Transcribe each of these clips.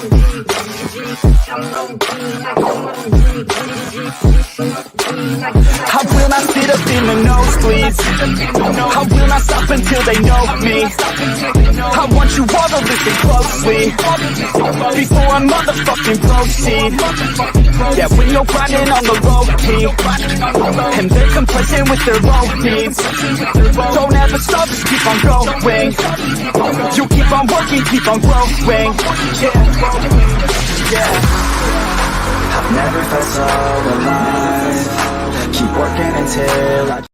I will not sit up in the nosebleeds. I will not stop until they know me. I want you all to listen closely before I motherfucking proceed. Yeah, when you're grinding on the low key and they're complacent with their own needs, don't ever stop, just keep on going. You keep on working, keep on growing. I've never felt so alive. Keep working until I...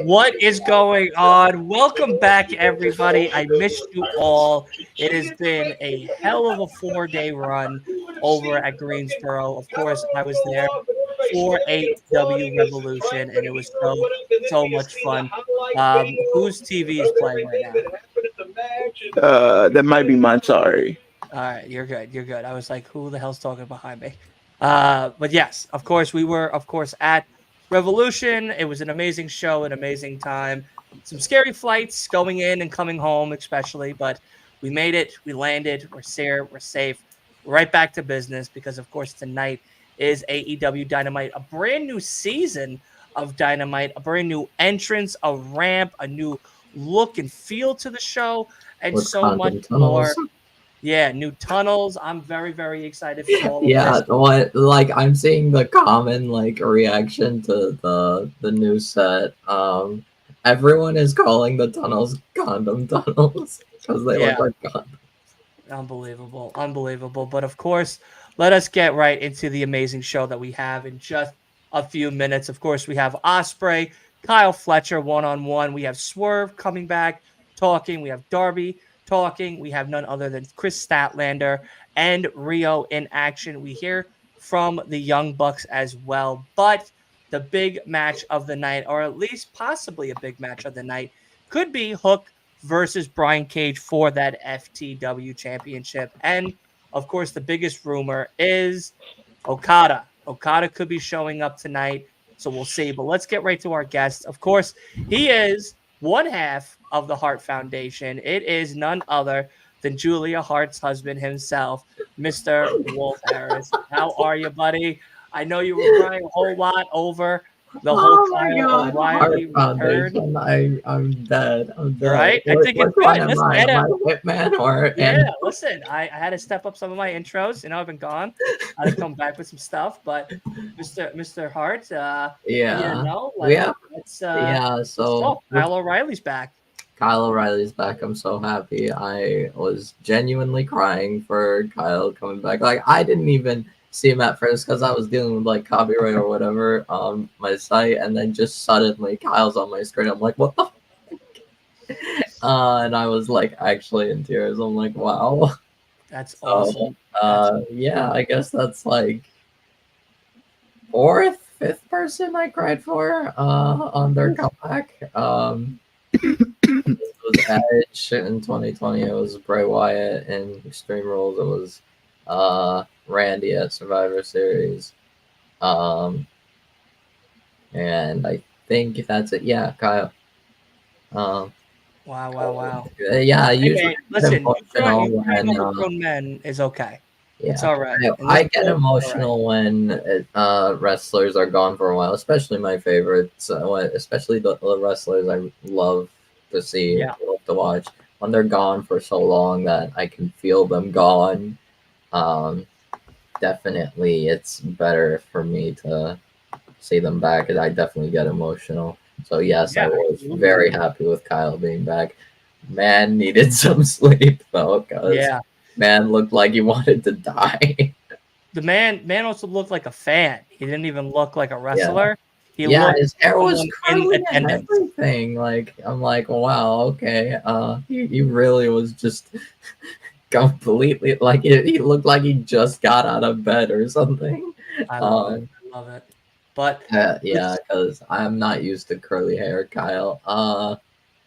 What is going on? Welcome back, everybody. I missed you all. It has been a hell of a 4-day run over at Greensboro. Of course, I was there for AEW Revolution, and it was so much fun. Whose TV is playing right now? That might be mine. Sorry. All right, you're good. You're good. I was like, who the hell's talking behind me? But yes, of course, we were, at Revolution. It was an amazing show, an amazing time. Some scary flights going in and coming home, especially, but we made it. We landed. We're here. We're safe. We're right back to business because, of course, tonight is AEW Dynamite, a brand new season of Dynamite, a brand new entrance, a ramp, a new look and feel to the show, and with so much more. Yeah, new tunnels. I'm very, very excited for all of this. What I'm seeing the common reaction to the new set. Everyone is calling the tunnels condom tunnels because they look like condoms. Unbelievable. But of course, let us get right into the amazing show that we have in just a few minutes. Of course, we have Ospreay, Kyle Fletcher one-on-one. We have Swerve coming back, talking. We have Darby talking. We have none other than Chris Statlander and Rio in action. We hear from the Young Bucks as well. But the big match of the night, or at least possibly a big match of the night, could be Hook versus Brian Cage for that FTW championship. And, of course, the biggest rumor is Okada. Okada could be showing up tonight, so we'll see. But let's get right to our guest. Of course, he is one half of the Hart Foundation. It is none other than Julia Hart's husband himself, Mr. Wolf Harris. How are you, buddy? I know you were crying a whole lot over the whole Kyle O'Reilly return. I'm dead. Right? I think it's good. Listen, Listen, I had to step up some of my intros. You know, I've been gone. I had to come back with some stuff. But Mr. Hart, so Kyle O'Reilly's back. Kyle O'Reilly's back. I'm so happy. I was genuinely crying for Kyle coming back. I didn't even see him at first because I was dealing with copyright or whatever on my site, and then just suddenly Kyle's on my screen. I'm like, what the and I was actually in tears. I'm like, wow, that's awesome. I guess that's fourth, fifth person I cried for on their comeback. It was Edge in 2020. It was Bray Wyatt in Extreme Rules. It was Randy at Survivor Series. And I think that's it. Yeah, Kyle. Wow. Yeah, usually listen, grown men is okay. Yeah, it's all right. I get emotional when wrestlers are gone for a while, especially my favorites, especially the wrestlers I love to see, love to watch. When they're gone for so long that I can feel them gone, definitely it's better for me to see them back, and I definitely get emotional. So yes, I was very happy with Kyle being back. Man needed some sleep though, because man looked like he wanted to die. The man also looked like a fan. He didn't even look like a wrestler. His hair was curly and everything. I'm like, wow, okay. He really was just completely he looked like he just got out of bed or something. I love it. But because I'm not used to curly hair, Kyle.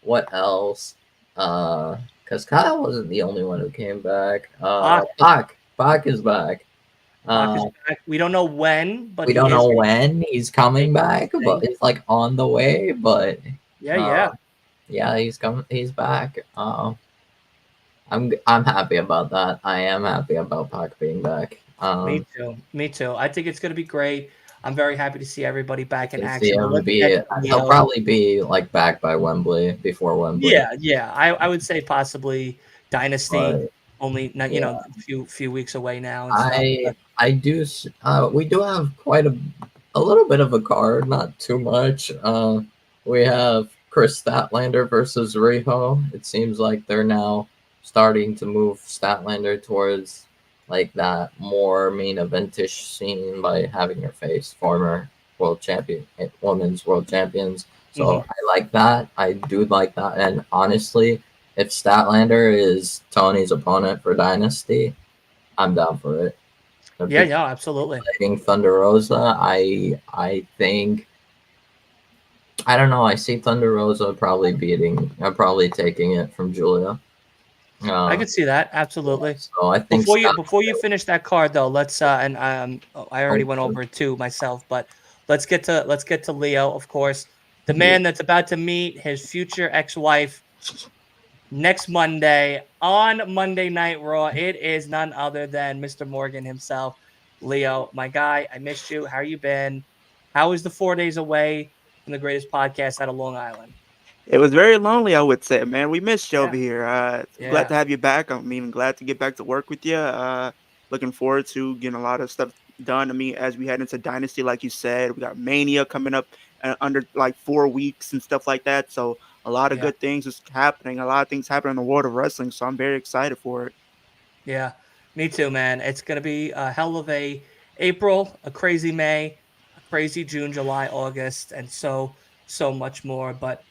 What else? Because Kyle wasn't the only one who came back. Bach is back. We don't know when, but we don't know when he's coming back, but it's on the way. But he's coming. He's back. I'm happy about that. I am happy about Pac being back. Me too. Me too. I think it's going to be great. I'm very happy to see everybody I back in can see action. But him let's get be. to He'll Leo. probably be like back by Wembley before Wembley. Yeah, yeah. I would say possibly Dynasty. But Only not, yeah, a few weeks away now and stuff. I But I do. We do have quite a little bit of a card, not too much. We have Chris Statlander versus Riho. It seems like they're now starting to move Statlander towards like that more main eventish scene by having her face former world champion, women's world champions. So mhm. I like that. I do like that. And honestly, if Statlander is Tony's opponent for Dynasty, I'm down for it. Yeah, Because yeah, absolutely. fighting Thunder Rosa, I think I don't know. I see Thunder Rosa probably probably taking it from Julia. I Uh, could see that absolutely. so I think Before you finish that card though, let's and I already went Statlander. over it too myself, but let's get to Leo, of course, the Yeah. man that's about to meet his future ex-wife next Monday on Monday Night Raw. It is none other than Mr. Morgan himself. Leo, my guy, I missed you. How you been? How was the 4 days away from the greatest podcast out of Long Island? It was very lonely, I would say, man. We missed you Yeah, over here. Glad yeah, to have you back. I mean, glad to get back to work with you. Looking forward to getting a lot of stuff done. I mean, as we head into Dynasty, like you said, we got Mania coming up under like 4 weeks and stuff like that. So a lot of yeah. good things is happening. A lot of things happening in the world of wrestling. So I'm very excited for it. Yeah, me too, man. It's gonna be a hell of a April, a crazy May, a crazy June, July, August, and so much more. But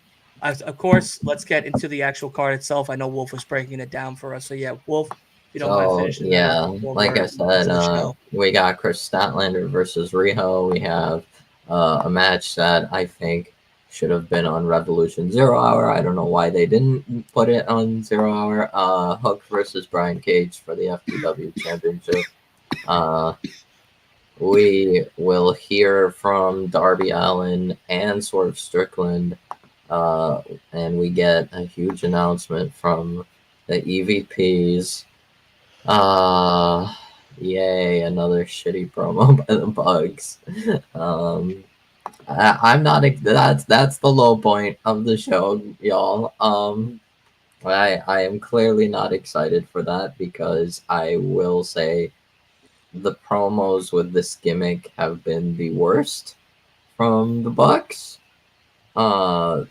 of course, let's get into the actual card itself. I know Wolf was breaking it down for us, so yeah, Wolf, if you don't mind So finishing that up yeah, before like we're I said, into the show. we got Chris Statlander versus Riho. We have a match that I think should have been on Revolution Zero Hour. I don't know why they didn't put it on Zero Hour. Hook versus Brian Cage for the FTW Championship. Uh, we will hear from Darby Allin and Swerve Strickland, uh, and we get a huge announcement from the EVPs. Uh, Yay, another shitty promo by the Bugs. Um, I'm not. That's the low point of the show, y'all. I am clearly not excited for that because I will say the promos with this gimmick have been the worst from the Bucks. Uh,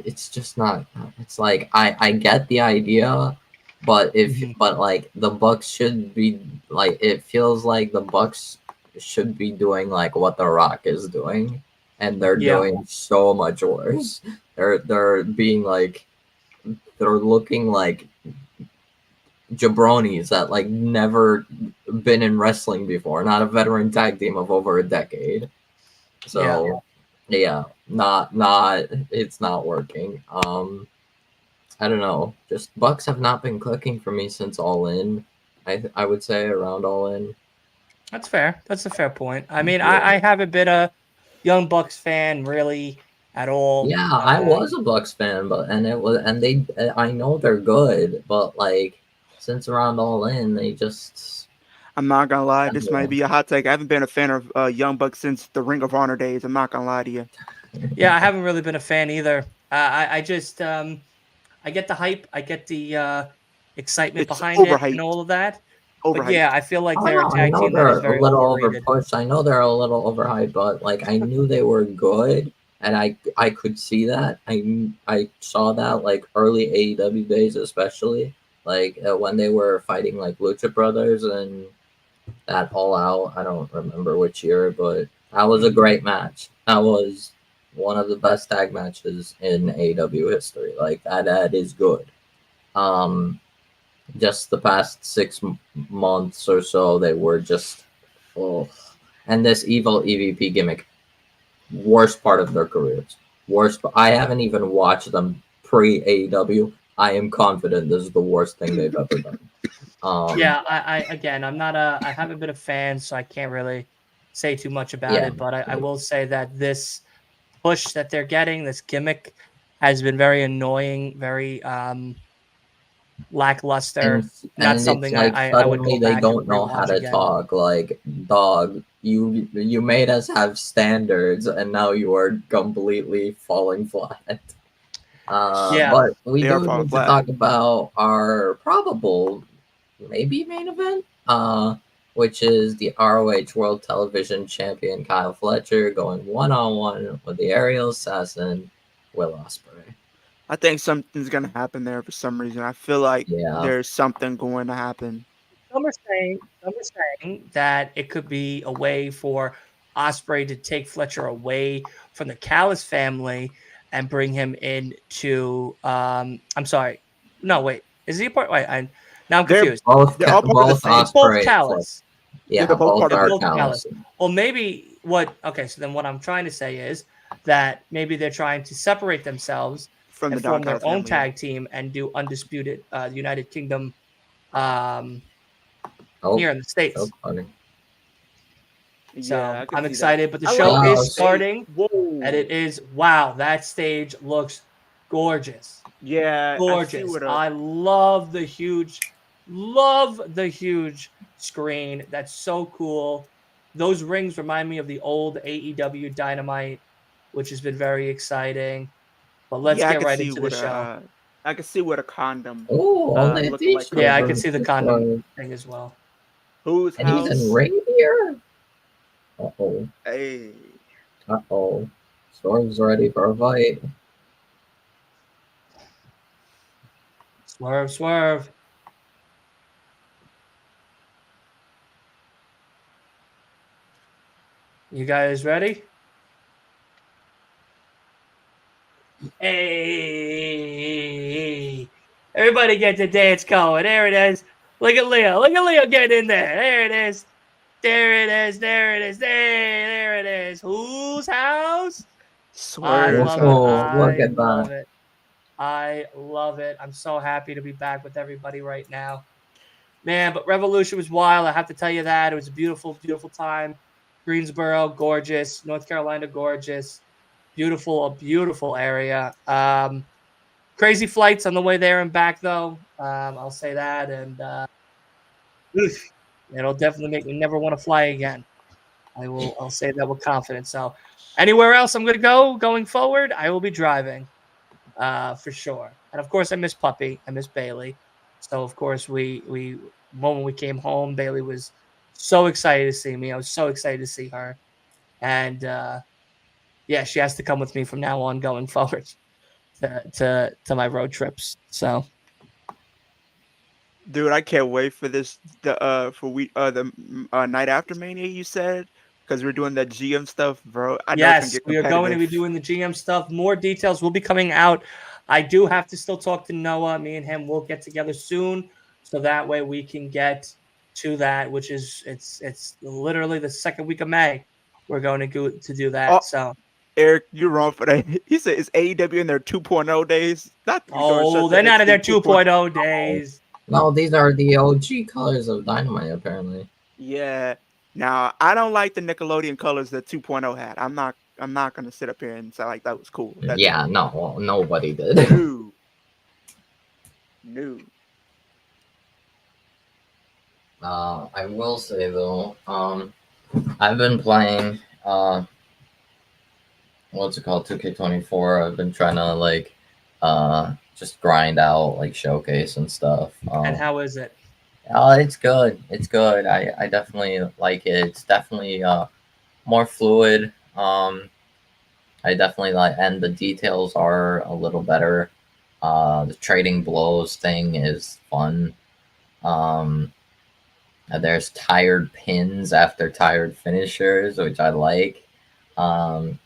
it's just not. It's like I get the idea, Mhm. but like the Bucks should be like it feels like the Bucks should be doing like what the Rock is doing, and they're Yeah, doing so much worse. They're being like they're looking like jabronis that like never been in wrestling before, not a veteran tag team of over a decade. yeah. So yeah, not it's not working. I don't know. Just Bucks have not been clicking for me since All In. I would say around All In. That's fair. That's a fair point. I mean, Yeah, I haven't been a Young Bucks fan really at all. yeah. I was a Bucks fan, but and it was and they I know they're good, but like since around All In, they just I'm not gonna lie, I this don't might know. be a hot take. I haven't been a fan of Young Bucks since the Ring of Honor days. I'm not gonna lie to you. Yeah, I haven't really been a fan either. I just I get the hype, I get the excitement It's behind it and overhyped. all of that. But yeah, Overhyped. I feel like I don't they're a know. I tag know team that is they're a very little overrated. overpushed. I know they're a little overhyped, but like I knew they were good, and I could see that. I saw that like early AEW days, especially like when they were fighting like Lucha Brothers and that All Out. I don't remember which year, but that was a Mhm. great match. That was one of the best tag matches in AEW history. Like that is good. Um, just the past 6 months or so, they were just, oh. And this evil EVP gimmick, worst part of their careers. Worst. I haven't even watched them pre AEW. I am confident this is the worst thing they've ever done. Um, Yeah, I again, I haven't been a fan, so I can't really say too much about yeah, it. But I like, will say that this push that they're getting, this gimmick, has been very annoying, very lackluster. And Not and it's something like I would suddenly go they back and don't know how rewatch to again. talk. Like, dog, you made us have standards, and now you are completely falling flat. Yeah, But we They are do falling need to flat. talk about our probable, maybe main event, which is the ROH World Television Champion Kyle Fletcher going 1-on-1 with the aerial assassin Will Ospreay. I think something's gonna happen there for some reason. I feel like Yeah. there's something going to happen. some are saying that it could be a way for Osprey to take Fletcher away from the Callis family and bring him into. I'm sorry, no, wait, is he a part? Wait, now I'm They're confused. they're all part of the Both same. It's both Ospreay, Fletcher. Callis. Yeah, Yeah, they're both both part of They're the. are both Callis. Callis. Well, maybe what? Okay, so then what I'm trying to say is that maybe they're trying to separate themselves From and the Don form their Callis own family. Yeah. tag team and do undisputed United Kingdom um, Oh, here in the so states. funny. Yeah, So I can I'm see that. excited, but the I like show their is Wow. state. starting, and Whoa. it is wow. That stage looks gorgeous, Yeah, I see gorgeous. what a. I love the huge screen. That's so cool. Those rings remind me of the old AEW Dynamite, which has been very exciting. But let's Yeah, I get can right see into the what show. a. I can see what a condom Oh, only a looking like t-shirt Yeah, coming I up. can from see the condom Swerve. thing as well. Whose And he's in house? reindeer? Uh-oh. Hey. Uh-oh. Swerve's ready for a fight. Swerve, swerve. You guys ready? Hey, everybody get the dance going. There it is. Look at Leo. Look at Leo getting in there. There it is. There it is. There it is. There it is. Whose house? I Swerve's love it. Oh, house. look I at love that. it. I love it. I'm so happy to be back with everybody right now. Man, but Revolution was wild. I have to tell you that. It was a beautiful, beautiful time. Greensboro, gorgeous. North Carolina, gorgeous. Beautiful, a beautiful area. Crazy flights on the way there and back, though. I'll say that. And it'll definitely make me never want to fly again. I'll say that with confidence. So anywhere else I'm going to go going forward, I will be driving for sure. And of course, I miss Puppy. I miss Bailey. So of course, we when we came home, Bailey was so excited to see me. I was so excited to see her, and yeah, she has to come with me from now on going forward to my road trips. So Dude, I can't wait for this the night after Mania you said because we're doing that GM stuff, bro. I know it's gonna yes, get we are going to be competitive. doing the GM stuff. More details will be coming out. I do have to still talk to Noah. Me and him will get together soon, so that way we can get to that, which is it's literally the second week of May. We're going to go to do Oh, that. So Eric, you're wrong for that. He said it's AEW in their 2.0 days. Not to be throwing oh, shots at they're not in their NXT 2.0. 2.0 days. No, these are the OG colors of Dynamite, apparently. Yeah. Now I don't like the Nickelodeon colors that 2.0 had. I'm not gonna sit up here and say like that was cool. That's Yeah, no, nobody did. new. New. I will say though, I've been playing what's it called, 2K24. I've been trying to like just grind out like showcase and stuff. And how is it? Oh, it's good. It's good. I definitely like it. It's definitely more fluid. I definitely like, and the details are a little better. The trading blows thing is fun. Um, there's tired pins after tired finishers, which I like. Um,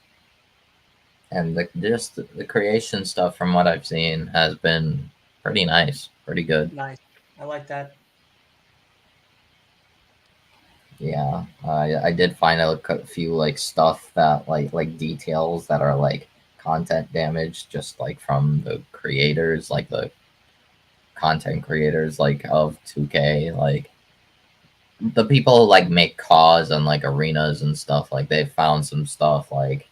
and just the creation stuff from what I've seen has been pretty nice, pretty good. Nice. I like that. Yeah, I did find a few like stuff that like details that are like content damage, just like from the creators, like the content creators like of 2K, like the people who, like make cause and like arenas and stuff. Like they found some stuff like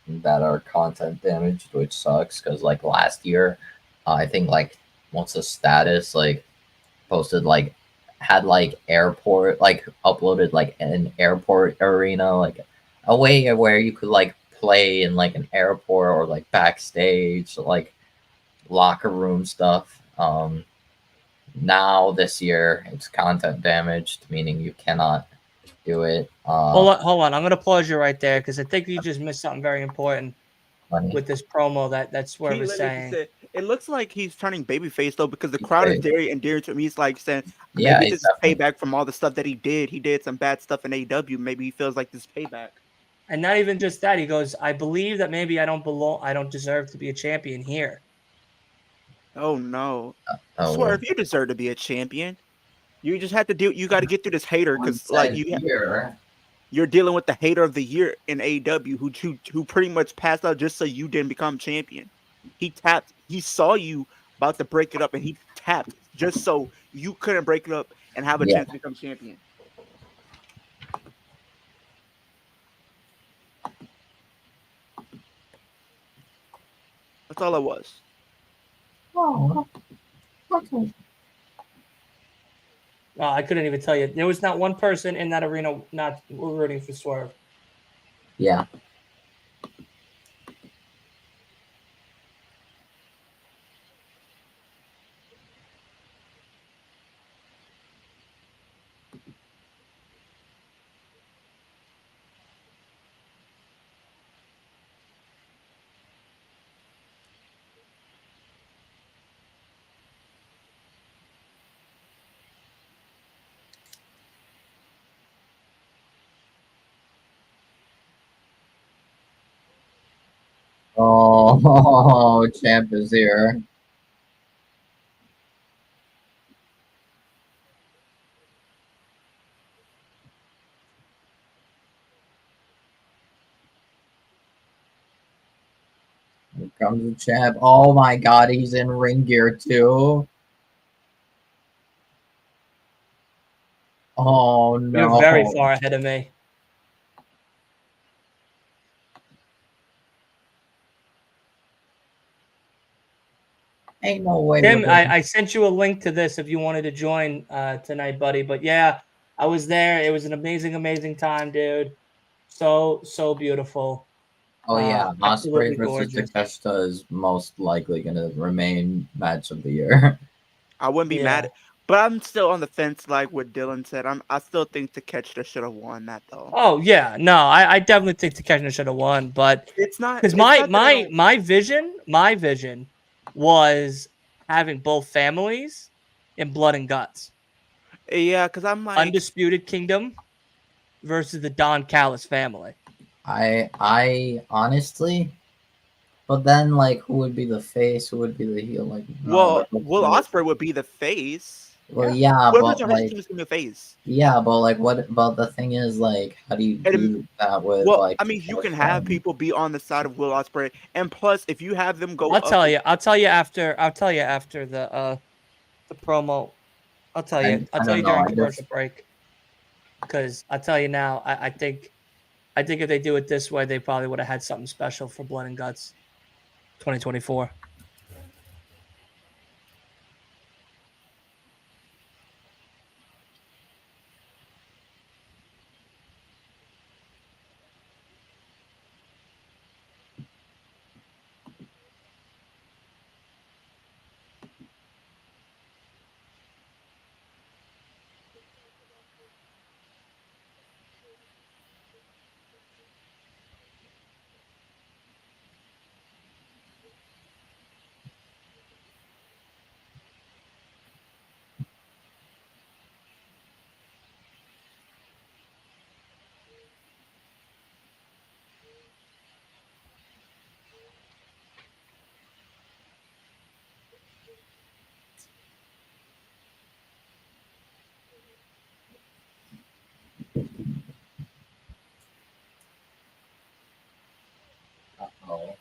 that are content damaged, which sucks because like last year, I think like what's the status, like posted like had like airport, like uploaded like an airport arena, like a way where you could like play in like an airport or like backstage, like locker room stuff. Now this year it's content damaged, meaning you cannot do it. Hold on. I'm gonna pause you right there because I think you just missed something very important Funny. with this promo that Swerve He is literally just saying. said it looks like he's turning babyface though because the crowd is very endearing to him. He's like saying Yeah, maybe he's this is definitely. payback from all the stuff that he did. He did some bad stuff in AEW. Maybe he feels like this is payback. And not even just that, he goes, I believe that maybe I don't deserve to be a champion here. Oh no. Oh, Swerve, you deserve to be a champion. You just have to do. You got to get through this hater one because, like, said here. you're dealing with the hater of the year in AEW, who pretty much passed out just so you didn't become champion. He tapped. He saw you about to break it up, and he tapped just so you couldn't break it up and have a Yeah. chance to become champion. That's all it was. Oh, okay. I couldn't even tell you. There was not one person in that arena not rooting for Swerve. Yeah. Oh, champ is here. Here comes the champ. Oh my god, he's in ring gear too. Oh You're very no. far ahead of me. Ain't no way we're Tim, getting. I sent you a link to this if you wanted to join tonight, buddy. But yeah, I was there. It was an amazing, amazing time, dude. So beautiful. Oh yeah, Osprey Absolutely versus gorgeous. Takeshita is most likely gonna remain match of the year. I wouldn't be Yeah. mad, but I'm still on the fence. Like what Dylan said, I still think Takeshita should have won that though. Oh yeah. No, I definitely think Takeshita should have won, but It's not. because It's not that I don't. my vision was having both families in blood and guts. Yeah, because I'm like, Undisputed Kingdom versus the Don Callis family. I honestly, but then like, who would be the face? Who would be the heel? Like, no, well, like, what's Will the, Ospreay would be the face. well, Yeah, yeah, whoever's but on his like, team is gonna be a face. yeah, but like, what? But the thing is, like, how do you And do that with well, like I mean, you can Takeshita have and people be on the side of Will Ospreay, and plus, if you have them go I'll up, tell you. I'll tell you after the promo. I'll I tell don't you know. during I commercial just break because I'll tell you now. I think if they do it this way, they probably would have had something special for Blood and Guts 2024. oh.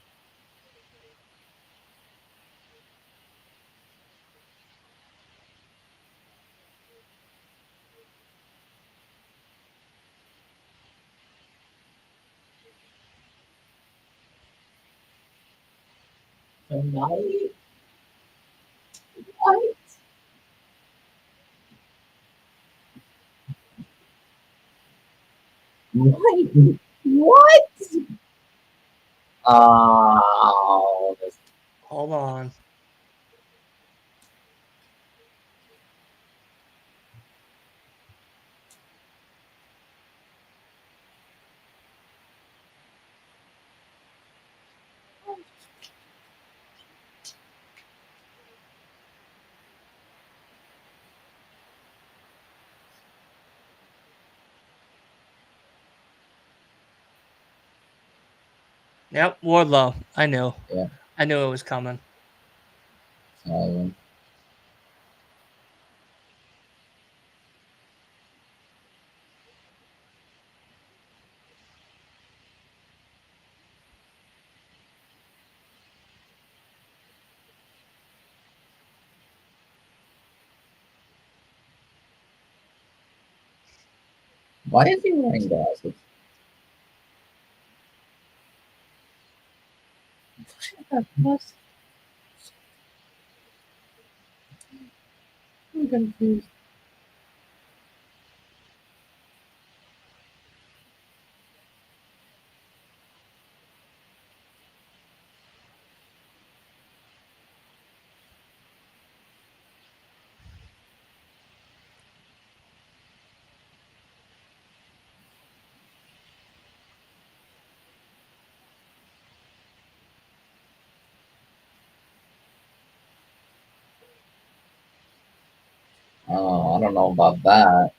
Tonight? What? Oh, Hold on. Yep, Wardlow. I knew. Yeah. I knew it was coming. so, why is he wearing glasses? I'm confused. Oh, I don't know about that.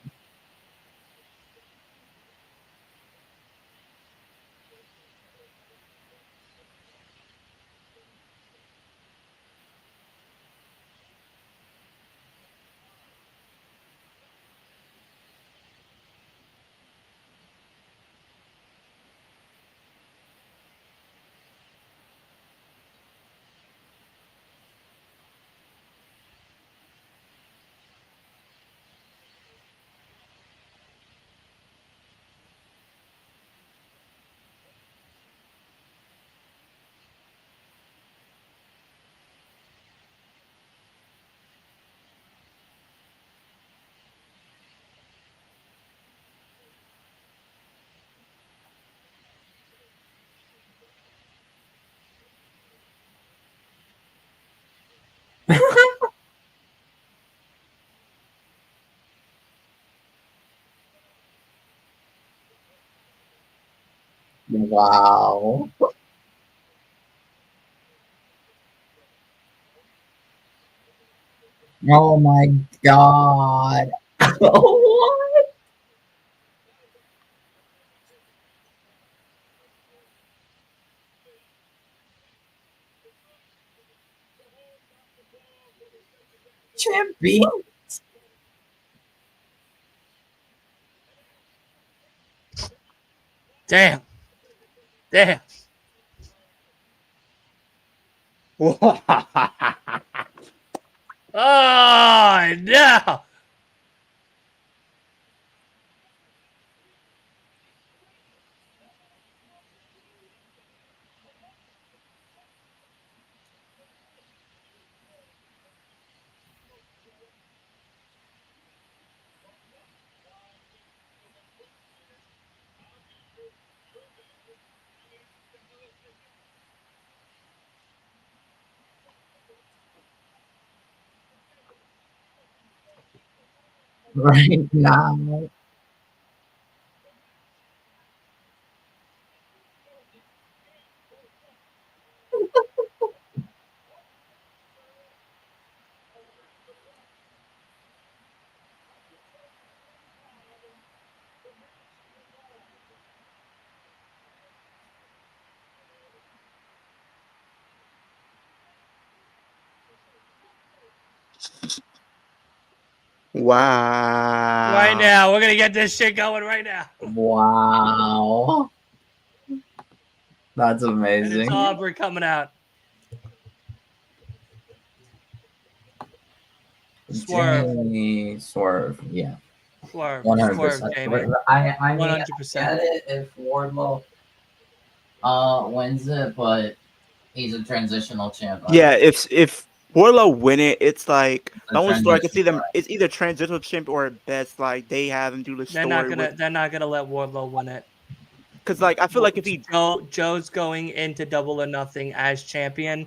Wow. Oh my god. What? Champion? Damn. Damn. Oh no. Right now. Right Wow. now. We're gonna get this shit going right now. Wow. That's And it's amazing. Aubrey coming out. Swerve. Jamie Swerve. Yeah. Swerve. 100%. Jamie. I mean, I 100%. get it if Wardlow wins it, but he's a transitional champ. Yeah, if Warlow win it. It's like The the only story I can transition see them. part. It's either transitional champ or at best like they have him do the They're not story gonna with. they're not gonna let Wardlow win it. Because like I feel like if he, Joe's going into Double or Nothing as champion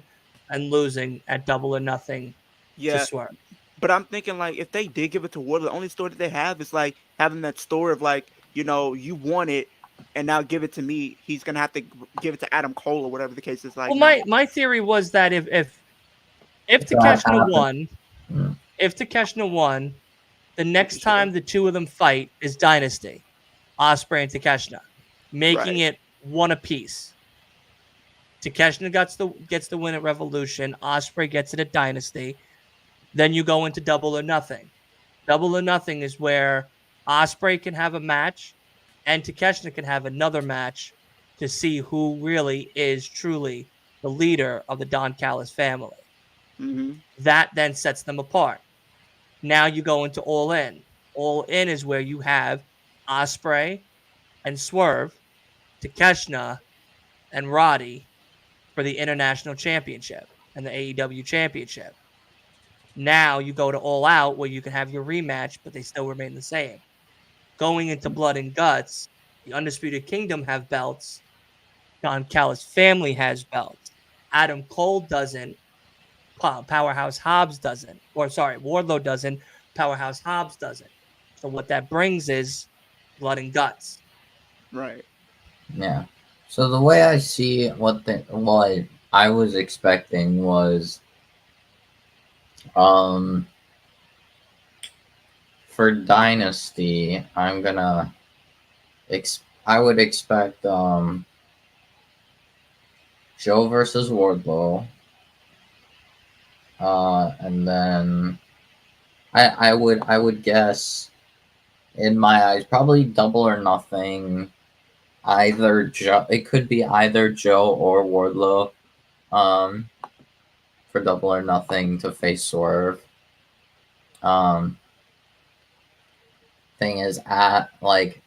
and losing at Double or Nothing to yeah. Swerve. But I'm thinking like if they did give it to Warlow, the only story that they have is like having that story of like you want it, and now give it to me. He's gonna have to give it to Adam Cole or whatever the case is. Like Well, no, my theory was that if That Takeshita happened. won, Mm. if Takeshita won, the which next he should have. time the two of them fight is Dynasty, Osprey and Takeshita, making Right. it one apiece. Takeshita gets the win at Revolution. Osprey gets it at Dynasty. Then you go into Double or Nothing. Double or Nothing is where Osprey can have a match, and Takeshita can have another match to see who really is truly the leader of the Don Callis family. Mm-hmm. That then sets them apart. Now you go into All In. All In is where you have Osprey and Swerve, Takeshita and Roddy for the International Championship and the AEW Championship. Now you go to All Out where you can have your rematch, but they still remain the same. Going into Blood and Guts, the Undisputed Kingdom have belts. Don Callis' family has belts. Adam Cole doesn't. Powerhouse Hobbs doesn't. Or sorry, Wardlow doesn't. Powerhouse Hobbs doesn't. So what that brings is Blood and Guts. Right. Yeah. So the way I see what I was expecting was um for Dynasty, I would expect Joe versus Wardlow. And then I would guess in my eyes probably Double or Nothing. Either Joe, it could be either Joe or Wardlow, um, for Double or Nothing to face Swerve. Um, thing is, at like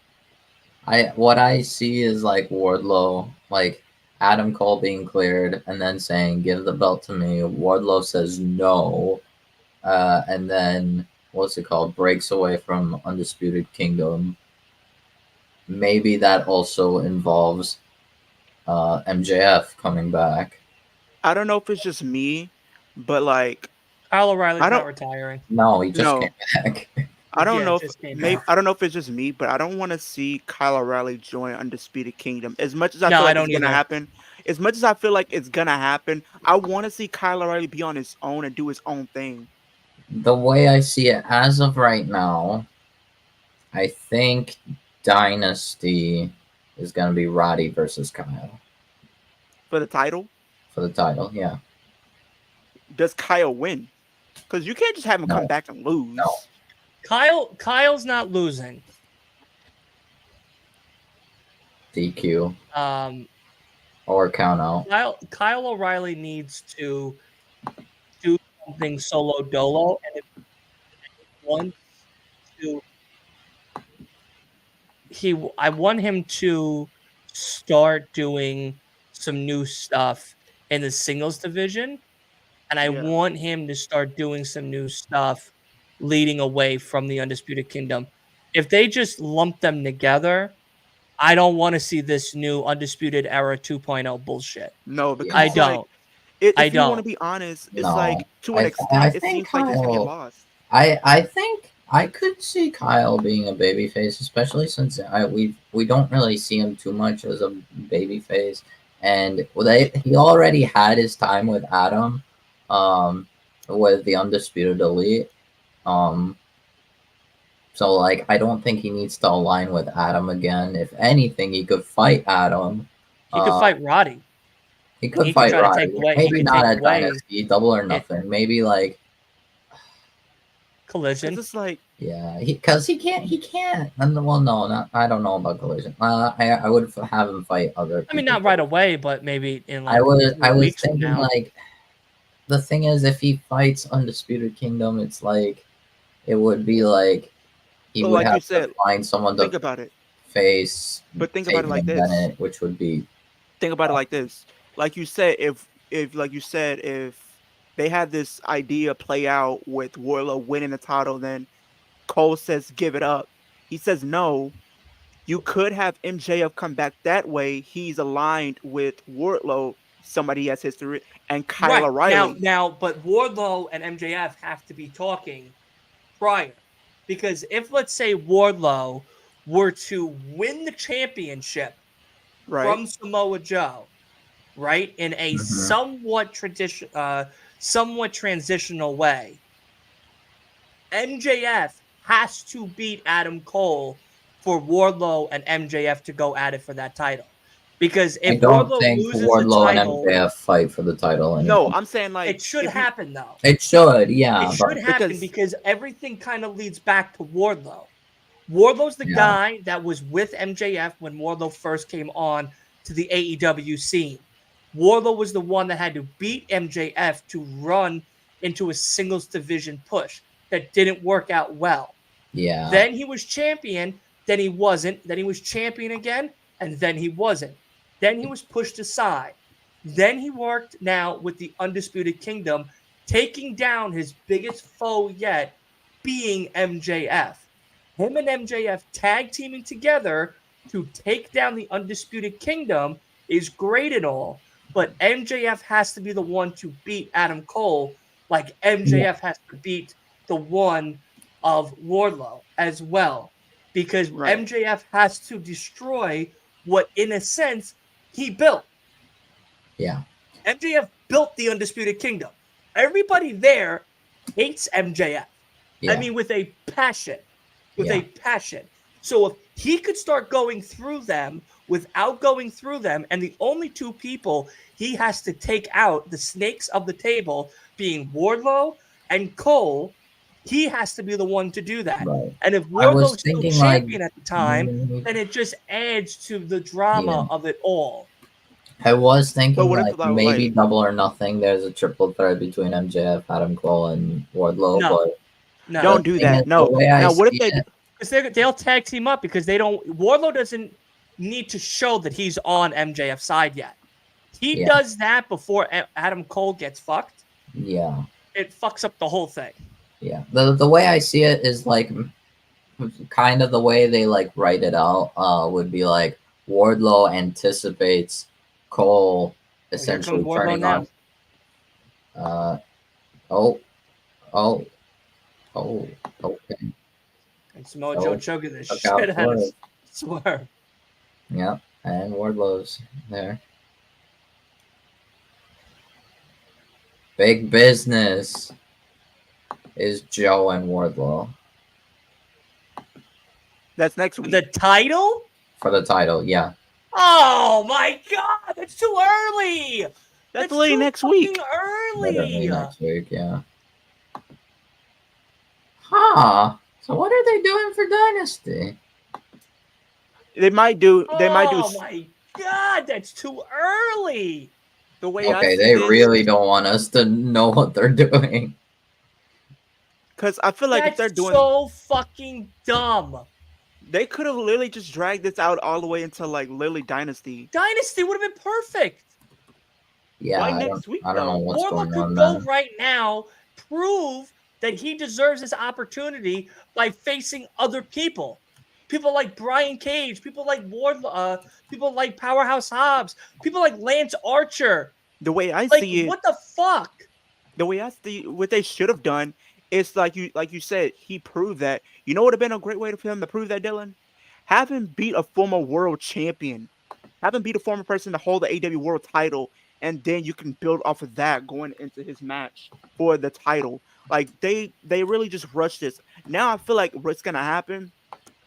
what I see is like Wardlow, like Adam Cole being cleared and then saying, "Give the belt to me." Wardlow says no, and then what's it called? Breaks away from Undisputed Kingdom. Maybe that also involves MJF coming back. I don't know if it's just me, but like Kyle O'Reilly's I not don't retiring. No, he just came no. back. I don't Yeah, know if just came maybe back. I don't know if it's just me, but I don't want to see Kyle O'Reilly join Undisputed Kingdom. As much as I No, feel I like it's don't gonna either. happen, as much as I feel like it's gonna happen, I want to see Kyle O'Reilly be on his own and do his own thing. The way I see it as of right now, I think Dynasty is going to be Roddy versus Kyle For the title. for the title. Yeah. Does Kyle win? Because you can't just have him come No. back and No. lose. Kyle's not losing. DQ Um, or count out. Kyle O'Reilly needs to do something solo dolo, and if he wants to, I want him to start doing some new stuff in the singles division, and I Yeah. want him to start doing some new stuff leading away from the Undisputed Kingdom. If they just lump them together, I don't want to see this new Undisputed Era 2.0 bullshit. No, Yeah. because I it's like don't. I if you want to don't. be honest, it's No. like to an I extent, it think seems like he's gonna get Kyle. lost. I think I could see Kyle being a babyface, especially since we don't really see him too much as a babyface, and he already had his time with Adam, um, with the Undisputed Elite, um. So like I don't think he needs to align with Adam again. If anything, he could fight Adam. He could fight Roddy. He could He could fight try to take Roddy. away. He Maybe could not take at away Dynasty, Double or it, Nothing. Maybe like Because Collision. it's like yeah, because he can't. And well, no, not, I don't know about Collision. I would have him fight other I mean, people. not right away, but maybe in I like was 3 weeks from thinking now. like the thing is if he fights Undisputed Kingdom, it's like it would be like he but would like you have to said, find someone think to about it. face But think about it like Tatum this. Bennett, which would be Think about it like this. Like you said, if like you said, if they had this idea play out with Warlow winning the title. Then Cole says, "Give it up." He says, "No." You could have MJF come back that way. He's aligned with Wardlow, somebody he has history, and Kyle Right. O'Reilly. But Wardlow and MJF have to be talking prior. Because if, let's say, Wardlow were to win the championship Right, from Samoa Joe, right, in a Mhm. somewhat transitional way, MJF has to beat Adam Cole for Wardlow and MJF to go at it for that title. Because I if don't Wardlow think loses the Wardlow and title, MJF fight for the title no, anymore. I'm saying like it should if you happen though. It should, It yeah, should but happen because because everything kind of leads back to Wardlow. Wardlow's the yeah, guy that was with MJF when Wardlow first came on to the AEW scene. Wardlow was the one that had to beat MJF to run into a singles division push that didn't work out well. yeah, Then he was champion, then he wasn't, then he was champion again, and then he wasn't. Then he was pushed aside. Then he worked now with the Undisputed Kingdom, taking down his biggest foe yet, being MJF. Him and MJF tag teaming together to take down the Undisputed Kingdom is great and all, but MJF has to be the one to beat Adam Cole, like yeah, MJF has to beat the one of Warlow as well, because right, MJF has to destroy what, in a sense, he built. yeah, MJF built the Undisputed Kingdom. Everybody there hates MJF. I yeah, mean, with a passion. With yeah, a passion. So if he could start going through them without going through them, and the only two people he has to take out, the snakes of the table, being Wardlow and Cole, he has to be the one to do that. right. And if I was Wardlow's still thinking like champion at the time, maybe, then it just adds to the yeah. drama of it all. I was but thinking what if like about maybe like Double or Nothing. There's a triple threat between MJF, Adam Cole, and Wardlow. No, But no. the don't do thing is, that? the No. way I Now what if see they? it, Because they'll tag team up because they don't. Wardlow doesn't need to show that he's on MJF's side yet. He yeah, does that before Adam Cole gets fucked. yeah, It fucks up the whole thing. yeah. The way I see it is like kind of the way they like write it out. Would be like Wardlow anticipates Cole Well, here comes essentially Wardlow turning now. on. Oh, oh, oh, okay. And Samoa Joe So choking the look out shit out for of it. Swerve. Yeah, and Wardlow's there. Big business is Joe and Wardlow That's next week. The title? for the title. Yeah, Oh my god, that's too early. That's literally too next fucking week. literally early. next week. Yeah. Huh. So what are they doing for Dynasty? They might do. They might do. Oh my god, that's too early. The way I Okay, see they this, really don't want us to know what they're doing. because I feel like if they're That's doing, so fucking dumb. they could have literally just dragged this out all the way until like literally Dynasty. Dynasty would have been perfect. Yeah, Why I next week, don't know though? what's Warlow going could on go then. right now, prove that he deserves this opportunity by facing other people. People like Brian Cage, people like people like Powerhouse Hobbs, people like Lance Archer. The way I Like, see it, what the fuck? the way I see what they should have done is like you said, he proved that. You know what would have been a great way for him to prove that, Dylan? Have him beat a former world champion. Have him beat a former person to hold the AW world title, and then you can build off of that going into his match for the title. Like they really just rushed this. Now I feel like what's gonna happen,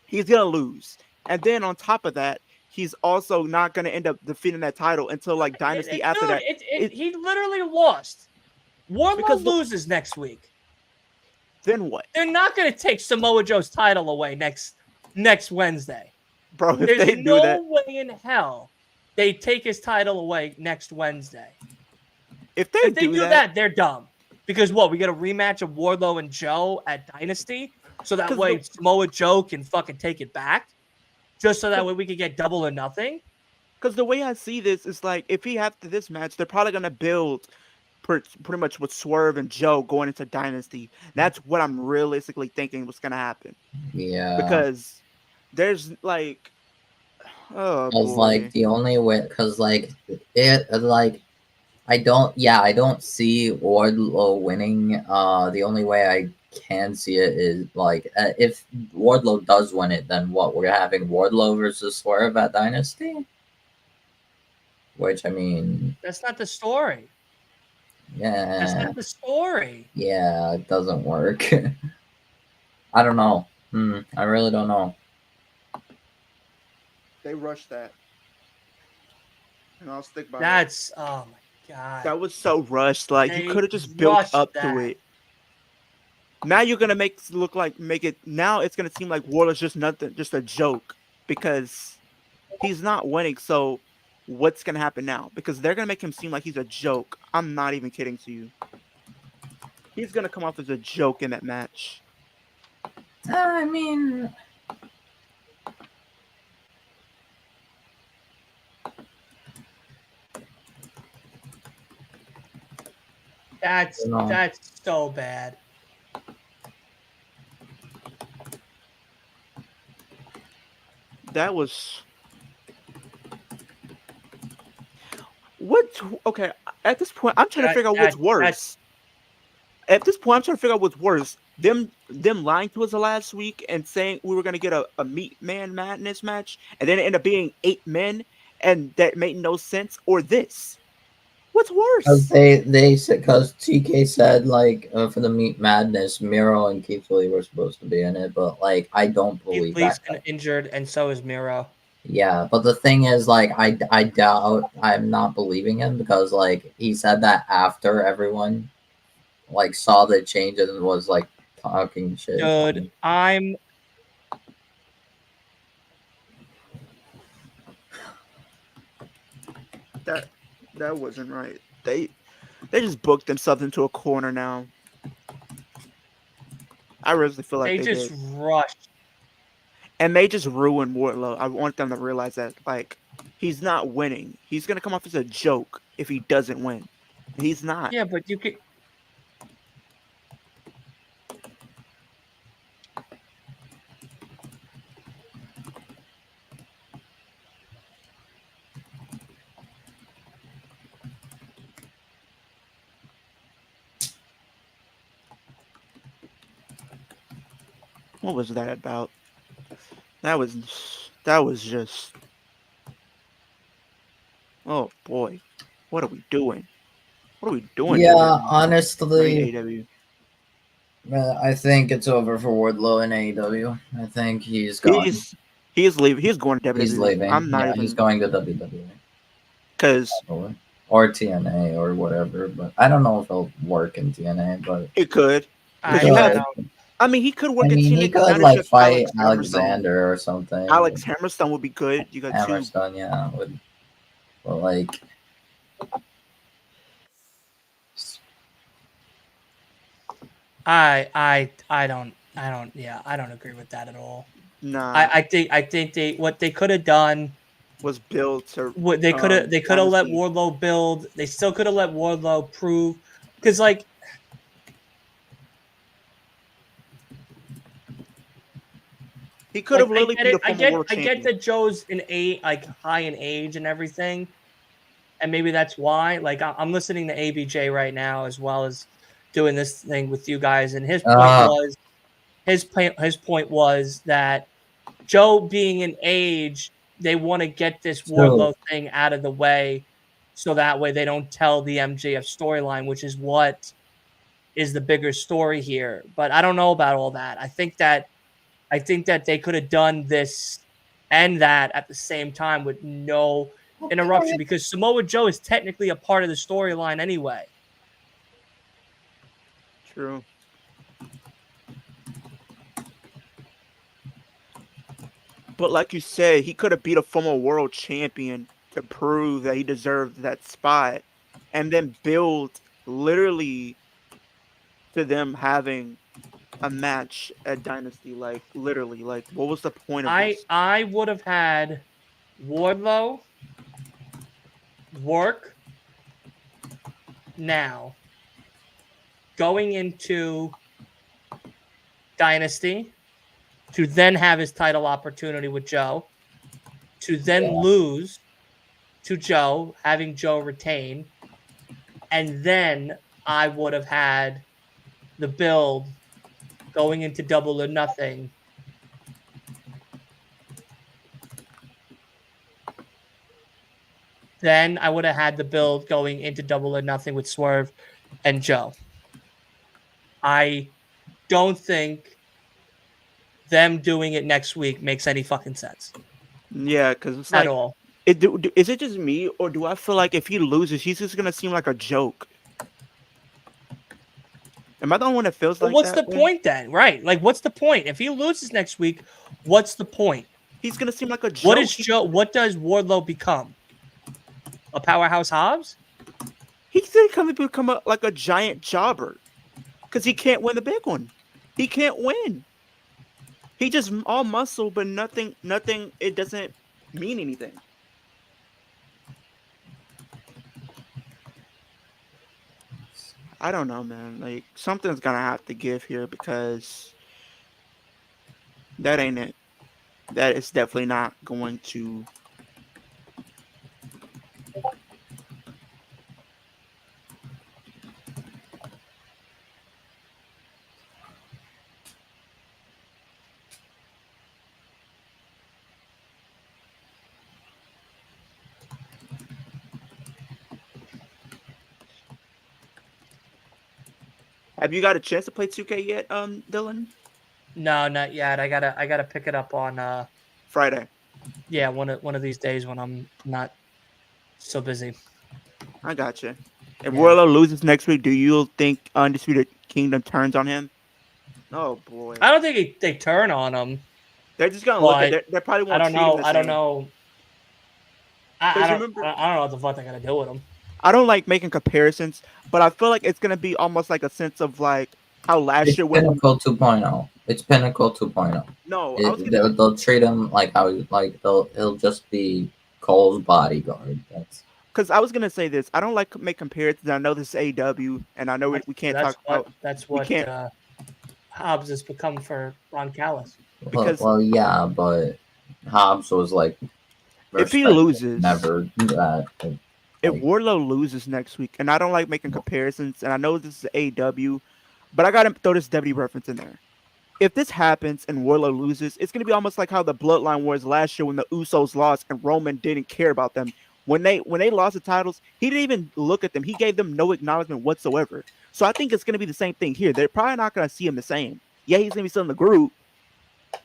he's gonna lose. And then on top of that, he's also not gonna end up defeating that title until like Dynasty after Dude, that. he literally lost. Warlow Because loses next week. Then what? They're not going to take Samoa Joe's title away next Wednesday. Bro, if There's they do no that, way in hell they take his title away next Wednesday. if they, If they do that, they're dumb. Because what, we get a rematch of Warlow and Joe at Dynasty? So that 'Cause way Samoa Joe can fucking take it back? Just so that way we can get double or nothing? because the way I see this is like if he after this match, they're probably gonna build pretty much with Swerve and Joe going into Dynasty. That's what I'm realistically thinking was gonna happen Yeah. because there's like, oh Cause like boy, the only way, cause like it, like I don't see Wardlow winning. The only way I can see it is like if Wardlow does win it, then what? We're having Wardlow versus Swerve at Dynasty, which I mean, That's not the story. That's yeah, not the story. yeah, it doesn't work. I don't know. I really don't know. they rushed that, and I'll stick by that. That's oh my god. That was so rushed. Like you They could have just built rushed up to that. it. Now you're gonna make it. Now it's gonna seem like Warlow's just nothing, just a joke because he's not winning. So what's gonna happen now? Because they're gonna make him seem like he's a joke. I'm not even kidding to you. He's gonna come off as a joke in that match. I mean, That's you know, that's so bad. That was what? Okay, at this point, I'm trying to That figure out what's that that's worse. At this point, I'm trying to figure out what's worse. Them lying to us the last week and saying we were gonna get a meat man madness match, and then it ended up being 8 men, and that made no sense. Or this, what's because worse? they said, because TK said like for the Meat Madness, Miro and Keith Lee were supposed to be in it, but like I don't Keith believe Lee's that. been injured, and so is Miro. Yeah, but the thing is, like, I doubt, I'm not believing him because, like, he said that after everyone, like, saw the change and was, like, talking shit. Dude, That that wasn't right. They just booked themselves into a corner now. I really feel like they they just did, rushed. and they just ruined Wardlow. I want them to realize that, like, he's not winning. He's gonna come off as a joke if he doesn't win. He's not. Yeah, but you could. What was that about? That was just. Oh boy, what are we doing? What are we doing here Yeah, in honestly, AEW? I think it's over for Wardlow in AEW. I think he's gone. He's leaving. He's going to He's WWE. leaving. I'm not Yeah, he's even going to WWE. because Or TNA or whatever, but I don't know if he'll work in TNA, but it could. he Because you I have. could. don't. I mean, he could I work in mean, TNA he because could now there's like just fight Alex Hammerstone. Alexander or something. Alex Hammerstone would be good. You got two. Hammerstone, yeah, would, but like, I don't. Yeah, I don't agree with that at all. Nah, I think what they could have done. was built to What they could have let Dynasty. Wardlow build. They still could have let Wardlow prove because like He could have I literally get beat it. a I former get world I get champion. that Joe's like high in age and everything, and maybe that's why. Like I'm listening to ABJ right now as well as doing this thing with you guys, and uh, his point was that Joe being in age, they want to get this so Wardlow thing out of the way, so that way they don't tell the MJF storyline, which is what is the bigger story here. But I don't know about all that. I think that they could have done this and that at the same time with no interruption okay. because Samoa Joe is technically a part of the storyline anyway. True. But like you said, he could have beat a former world champion to prove that he deserved that spot, and then build literally to them having a match at Dynasty. Like literally, like what was the point of I this? I would have had Wardlow work now going into Dynasty to then have his title opportunity with Joe, to then lose to Joe, having Joe retain, and then I would have had the build going into Double or Nothing. Then I would have had the build going into Double or Nothing with Swerve and Joe. I don't think them doing it next week makes any fucking sense Yeah, because it's at like, all. is it just me, or do I feel like if he loses, he's just gonna seem like a joke? Am I the only one that feels But like what's that? the point then? Right. Like, what's the point? If he loses next week, what's the point? He's gonna seem like a joke. What is Joe? What does Warlow become? A powerhouse Hobbs? He's gonna become like a giant jobber because he can't win the big one. He can't win. He just all muscle, but nothing. It doesn't mean anything. I don't know, man. Like, something's gonna have to give here because that ain't it. That is definitely not going to. Have you got a chance to play 2K yet, Dylan? No, not yet. I gotta pick it up on Friday. yeah, one of these days when I'm not so busy. I got you. If Yeah. Warlow loses next week, do you think Undisputed Kingdom turns on him? Oh boy, I don't think they turn on him. they're just gonna look at it. They probably won't. I don't treat him know. the I don't same. know. I 'Cause don't. remember- I don't know what the fuck they're gonna do with him. I don't like making comparisons, but I feel like it's gonna be almost like a sense of like how last It's year when Pinnacle 2.0. It's Pinnacle 2.0. no, I was gonna, They'll treat him like how he'll just be Cole's bodyguard. That's because I was gonna say this. I don't like make comparisons. I know this is AEW, and I know we can't That's talk what. about. That's we what. can't- Hobbs has become for Ron Callis. Because- well, yeah, but Hobbs was like, If he respect, loses- never do that. If Like- Warlow loses next week, and I don't like making comparisons, and I know this is AEW, but I gotta throw this WWE reference in there. If this happens and Warlow loses, it's gonna be almost like how the Bloodline was last year when the Usos lost and Roman didn't care about them. When they lost the titles, he didn't even look at them. He gave them no acknowledgement whatsoever. So I think it's gonna be the same thing here. They're probably not gonna see him the same. Yeah, he's gonna be still in the group.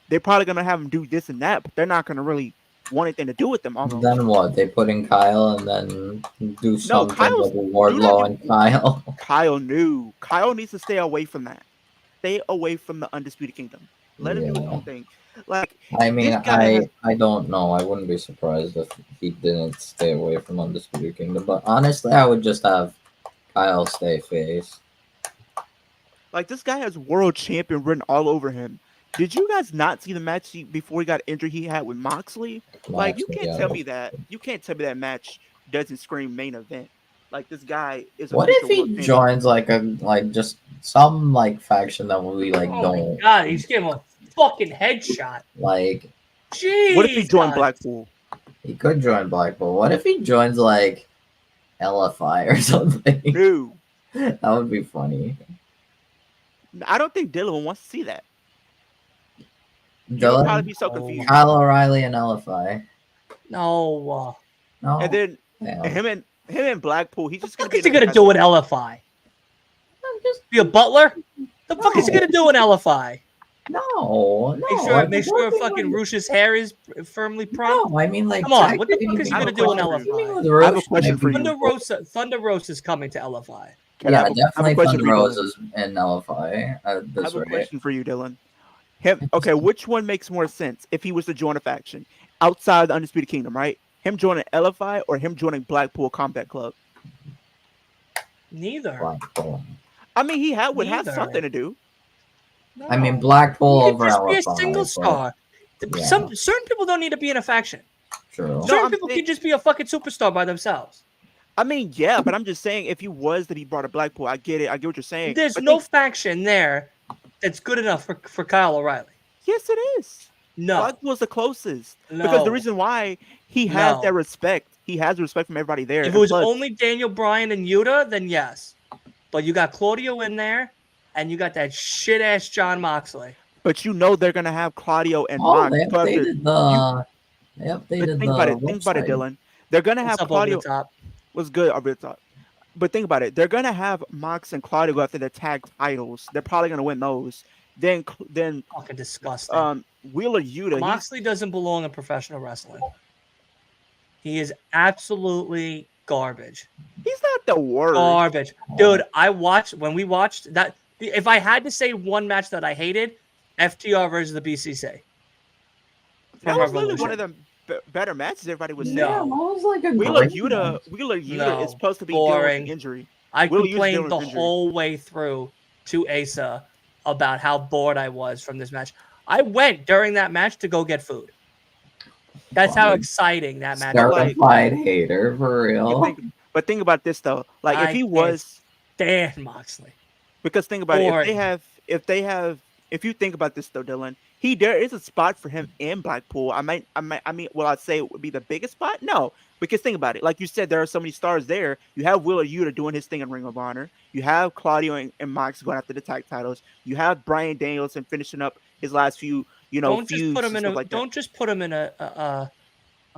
They're probably gonna have him do this and that, but they're not gonna really want anything to do with them. Almost. Then what? They put in Kyle and then do something Kyle's- with Wardlow and Kyle. Kyle knew. Kyle needs to stay away from that. Stay away from the Undisputed Kingdom. Let him do his Yeah. own thing. Like, I mean, This guy I don't know. I wouldn't be surprised if he didn't stay away from Undisputed Kingdom. But honestly, I would just have Kyle stay face. this guy has world champion written all over him. Did you guys not see the match before he got injured he had with Moxley? Like, you can't tell me that. You can't tell me that match doesn't scream main event. Like, this guy is a What future if he world champion. joins just some faction that we Oh my don't god, he's getting a fucking headshot. like? Jeez. What if he joined Blackpool? He could join Blackpool. What if he joins LFI or something? No. That would be funny. I don't think Dylan wants to see that. You'll Dylan, probably be so confused. Kyle O'Reilly and LFI. No. No, And then damn. him and Blackpool, he's just What gonna the fuck be is he gonna do with LFI? Be a butler? The fuck is he No. gonna do in LFI? No. Make sure fucking Roosh's hair is firmly prompt. No, I mean Come on, what the fuck is he I have gonna a do in question for you. LFI? I have a question for you. Thunder Rosa is coming to LFI. Can I Yeah, have a- I have a definitely question Thunder for you, Dylan? Roses and LFI. I That's have a right. question for you, Dylan. Okay, which one makes more sense if he was to join a faction outside the Undisputed Kingdom, right? Him joining LFI or him joining Blackpool Combat Club? Neither. Blackpool. I mean, he would have Neither. something to do. No. I mean, Blackpool He could over just be a LFI. single but- star. Yeah. Certain people don't need to be in a faction. True. No, Certain I'm people saying- can just be a fucking superstar by themselves. I mean, yeah, but I'm just saying, if he was to be brought to Blackpool, I get it. I get what you're saying. There's But no faction there that's good enough for Kyle O'Reilly. yes, it is. No, Blackpool's the closest because the no, reason why he has that no. respect, he has respect from everybody there. If it And was plus, only Daniel Bryan and Yuta, then yes. But you got Claudio in there, and you got that shit ass John Moxley. but you know they're gonna have Claudio and Oh, Mox. they So after updated you, they but updated think about it. the Think about it, website. Dylan. They're gonna What's have up over the Claudio. top? Was good over the top. But think about it. They're gonna have Mox and Claudio go after the tag titles. They're probably gonna win those. Then Fucking disgusting. Wheeler Yuta. Moxley doesn't belong in professional wrestling. He is absolutely garbage. He's not the worst. Garbage. Dude, when we watched that, if I had to say one match that I hated, FTR versus the BCC. That was literally one of the better matches everybody was saying. No. Yeah, that was like a Wheeler great Yuta match. is supposed to be dealing with boring. an injury. I Wheeler Yuta's complained dealing the with injury. whole way through to Asa about how bored I was from this match. I went during that match to go get food. That's how exciting that match was. Certified hater for real. But think about this though. Like if he was Dan Moxley. Because think about Boring. it. If you think about this though, Dylan, there is a spot for him in Blackpool. I'd say it would be the biggest spot. No, because think about it. Like you said, there are so many stars there. You have Wheeler Yuta doing his thing in Ring of Honor. You have Claudio and Mox going after the tag titles. You have Bryan Danielson finishing up his last few, Don't feuds just put him and in stuff like that. don't just put him in a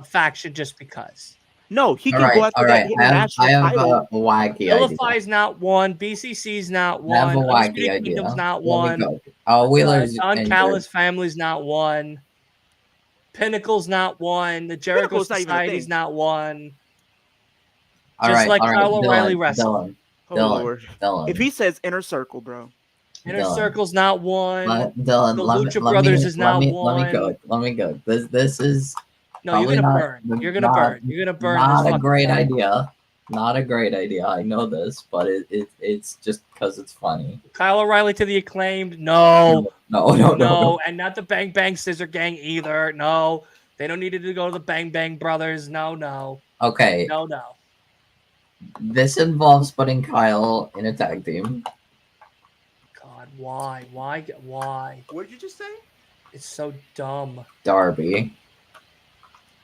faction just because. No, he can go after that international I have title. a wacky Vilify's not one. BCC's not one. I have a wacky Undisputed idea. Kingdom's not Let me one. go. Wheeler's Don injured. Callis family's not one. Pinnacle's not one. The Jericho Pinnacle's not even a Society's thing. not one. All Just right, like all right, Kyle O'Reilly wrestling. Dylan. If he says Inner Circle, bro. Inner Circle's not one. Dylan, The Lucha Brothers is not one. Let me go. This is No, you're gonna burn. You're gonna burn. You're gonna burn. Not a great idea. Not a great idea. I know this, but it's just because it's funny. Kyle O'Reilly to the Acclaimed? No. No. And not the Bang Bang Scissor Gang either. No. They don't need to go to the Bang Bang Brothers. No. Okay. No. This involves putting Kyle in a tag team. God, why? What did you just say? It's so dumb. Darby.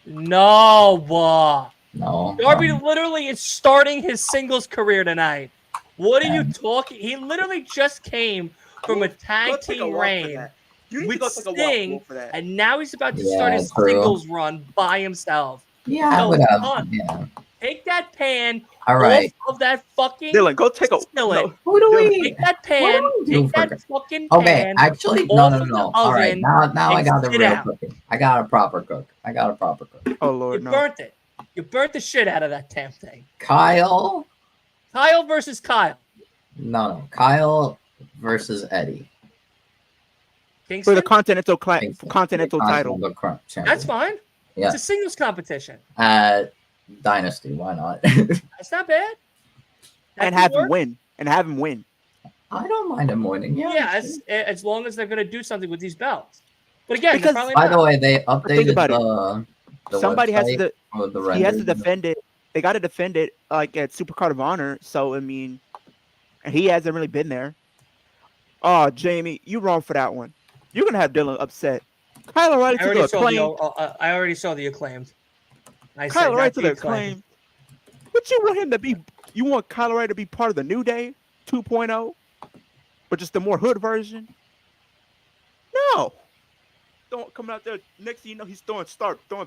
No. No. Darby literally is starting his singles career tonight. What are you talking? He literally just came from a tag team reign with Sting, and now he's about to start his singles run by himself. Yeah, I would have. Yeah. Take that pan off of that fucking Dylan, go take a skillet. Who do we Take that pan. Take that fucking pan. Okay, actually, no. All right, now I got the real out. cooking. I got a proper cook. Oh Lord, you burnt it. You burnt the shit out of that damn thing. Kyle versus Kyle. No. Kyle versus Eddie. Kingston? For the Continental title. That's fine. Yeah. It's a singles competition. Dynasty, why not? That's not bad. And have him win. I don't mind him winning. Yeah, as long as they're going to do something with these belts. But again, Because, by the way, they updated the somebody has website to. He has to defend it. They got to defend it like at Supercard of Honor. So I mean, and he hasn't really been there. Oh, Jamie, you wrong for that one. You're gonna have Dylan upset. Kyle O'Reilly to the Acclaimed. I already saw the Acclaimed. Kyle O'Reilly to the Acclaimed. What you want him to be? You want Kyle O'Reilly to be part of the New Day 2.0, but just the more hood version? No. Don't come out there. Next thing you know, he's throwing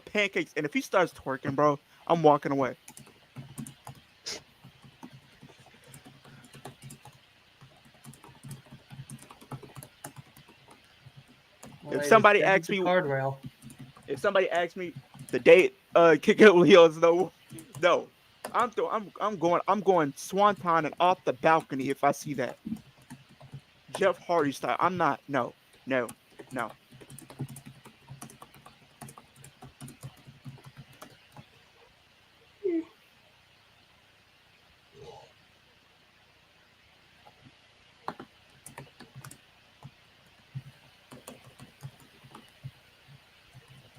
pancakes, and if he starts twerking, bro, I'm walking away. If somebody asks me the date, kick it wheels, no, I'm going swanton and off the balcony if I see that. Jeff Hardy style. I'm not. No.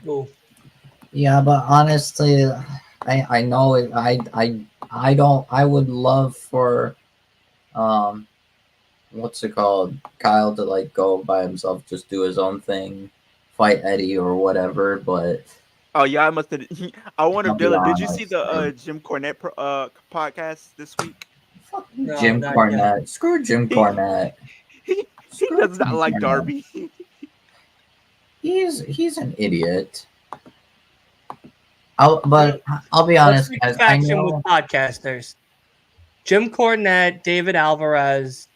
Ooh. Yeah, but honestly, I know it. I I would love for um what's it called? Kyle to like go by himself, just do his own thing, fight Eddie or whatever. But Oh yeah, I must have. I wonder, I'll be Dylan. Did you see honest, the Jim Cornette podcast this week? fuck No, Jim not yet. Cornette. Screw Jim He Cornette. he Screw does not Jim like Cornette. Darby. He's an idiot. You know, I'll be let's honest, make a guys. I faction with know podcasters: Jim Cornette, David Alvarez,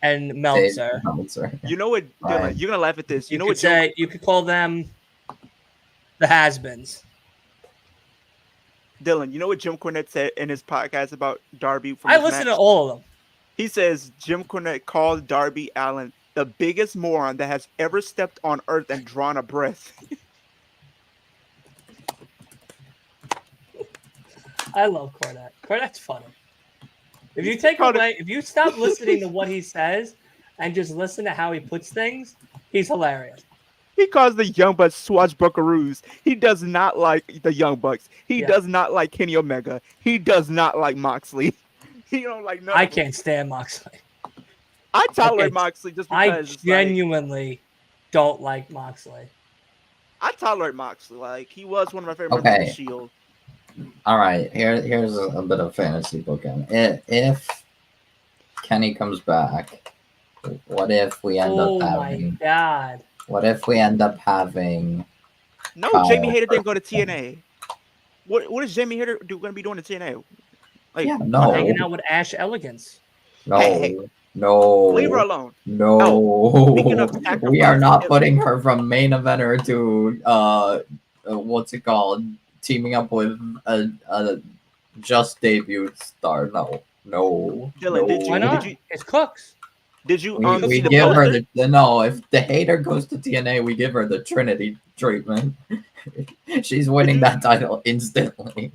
and Dave Meltzer. Meltzer. You know what, Dylan? Right. You're gonna laugh at this. You You know could what, Jim? say you could call them the has-beens. Dylan, you know what Jim Cornette said in his podcast about Darby from I his listen match? to all of them. He says Jim Cornette called Darby Allin the biggest moron that has ever stepped on earth and drawn a breath. I love Cornette. Cornette's funny. If you take away, if you stop listening to what he says and just listen to how he puts things, he's hilarious. He calls the Young Bucks swashbuckaroos. He does not like the Young Bucks. He Yeah. does not like Kenny Omega. He does not like Moxley. He don't like none I of them. can't stand Moxley. I tolerate Okay, Moxley just I because it's like, genuinely don't like Moxley. I tolerate Moxley. Like he was one of my favorite members of Okay. the Shield. All right, here's a bit of fantasy booking. If Kenny comes back, what if we end Oh up my having? god. What if we end up having? No, Kyle Jamie Hayter didn't go to versus- TNA. What is Jamie Hayter going to be doing in TNA? Like, Yeah, no, Hanging out with Ash Elegance. no, Hey, no. leave her alone. No, speaking of we are sacrifice, not it- putting her from main eventer to what's it called? Teaming up with a just debuted star. No, no, Dylan, no. did you- Why Did not? It's Cooks. Did you We see the give her poster? no. If the hater goes to TNA, we give her the Trinity treatment. She's winning you- that title instantly.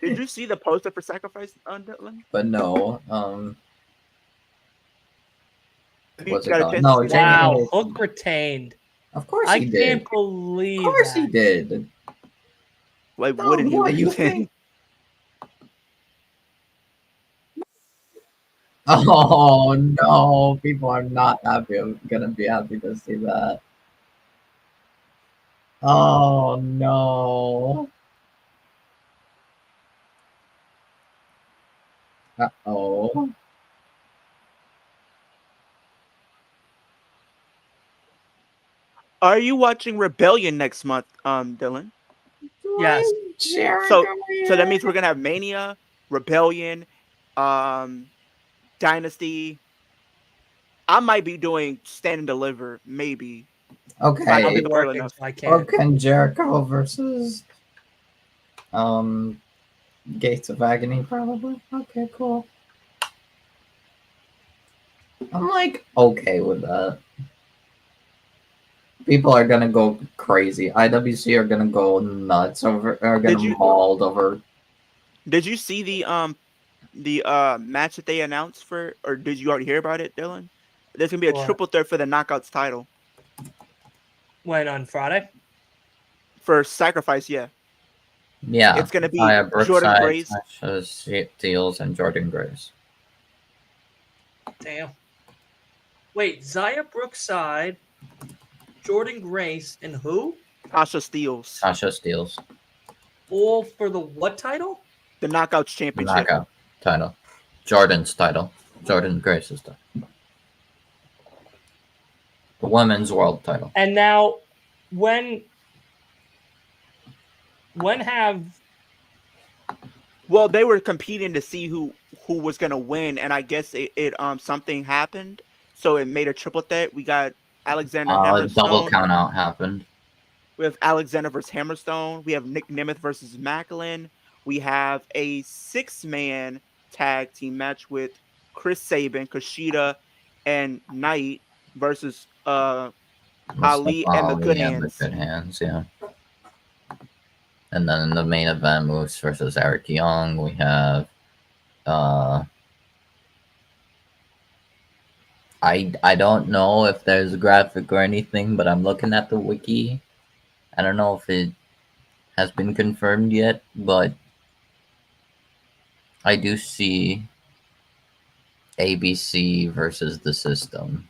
Did you see the poster for Sacrifice on Dylan? But no, Have you what's it got a called? chance No, to see Jamie that? Wow, Hayter- Hook retained. Of course I he can't did. believe Of course that. he did. Like, No, wouldn't what, you you? think? Oh no, people are not happy. I'm gonna be happy to see that. Oh no. Uh-oh. Are you watching Rebellion next month, Dylan? Yes. So that means we're gonna have Mania, Rebellion, Dynasty. I might be doing Stand and Deliver, maybe. I'll Okay. be Early working, enough. so I can't. Can Jericho versus Gates of Agony probably. Okay, cool. I'm like okay with that. People are gonna go crazy. IWC are gonna go nuts over. Are Did gonna you- mauled over. Did you see the match that they announced for, or did you already hear about it, Dylan? There's gonna be a What? triple threat for the Knockouts title When on Friday? for Sacrifice. Yeah, Yeah, it's gonna be Jordan Jordan Grace. Steels, and Jordan Grace. Damn. Wait, Zaya Brookside, Jordan Grace, and who? Tasha Steeles, Sasha Steels, All for the what title? the Knockouts Championship. knockout title, Jordan's title, Jordan Grace's title, the women's world title. And now, when have Well, they were competing to see who was gonna win, and I guess it something happened, so it made a triple threat. We got Alexander A double Hammerstone. count out happened. We have Alexander versus Hammerstone. We have Nick Nemeth versus Macklin. We have a 6-man tag team match with Chris Sabin, Kushida, and Knight versus Ali and the Good Hands. Good Hands, yeah. And then in the main event, Moose versus Eric Young. We have I don't know if there's a graphic or anything, but I'm looking at the wiki. I don't know if it has been confirmed yet, but I do see ABC versus the System,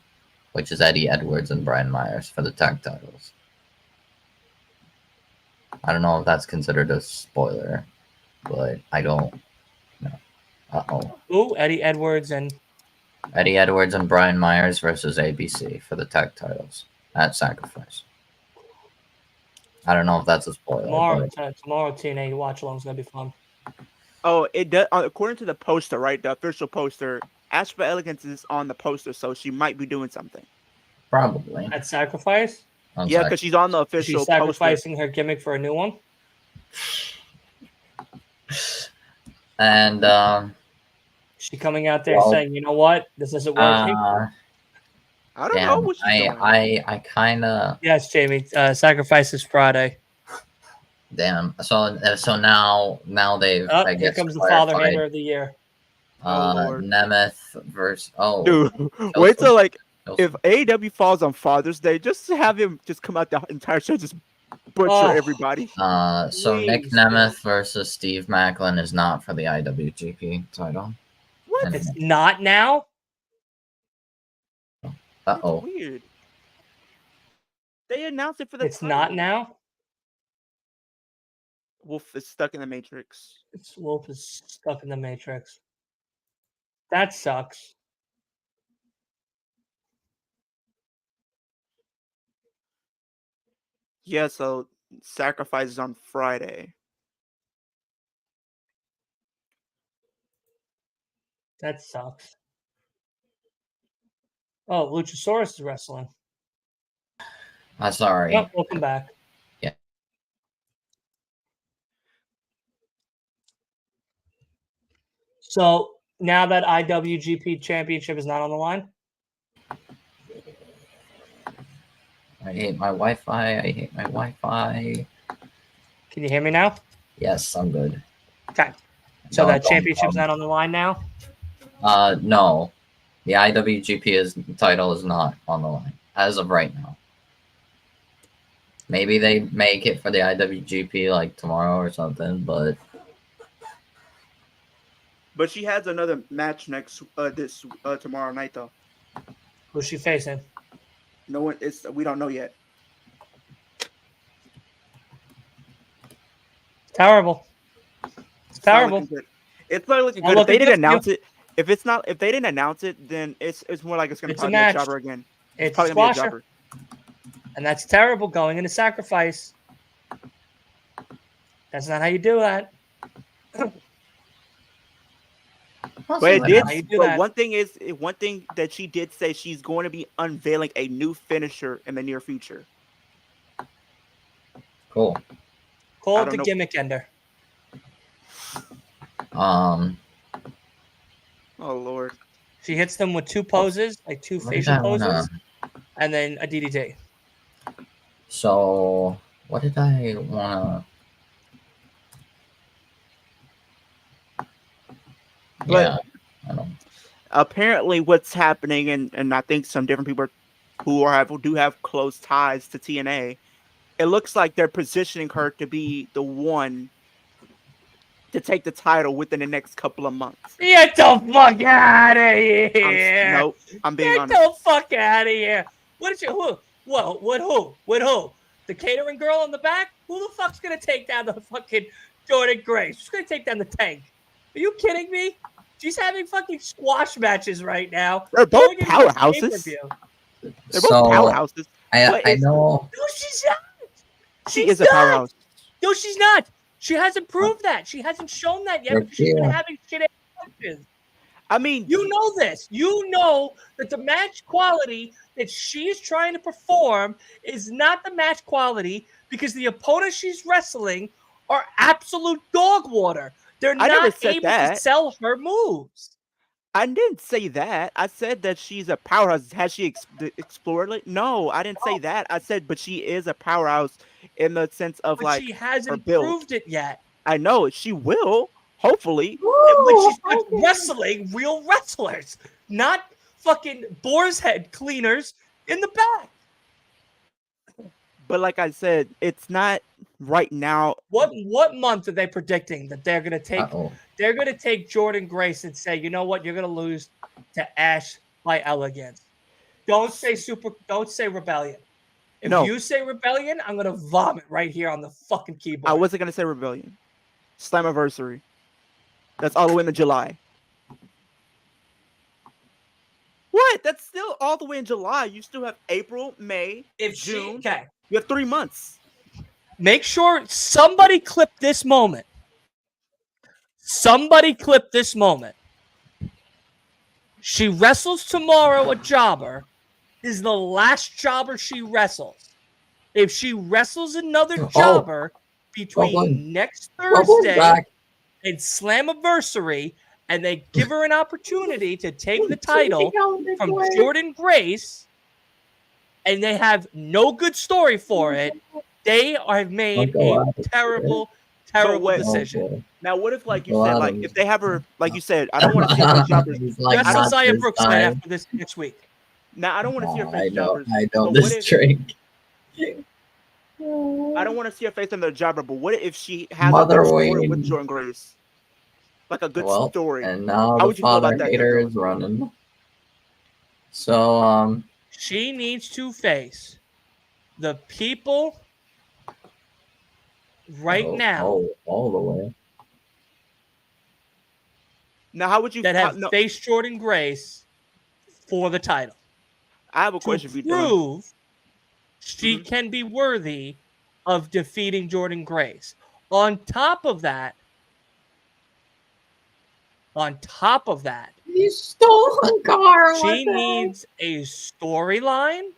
which is Eddie Edwards and Brian Myers for the tag titles. I don't know if that's considered a spoiler, but I don't know. Uh-oh. Who? Eddie Edwards and Eddie Edwards and Brian Myers versus ABC for the tag titles at Sacrifice. I don't know if that's a spoiler. tomorrow. But Tomorrow TNA watch along is gonna be fun. Oh, it does. According to the poster, right? The official poster, Astra Elegance is on the poster, so she might be doing something. probably. At Sacrifice, On Yeah, because she's on the is official she poster. sacrificing her gimmick for a new one. And Is she coming out there Well, saying, "You know what? This isn't working." I don't know damn, what she's doing. I kind of Yes, Jamie. Sacrifice is Friday. damn. So now they've Oh, I here guess comes the father clarified, hater of the year. Oh, Lord. Nemeth versus Dude, wait till like Kills if AEW falls on Father's Day, just have him just come out the entire show, just butcher Oh. everybody. So Nick Please, Nemeth versus Steve Macklin is not for the IWGP title. What? And- It's not now. Uh oh. Weird. They announced it for the It's not title. now. Wolf is stuck in the Matrix. It's Wolf is stuck in the Matrix. That sucks. Yeah, so Sacrifice is on Friday. That sucks. Oh, Luchasaurus is wrestling. Sorry. Oh, welcome back. Yeah. So now that IWGP Championship is not on the line, I hate my Wi-Fi. I hate my Wi-Fi. can you hear me now? Yes, I'm good. Okay. So No, that don't- championship's not on the line now. No. The IWGP title is not on the line as of right now. Maybe they make it for the IWGP like tomorrow or something, but But she has another match next tomorrow night though. Who's she facing? No one we don't know yet. Terrible. It's It's not terrible. looking good. It's not looking Not good. If they looking didn't good for announce it, if they didn't announce it, then it's more like it's gonna It's a probably be a match. jobber again. It's Probably gonna be a squasher, jobber. and that's terrible going into Sacrifice. That's not how you do that. But it How did. you do But that. one thing that she did say, she's going to be unveiling a new finisher in the near future. cool. Call I it don't the know. gimmick ender. Oh Lord. She hits them with two poses, like two What did facial I wanna- poses, and then a DDT. So what did I wanna? But- Yeah, I don't. Apparently, what's happening, and I think some different people who do have close ties to TNA, it looks like they're positioning her to be the one to take the title within the next couple of months. Get the fuck out of here! No, I'm being Get honest. the fuck out of here! What did you? Who? Well, with who? With who? The catering girl in the back? Who the fuck's gonna take down the fucking Jordan Grace? Who's gonna take down the Tank? Are you kidding me? She's having fucking squash matches right now. They're both Going into a powerhouses. pay-per-view. They're So both powerhouses. But I it's- know. No, she's not. She She's is a not. powerhouse. No, she's not. She hasn't proved that. She hasn't shown that yet They're because she's been cute. having shit matches. I mean, You know this. You know that the match quality that she's trying to perform is not the match quality because the opponents she's wrestling are absolute dog water. They're I never not said able to that. sell her moves. I didn't say that. I said that she's a powerhouse. Has she explored it? No, I didn't say that. I said, but she is a powerhouse in the sense of But like she her hasn't build. proved it yet. I know she will. Hopefully, When she starts wrestling real wrestlers, not fucking boar's head cleaners in the back. But like I said, it's not right now. What month are they predicting that they're gonna take? Uh-oh. They're gonna take Jordan Grace and say, you know what, you're gonna lose to Ash by elegance. Don't say Rebellion. If No, you say Rebellion, I'm gonna vomit right here on the fucking keyboard. I wasn't gonna say Rebellion. Slammiversary. That's all the way into July. What? That's still all the way in July. You still have April, May, June. Okay. You have 3 months. Make sure somebody clip this moment. Somebody clip this moment. She wrestles tomorrow a jobber. Is the last jobber she wrestles. If she wrestles another jobber between next Thursday and Slammiversary, and they give her an opportunity to take the title from Jordan Grace, and they have no good story for it, they have made a terrible decision. Now, what if, like you said, like if they have her, like you said, I don't want to see her face jobbers. Wrestle Zaya Brooks after this next week. Now, I don't want to see her face jobbers. I know this trick. I don't want to see her face on the jobber, but what if she has a good story with Jordan Grace? Like a good story. And now the father hater is running. So, she needs to face the people now. All the way. Now, how would you that have faced Jordan Grace for the title? I have a question for you. Prove she can be worthy of defeating Jordan Grace. On top of that, you stole a car. She needs a storyline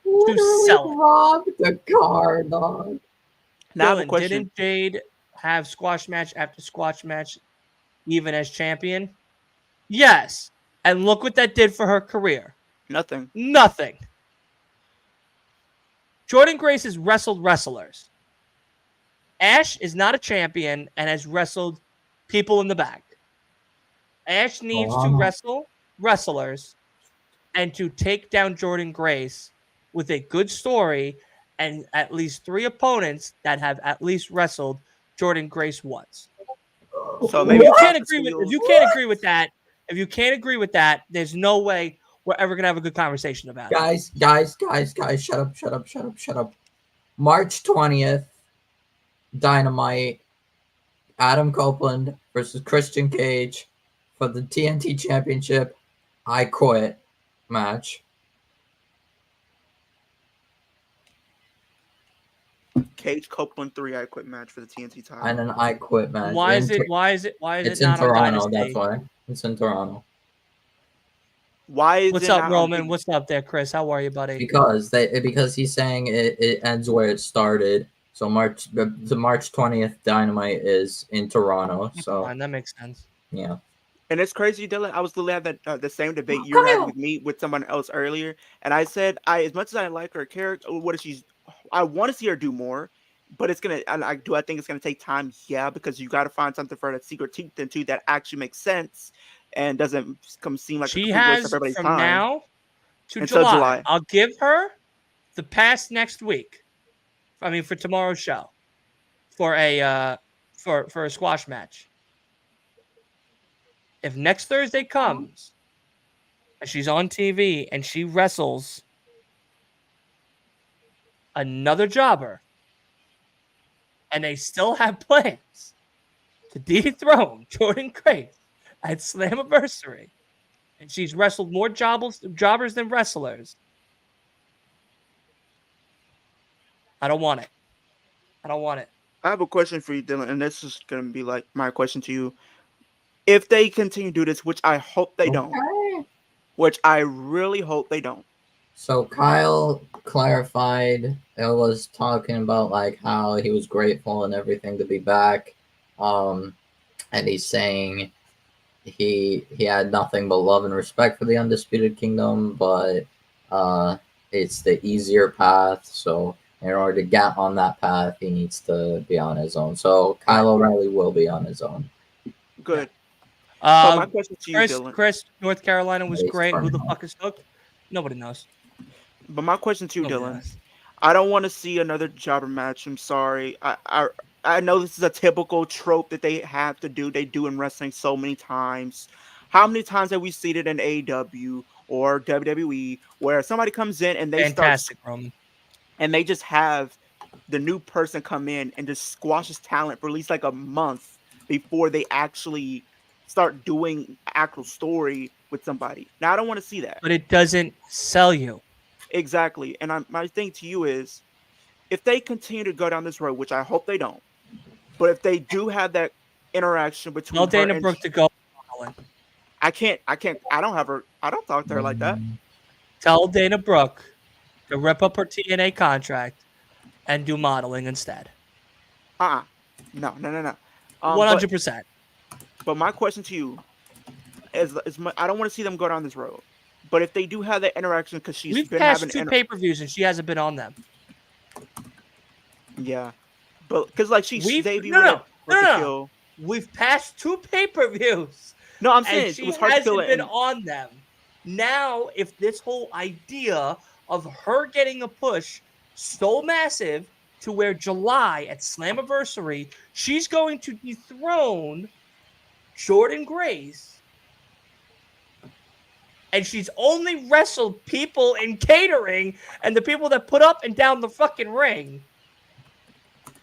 to sell it. Robbed the car, dog. Now I have a question. Didn't Jade have squash match after squash match, even as champion? Yes. And look what that did for her career. Nothing. Jordan Grace has wrestled wrestlers. Ash is not a champion and has wrestled people in the back. Ash needs to wrestle wrestlers and to take down Jordan Grace with a good story and at least 3 opponents that have at least wrestled Jordan Grace once. So maybe if you can't agree with that, there's no way we're ever gonna have a good conversation about it. Guys, shut up. March 20th, Dynamite, Adam Copeland versus Christian Cage for the TNT Championship. I Quit match. Cage Copeland 3 I Quit match for the TNT title. And an I Quit match. Why is it it's not in Toronto, on Dynasty? that's why. It's in Toronto. Why is What's up, Roman? What's up there, Chris? How are you, buddy? Because he's saying it ends where it started. So the March 20th Dynamite is in Toronto. So that makes sense. Yeah. And it's crazy, Dylan. I was literally having the same debate you had with me with someone else earlier, and I said, as much as I like her character, I want to see her do more, but it's gonna. I think it's gonna take time. Yeah, because you got to find something for that secret teeth into that actually makes sense and doesn't seem like she has waste of everybody's from time. now to July. I'll give her the pass next week. I mean, for tomorrow's show, for a squash match. If next Thursday comes and she's on TV and she wrestles another jobber and they still have plans to dethrone Jordan Grace at Slammiversary and she's wrestled more jobbers than wrestlers, I don't want it. I have a question for you, Dylan, and this is going to be like my question to you. If they continue to do this, which I hope they don't, which I really hope they don't. So Kyle clarified, it was talking about like how he was grateful and everything to be back. And he's saying he had nothing but love and respect for the Undisputed Kingdom, but it's the easier path. So in order to get on that path, he needs to be on his own. So Kyle O'Reilly will be on his own. Good. So my question to you, Dylan. Chris, North Carolina was great. Who the fuck is Hook? Nobody knows. But my question to you, Dylan. I don't want to see another jobber match. I'm sorry. I know this is a typical trope that they have to do. They do in wrestling so many times. How many times have we seen it in AEW or WWE where somebody comes in and they Fantastic, Roman. and they just have the new person come in and just squashes talent for at least like a month before they actually start doing actual story with somebody. Now I don't want to see that. But it doesn't sell you. Exactly. And my thing to you is if they continue to go down this road, which I hope they don't, but if they do have that interaction between Tell her Dana and Brooke to go. I don't talk to her like that. Tell Dana Brooke to rip up her TNA contract and do modeling instead. No. 100%. But my question to you is I don't want to see them go down this road. But if they do have that interaction, because she's We've been passed having 2 pay-per-views and she hasn't been on them. yeah, but because like she's debuted no. Kill. We've passed 2 pay-per-views. No, I'm And saying she it was hard to kill hasn't been on them. Now, if this whole idea of her getting a push so massive to where July at Slammiversary, she's going to dethrone Jordan Grace, and she's only wrestled people in catering and the people that put up and down the fucking ring.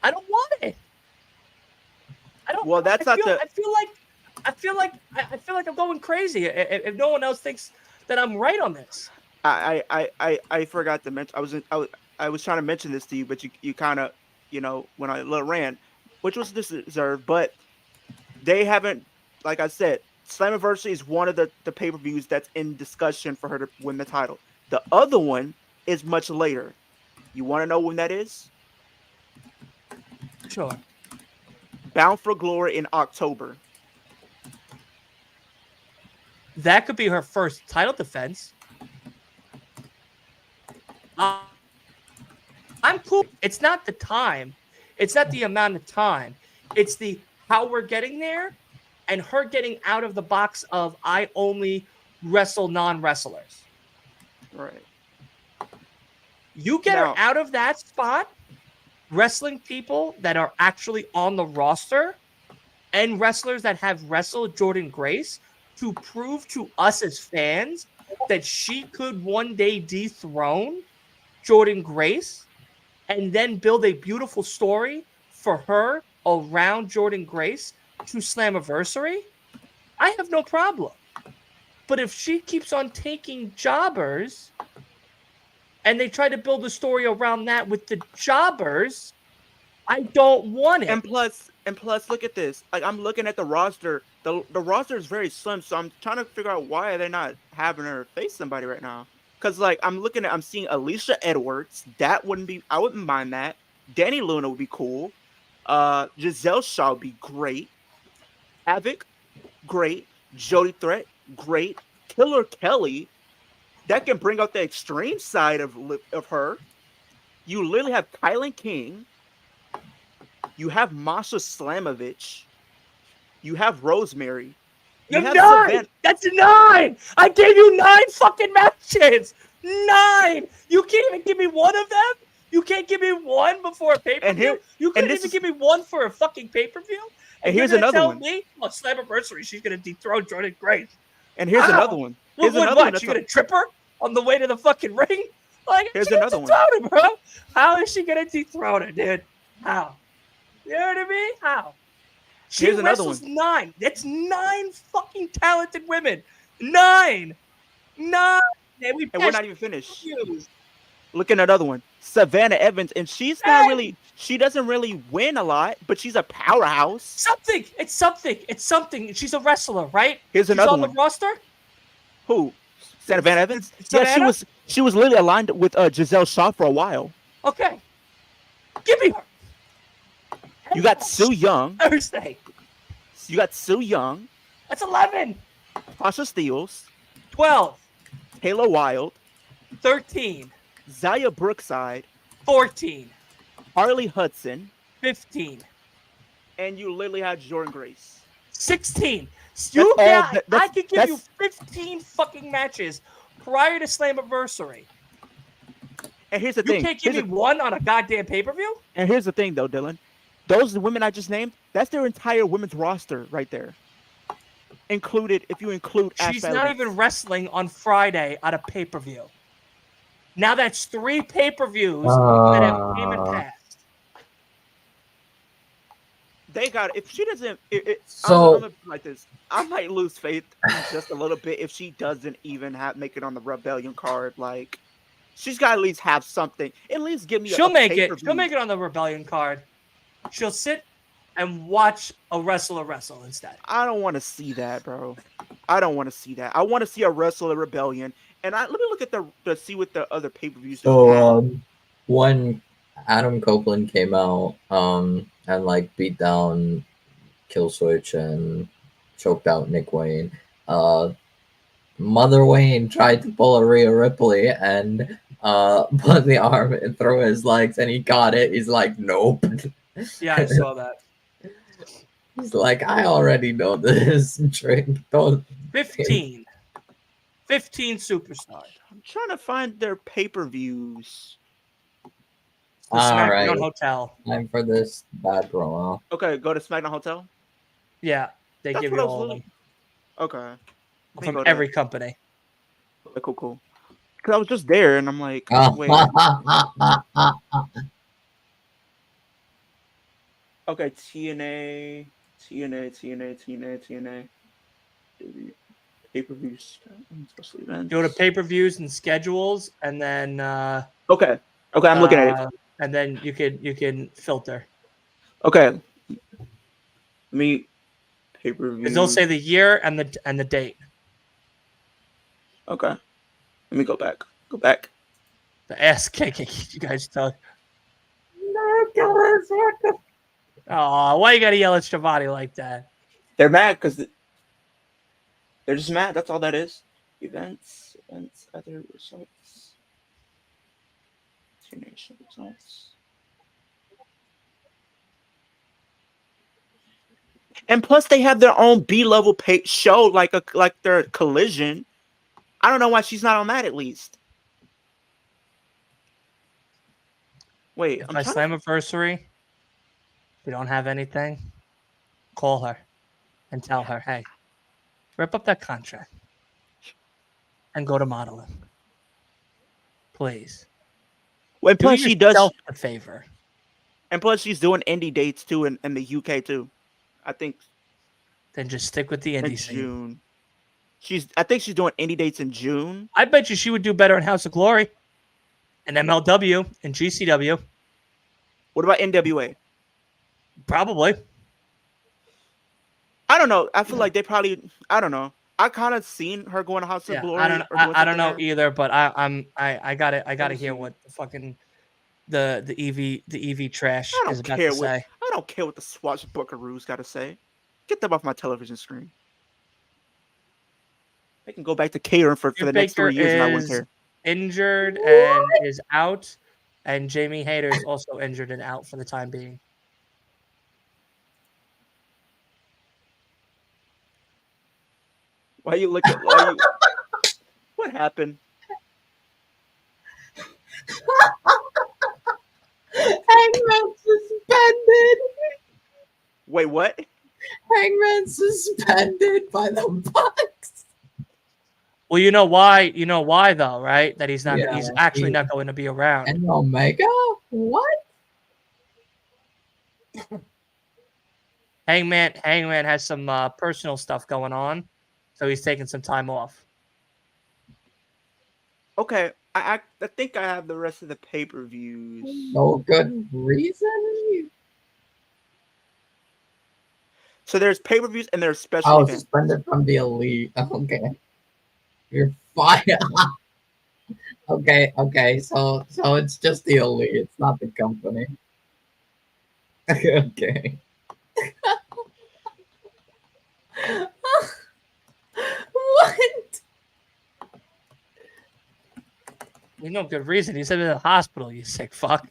I don't want it. I don't. Well, that's I not the. I feel like I'm going crazy if no one else thinks that I'm right on this. I forgot to mention. I was trying to mention this to you, but you kind of when I little ran, which was deserved, but they haven't. Like I said, Slammiversary is one of the pay-per-views that's in discussion for her to win the title. The other one is much later. You want to know when that is? Sure. Bound for Glory in October. That could be her first title defense. I'm cool. It's not the time. It's not the amount of time. It's the how we're getting there and her getting out of the box of I only wrestle non-wrestlers. Right. You get her out of that spot, wrestling people that are actually on the roster and wrestlers that have wrestled Jordan Grace to prove to us as fans that she could one day dethrone Jordan Grace and then build a beautiful story for her around Jordan Grace to Slammiversary, I have no problem. But if she keeps on taking jobbers and they try to build a story around that with the jobbers, I don't want it. And plus, look at this. Like I'm looking at the roster. The roster is very slim, so I'm trying to figure out why they're not having her face somebody right now. Because like I'm seeing Alicia Edwards. That wouldn't be. I wouldn't mind that. Danny Luna would be cool. Giselle Shaw would be great. Havoc, great. Jody Threat, great. Killer Kelly, that can bring out the extreme side of her. You literally have Kylan King. You have Masha Slamovich. You have Rosemary. You have 9. That's 9. I gave you 9 fucking matches. 9. You can't even give me one of them. You can't give me one before a pay-per-view. You couldn't even give me one for a fucking pay-per-view. And here's another one. Me, on Slammiversary, she's gonna dethrone Jordan Grace. And here's another one. Here's another one. She's gonna trip her on the way to the fucking ring. Like, here's another one, her, bro. How is she gonna dethrone her, dude? How? You know what I mean? How? She here's another wrestles one. 9. That's 9 fucking talented women. 9. And we're not even finished. Look at another one. Savannah Evans, and she's not really. She doesn't really win a lot, but she's a powerhouse. It's something. She's a wrestler, right? Here's another one. On the roster? Who? Savannah Evans? Yeah, she was literally aligned with Giselle Shaw for a while. Okay. Give me her. You got Sue Young. Thursday. You got Sue Young. That's 11. Tasha Steeles. 12. Taylor Wilde. 13. Zaya Brookside. 14. Harley Hudson. 15. And you literally had Jordan Grace. 16. I could give you 15 fucking matches prior to Slammiversary. And here's the You thing. can't give me one on a goddamn pay-per-view? And here's the thing, though, Dylan. Those women I just named, that's their entire women's roster right there. Included, if you include She's Ashley not Evans. even wrestling on Friday at a pay-per-view. Now that's 3 pay-per-views that have came and passed. They got if she doesn't. So I'm gonna like this. I might lose faith just a little bit if she doesn't even make it on the Rebellion card. Like, she's got to at least have something. At least give me. She'll make it. pay-per-view. She'll make it on the Rebellion card. She'll sit and watch a wrestler wrestle instead. I don't want to see that, bro. I don't want to see that. I want to see a wrestler Rebellion. And let me look at the see what the other pay-per-views. So when Adam Copeland came out and like beat down Killswitch and choked out Nick Wayne, Mother Wayne tried to pull a Rhea Ripley and put the arm through his legs, and he got it. He's like, nope. Yeah, I saw that. He's like, I already know this trick. Don't 15 superstars. I'm trying to find their pay-per-views. The All SmackDown right. Hotel. Time for this bad promo. Okay, go to SmackDown Hotel. Yeah, they That's give what you I was all of looking- them Okay. Let me from go to- every company. Okay, cool. Because I was just there, and I'm like, wait. Okay, TNA. Pay-per-views, special events. Go to pay-per-views and schedules, and then Okay, I'm looking at it. and then you can filter. Okay, me pay-per-view. Because they'll say the year and the date. Okay, let me go back. The ass kicking you guys talk. Oh, why you gotta yell at Shivani like that? They're mad because they're just mad. That's all that is. Events, other results. TNA results. And plus, they have their own B-level show, like their Collision. I don't know why she's not on that at least. Wait, If I'm my trying Slammiversary, we don't have anything, call her and tell her, hey, rip up that contract and go to modeling. Please. Well, plus Do she does. yourself a favor. And plus, she's doing indie dates too in the UK too. I think Then just stick with the in indie scene. June. I think she's doing indie dates in June. I bet you she would do better in House of Glory, and MLW, and GCW. What about NWA? Probably. I don't know. I feel like they probably. I don't know. I kind of seen her going to House of Glory. I don't. or doing I don't something know there. either. But I gotta hear what the fucking the EV trash I is don't about care to what. say. I don't care what the swashbuckaroos got to say. Get them off my television screen. They can go back to catering for the next 3 years, and I wouldn't care. Injured and is out, and Jamie Hayter is also injured and out for the time being. Why you look at? What happened? Hangman suspended. Wait, what? Hangman suspended by the Bucks. Well, you know why? You know why though, right? That he's not. Yeah, he's actually not going to be around. And Omega? What? Hangman has some personal stuff going on, so he's taking some time off. Okay, I think I have the rest of the pay-per-views. No good reason. So there's pay-per-views and there's special Oh, events. suspended from the elite. Okay. You're fired. Okay. So it's just the elite. It's not the company. Okay. What? There's no good reason. He's in the hospital. You sick fuck.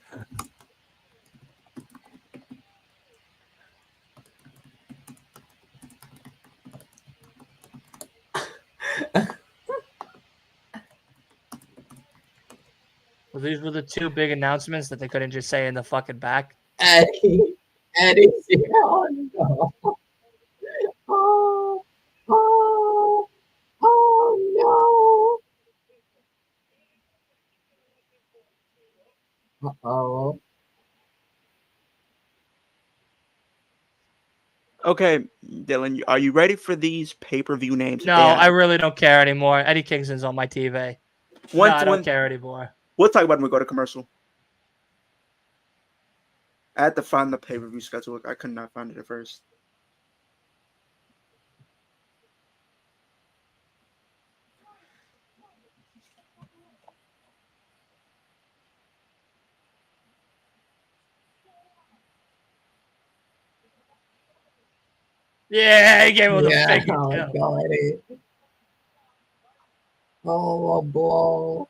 Was these were the two big announcements that they couldn't just say in the fucking back. Eddie's here. Oh no. Oh, oh, oh no. Uh-oh. Okay, Dylan, are you ready for these pay-per-view names? No, I really don't care anymore. Eddie Kingston's on my TV. No, I don't care anymore. We'll talk about it when we go to commercial. I had to find the pay-per-view schedule. I could not find it at first. Yeah, he gave him the fake Oh kill. god, Eddie. Oh, a blow.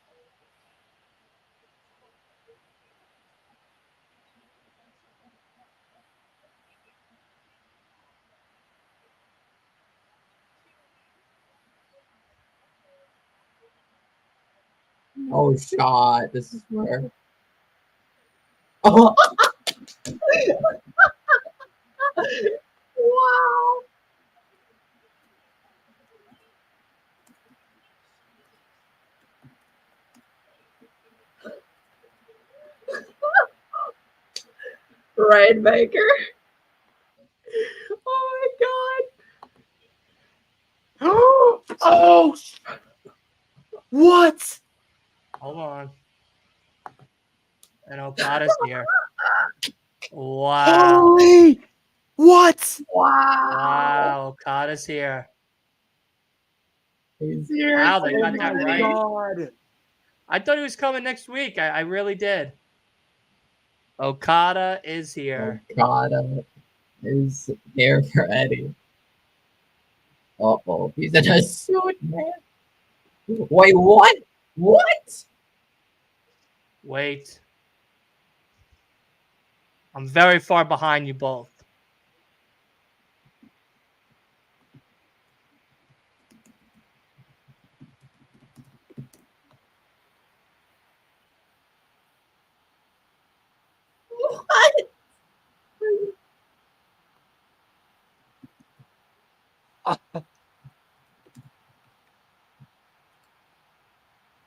Oh, shot. This is where. Oh. Wow. Rainmaker. Oh my god. Oh, what? Hold on. And Okada's here. Wow. Holy, what? Wow. Okada's here. He's here. Wow, they got that right. God. I thought he was coming next week. I really did. Okada is here. Okada is here for Eddie. Uh-oh. He's in a suit, man. Wait, what? What? Wait. I'm very far behind you both. What?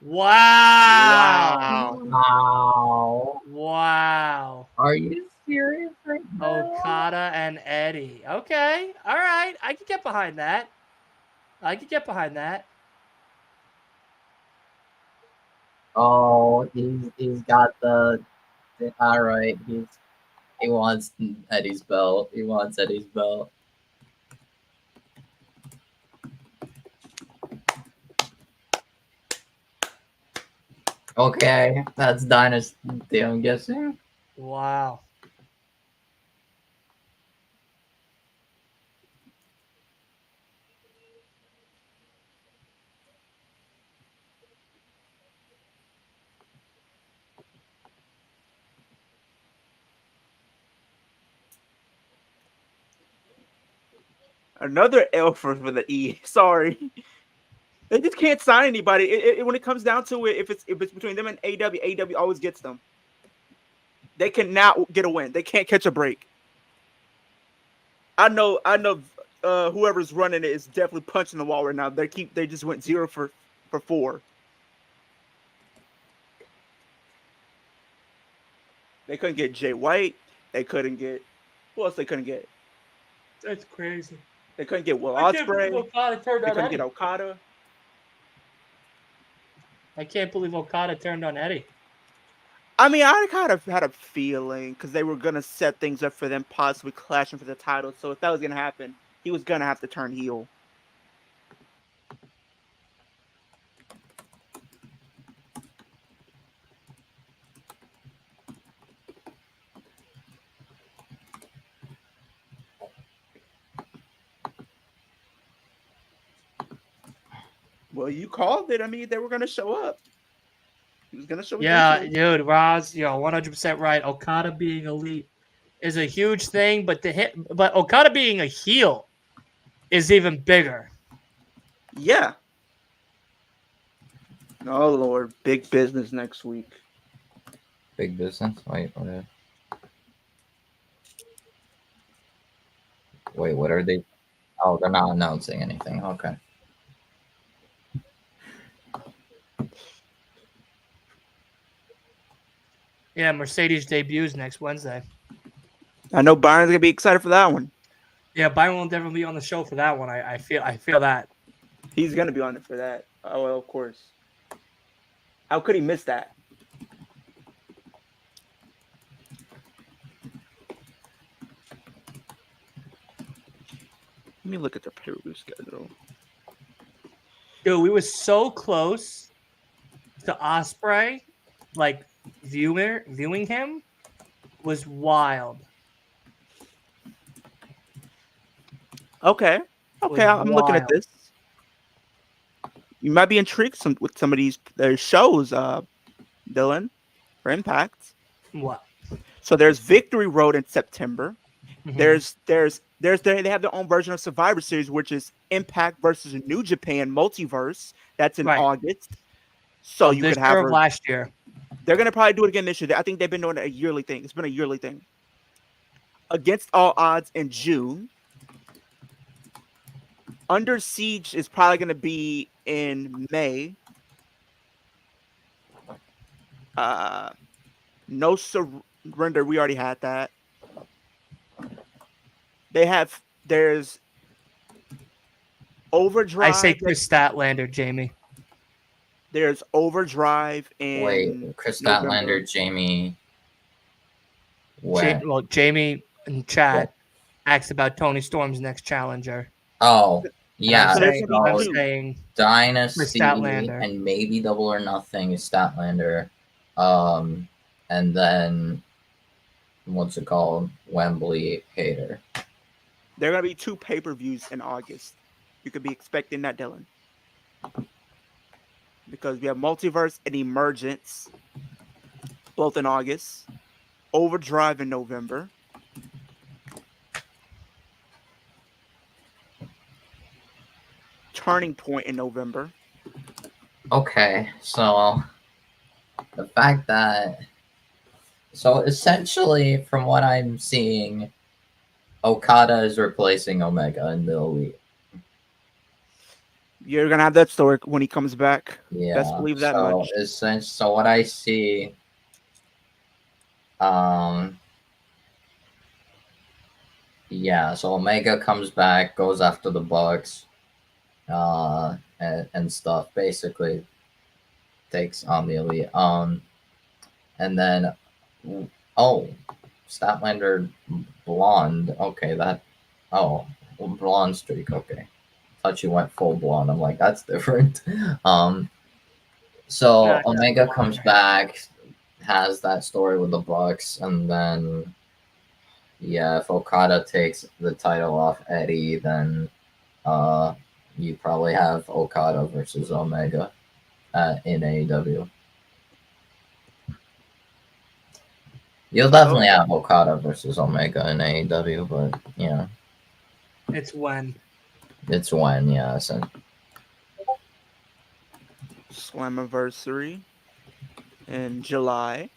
Wow. Wow. Wow. Are you serious right now? Okada and Eddie. Okay. All right. I can get behind that. Oh, he's got the all right. He wants Eddie's belt. He wants Eddie's belt. Okay, that's Dynasty, I'm guessing. Wow. Another L for the E. Sorry. They just can't sign anybody. When it comes down to it, if it's between them and AEW always gets them. They can now get a win. They can't catch a break. I know. Whoever's running it is definitely punching the wall right now. They just went 0 for 4. They couldn't get Jay White. They couldn't get who else? They couldn't get. That's crazy. They couldn't get Will Ospreay. Okada turned They on couldn't Eddie. get Okada. I can't believe Okada turned on Eddie. I mean, I kind of had a feeling because they were gonna set things up for them possibly clashing for the title. So if that was gonna happen, he was gonna have to turn heel. Well, you called it. I mean, they were gonna show up. He was gonna show up. Yeah, dude, Roz, 100% right. Okada being elite is a huge thing, but Okada being a heel is even bigger. Yeah. Oh Lord, big business next week. Big business. Wait, what are they? Oh, they're not announcing anything. Okay. Yeah, Mercedes debuts next Wednesday. I know Byron's gonna be excited for that one. Yeah, Byron will definitely be on the show for that one. I feel that. He's gonna be on it for that. Oh well, of course. How could he miss that? Let me look at the pay-per-view schedule. Dude, we were so close to Osprey, like viewing him was wild. Okay. Okay, Was I'm looking at wild. this. You might be intrigued with some of these shows, Dylan, for Impact. What? So there's Victory Road in September. Mhm. They have their own version of Survivor Series, which is Impact versus New Japan Multiverse. That's in Right. August. So Of you this could have year of her. last year. They're gonna probably do it again this year. I think they've been doing it a yearly thing. It's been a yearly thing. Against All Odds in June. Under Siege is probably gonna be in May. No Surrender. We already had that. There's Overdrive. I say Chris Statlander, Jamie. There's Overdrive Wait, in Chris November. Statlander, Jamie. When? Jamie in chat asked about Tony Storm's next challenger. Oh, And yeah. I'm So saying Chris Dynasty Statlander. and maybe Double or Nothing is Statlander. And then what's it called? Wembley Hater. There are gonna be 2 pay-per-views in August. You could be expecting that, Dylan. Because we have Multiverse and Emergence, both in August. Overdrive in November. Turning Point in November. Okay, so the fact that essentially from what I'm seeing, Okada is replacing Omega in the Elite. You're gonna have that story when he comes back. Yeah. Best believe that much. So what I see, yeah. So Omega comes back, goes after the Bucks, and stuff. Basically, takes on the Elite. And then, Statlander blonde. Okay, blonde streak. Okay, thought you went full blonde. I'm like, that's different. So Omega comes back, has that story with the Bucks, and then if Okada takes the title off Eddie, then you probably have Okada versus Omega in AEW. You'll definitely have Okada versus Omega in AEW, but yeah. It's when. Yeah. So. Slammiversary in July.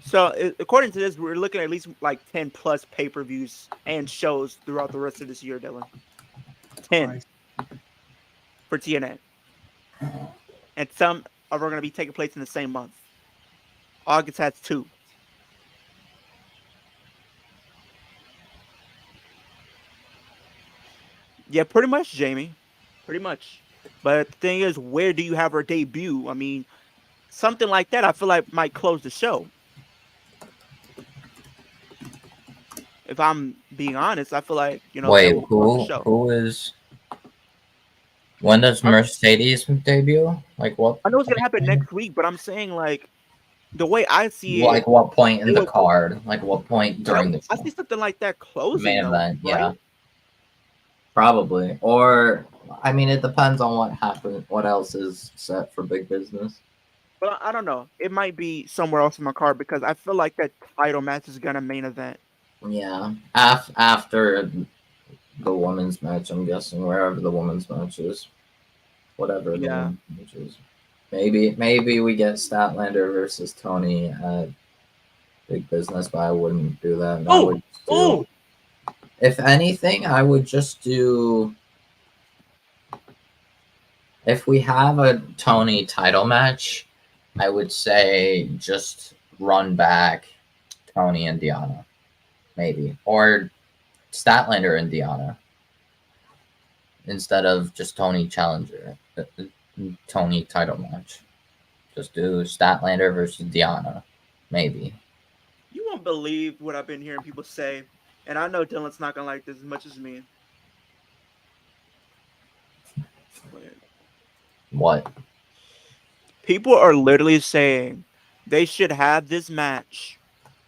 So according to this, we're looking at least like 10 plus pay-per-views and shows throughout the rest of this year, Dylan. 10 for TNA. And some are going to be taking place in the same month. August has 2. Yeah, pretty much, Jamie. Pretty much. But the thing is, where do you have her debut? I mean, something like that I feel like might close the show. If I'm being honest, I feel like, Wait, who is... When does Mercedes debut? Like what? I know it's going to happen next week, but I'm saying like the way I see it. Like what point in the card? Like what point during the show? I see something like that closing. Main event, right? yeah. Probably. Or, I mean, it depends on what happens, what else is set for big business. But I don't know. It might be somewhere else in my card because I feel like that title match is going to main event. Yeah. After the women's match, I'm guessing, wherever the women's match is. Whatever the women's match is. Maybe we get Statlander versus Tony at big business, but I wouldn't do that. I Oh, would just do, oh, if anything, I would just do. If we have a Tony title match, I would say just run back Tony and Deanna, maybe, or Statlander and Deanna instead of just Tony Challenger, Tony title match. Just do Statlander versus Deanna, maybe. You won't believe what I've been hearing people say, and I know Dylan's not gonna like this as much as me. What? People are literally saying they should have this match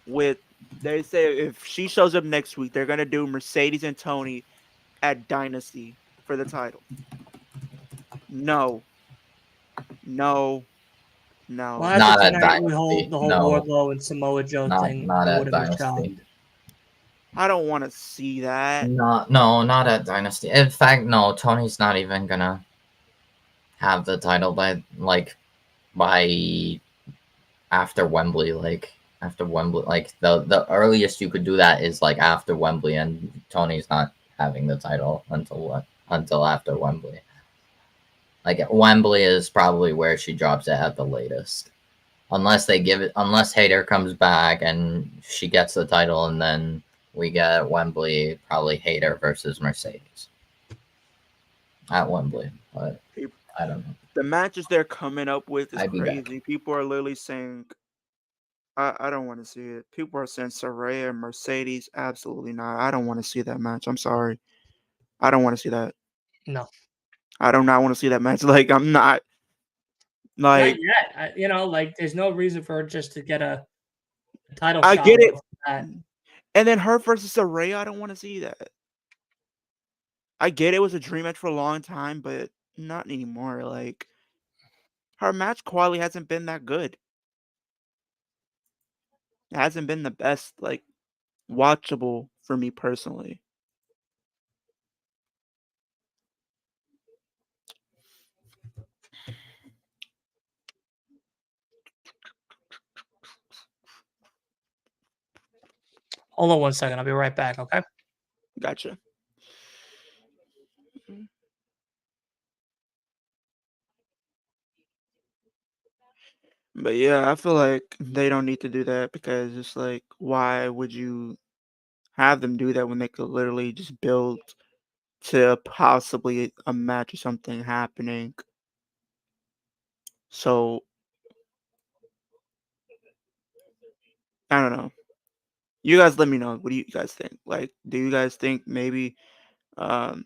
with. They say if she shows up next week, they're gonna do Mercedes and Tony at Dynasty for the title. No, no, well, no. after Not at tonight, we hold Dynasty. the whole No, Warlow and Samoa Joe thing. not I at wouldn't be shocked. Dynasty. I don't want to see that. Not at Dynasty. In fact, no. Tony's not even gonna have the title by after Wembley. After Wembley, the earliest you could do that is after Wembley, and Tony's not having the title until after Wembley. Wembley is probably where she drops it at the latest, unless Hayter comes back and she gets the title, and then we get Wembley, probably Hayter versus Mercedes at Wembley. But I don't know. The matches they're coming up with is I'd be back. crazy. People are literally saying, I don't want to see it. People are saying Saraya and Mercedes. Absolutely not. I don't want to see that match. I'm sorry. I don't want to see that. No, I do not want to see that match. I'm not. not yet. There's no reason for her just to get a title shot. I get it. off that. And then her versus Saraya, I don't want to see that. I get it was a dream match for a long time, but not anymore. Her match quality hasn't been that good. It hasn't been the best, watchable for me personally. Hold on 1 second. I'll be right back. Okay. Gotcha. But yeah, I feel like they don't need to do that because it's why would you have them do that when they could literally just build to possibly a match or something happening? So I don't know. You guys let me know. What do you guys think? Do you guys think maybe um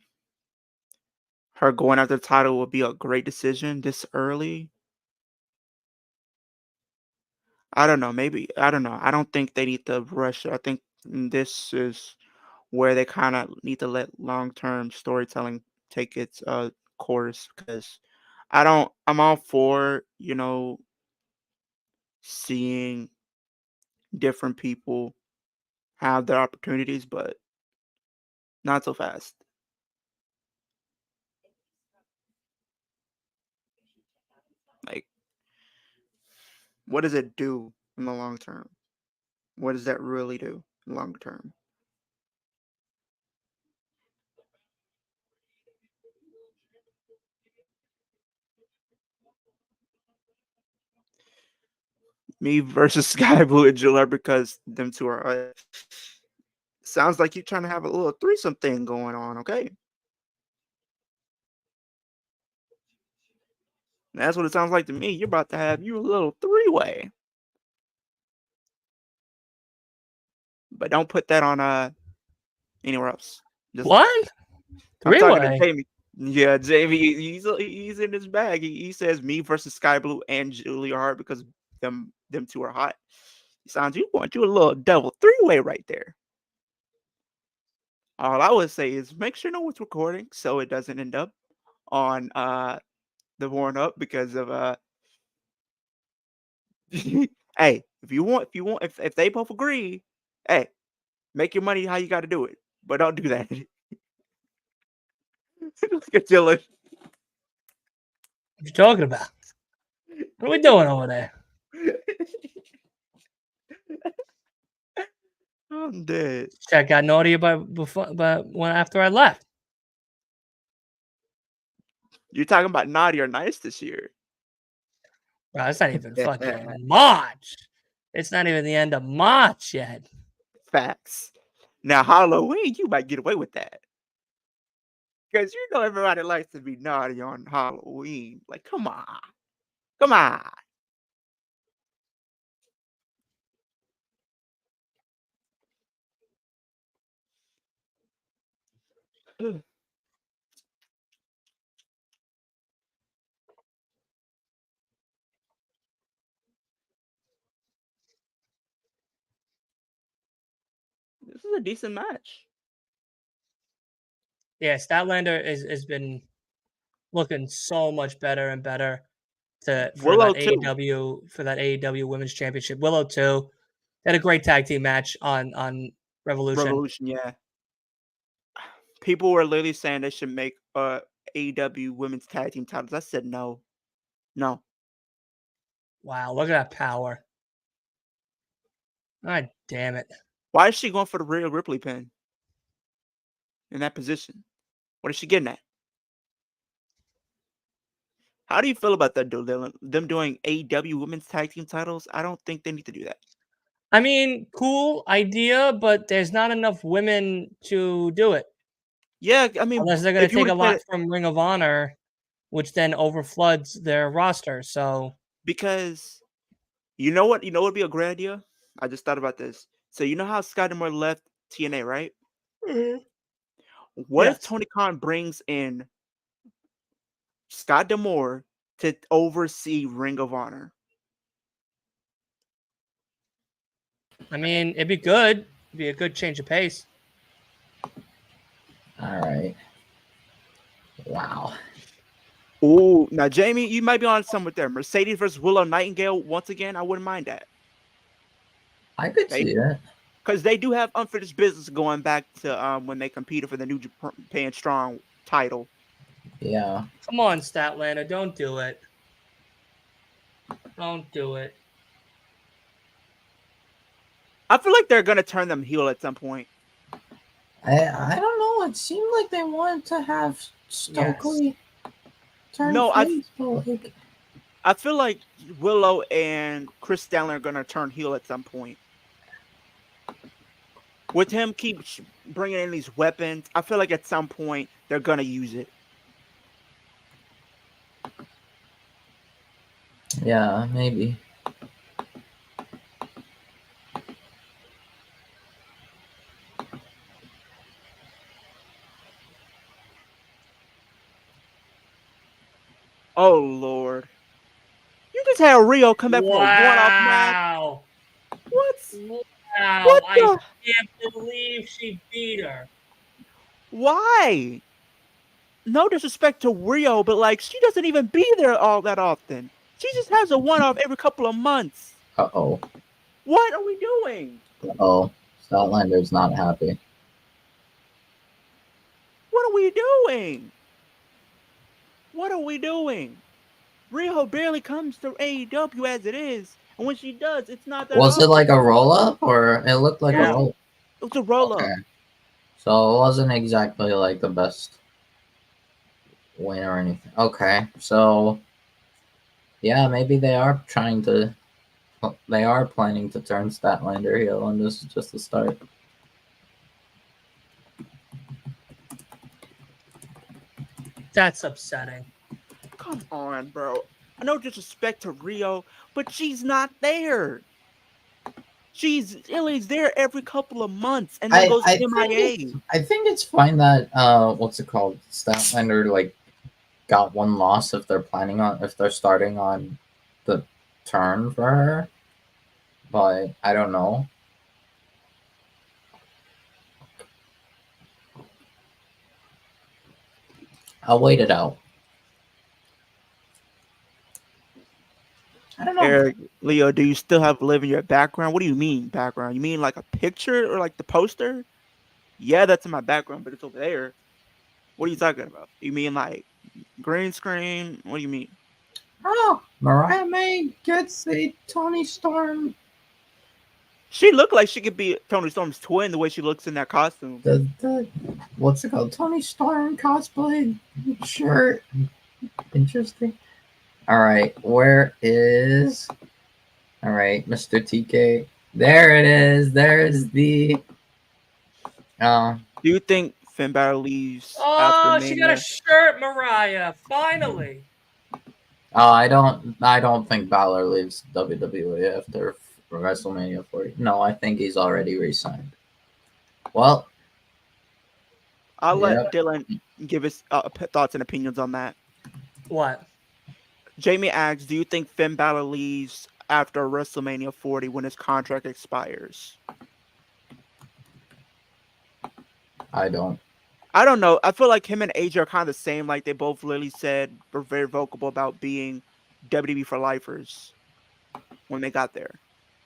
her going after the title would be a great decision this early? I don't know. Maybe I don't know. I don't think they need to rush it. I think this is where they kind of need to let long-term storytelling take its course because I'm all for, seeing different people have their opportunities, but not so fast. Like, what does it do in the long term? What does that really do in the long term? Me versus Sky Blue and Jiller because them two are. Sounds like you're trying to have a little threesome thing going on, okay? That's what it sounds like to me. You're about to have you a little three-way. But don't put that on anywhere else. Just, What? I'm talking to Three-way? Jamie. Yeah, Jamie, he's in his bag. He says me versus Sky Blue and Julia Hart because them two are hot. Sounds you want you a little double three-way right there. All I would say is make sure no one's recording so it doesn't end up on the warm up because of hey, if they both agree, hey, make your money how you got to do it, but don't do that. Look at Dylan. What you talking about? What are we doing over there? I'm dead. Chat got naughty but when after I left. You're talking about naughty or nice this year. Bro, it's not even fucking March. It's not even the end of March yet. Facts. Now Halloween, you might get away with that. Because you know everybody likes to be naughty on Halloween. Like, come on. Come on. This is a decent match. Yeah, Statlander has been looking so much better and better for Willow that too. AEW Women's Championship. Willow too. They had a great tag team match on Revolution. Revolution, yeah. People were literally saying they should make AEW Women's Tag Team titles. I said no. No. Wow, look at that power. God damn it. Why is she going for the Rhea Ripley pin? In that position? What is she getting at? How do you feel about that, Dylan? Them doing AEW Women's Tag Team titles? I don't think they need to do that. I mean, cool idea, but there's not enough women to do it. Yeah, I mean, Unless they're going if to you take a would have lot from Ring of Honor, which then overfloods their roster. So because you know what would be a great idea? I just thought about this. So you know how Scott Moore left TNA, right? What if yes. Tony Khan brings in Scott D'Amore to oversee Ring of Honor? I mean, it'd be good. It'd be a good change of pace. All right. Wow. Oh, now Jamie, you might be on something there. Mercedes versus Willow Nightingale once again. I wouldn't mind that. I could see that. Because they do have unfinished business going back to when they competed for the New Japan Strong title. Yeah. Come on, Statlander, don't do it. Don't do it. I feel like they're gonna turn them heel at some point. I don't know. It seemed like they wanted to have Stokely turn face, but like I feel like Willow and Chris Stanley are gonna turn heel at some point. With him keep bringing in these weapons, I feel like at some point they're gonna use it. yeah, maybe. Oh Lord. You just had Rio come back for a one-off match. Wow. What? Wow. What I the? can't believe she beat her. Why? No disrespect to Rio, but like she doesn't even be there all that often. She just has a one-off every couple of months. Uh-oh. What are we doing? Uh-oh. Statlander's not happy. What are we doing? What are we doing? Rio barely comes to AEW as it is, and when she does, it's not that. Was it like a roll-up, or it looked like a roll? It was a roll-up. Okay. So it wasn't exactly like the best win or anything. Okay, so yeah, maybe they are planning to turn Statlander heel, and this is just the start. That's upsetting. Come on, bro. I no disrespect to Rio, but she's not there. She's Illy's there every couple of months and then goes MIA. I think it's fine that what's it called? Statlander like got one loss if they're starting on the turn for her. But I don't know. I'll wait it out. I don't know. Eric, Leo, do you still have Liv in your background? What do you mean background? You mean like a picture or like the poster? Yeah, that's in my background, but it's over there. What are you talking about? You mean like green screen? What do you mean? Oh, Mariah May gets a Tony Storm She looked like she could be Tony Storm's twin the way she looks in that costume. The what's it called? Tony Storm cosplay shirt. Interesting. All right, where is? All right, Mr. TK. There it is. There's the. Uh, Do you think Finn Balor leaves after Oh, she got a Mania? shirt, Mariah. Finally. I don't think Balor leaves WWE after WrestleMania 40. No, I think he's already re-signed. Well, I'll let yeah. Dylan give his thoughts and opinions on that. What? Jamie asks, do you think Finn Balor leaves after WrestleMania 40 when his contract expires? I don't. I don't know. I feel like him and AJ are kind of the same. Like they both literally said were very vocal about being WWE for lifers when they got there.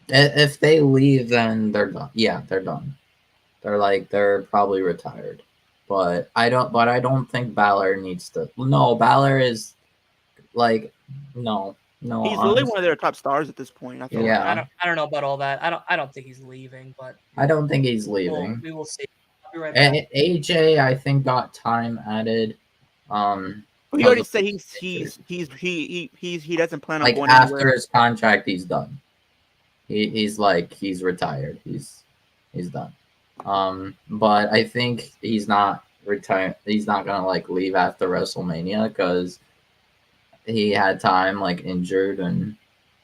If they leave, then they're done. Yeah, they're done. They're probably retired. But I don't think Balor needs to. No, Balor is like no. He's literally Honestly. one of their top stars at this point. I feel Yeah. like. I don't know about all that. I don't think he's leaving, but I don't think he's leaving. we will see. I'll be right back. And AJ, I think, got time added. He already said he doesn't plan on like going after anywhere. his contract, he's done. He's retired. He's done. But I think he's not retired. He's not gonna like leave after WrestleMania because he had time like injured and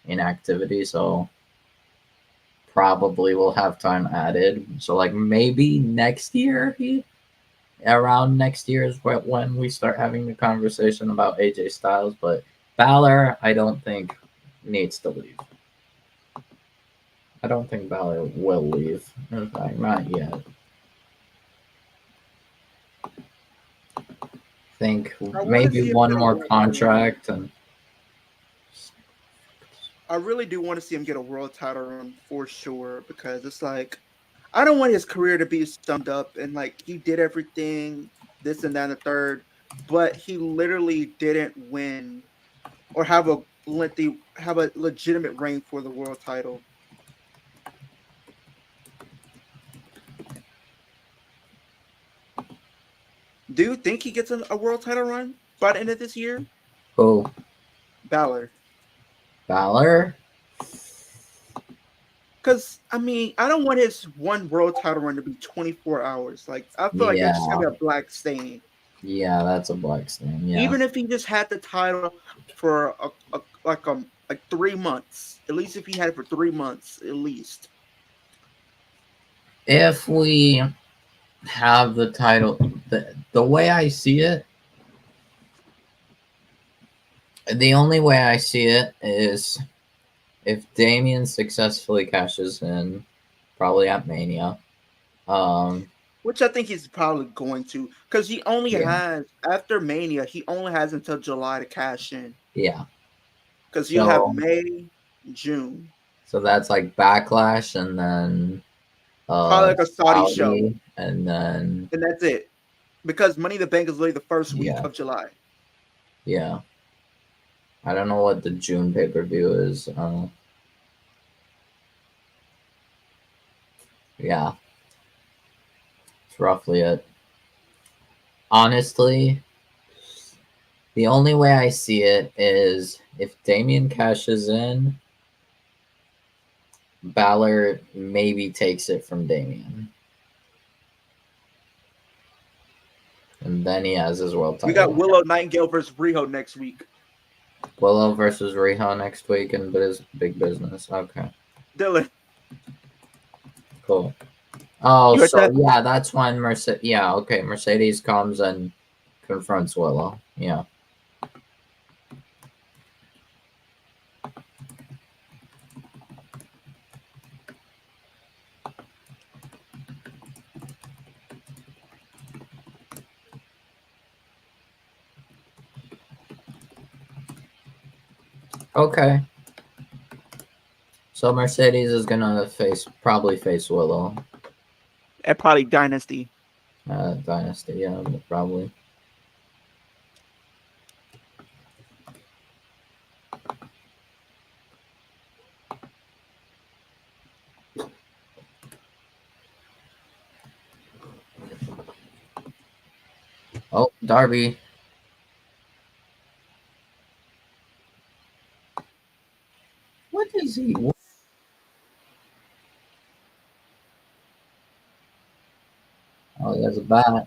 inactivity. So probably will have time added. So like maybe next year around next year is when we start having the conversation about AJ Styles. But Balor, I don't think needs to leave. I don't think Balor will leave. In fact, not yet. I think maybe one more contract and. I really do want to see him get a world title run for sure because it's like I don't want his career to be summed up and like he did everything, this and that and the third, but he literally didn't win or have a legitimate reign for the world title. Do you think he gets a world title run by the end of this year? Who? Balor. Balor? Because, I mean, I don't want his one world title run to be 24 hours. Like, I feel like that's just going to be a black stain. Yeah, that's a black stain. Yeah. Even if he just had the title for like 3 months, at least if he had it for 3 months, at least. If we have the title, the way I see it, the only way I see it is if Damian successfully cashes in, probably at Mania. Which I think he's probably going to, because he only has, after Mania, he only has until July to cash in. Yeah. Because you have May, June. So that's like Backlash and then probably like a Saudi show. And then... And that's it. Because Money in the Bank is literally the first week of July. Yeah. I don't know what the June pay-per-view is. Yeah. It's roughly it. Honestly, the only way I see it is if Damian cashes in, Balor maybe takes it from Damian. And then he has his world title. We got Willow Nightingale versus Riho next week. Willow versus Riho next week in Big Business. Okay. Dylan. Cool. Oh, so yeah, that's when Mercedes. Yeah, okay. Mercedes comes and confronts Willow. Yeah. Okay. So Mercedes is gonna probably face Willow. And probably Dynasty. Dynasty, yeah, probably. Oh, Darby. What is he? Oh, he has a bat.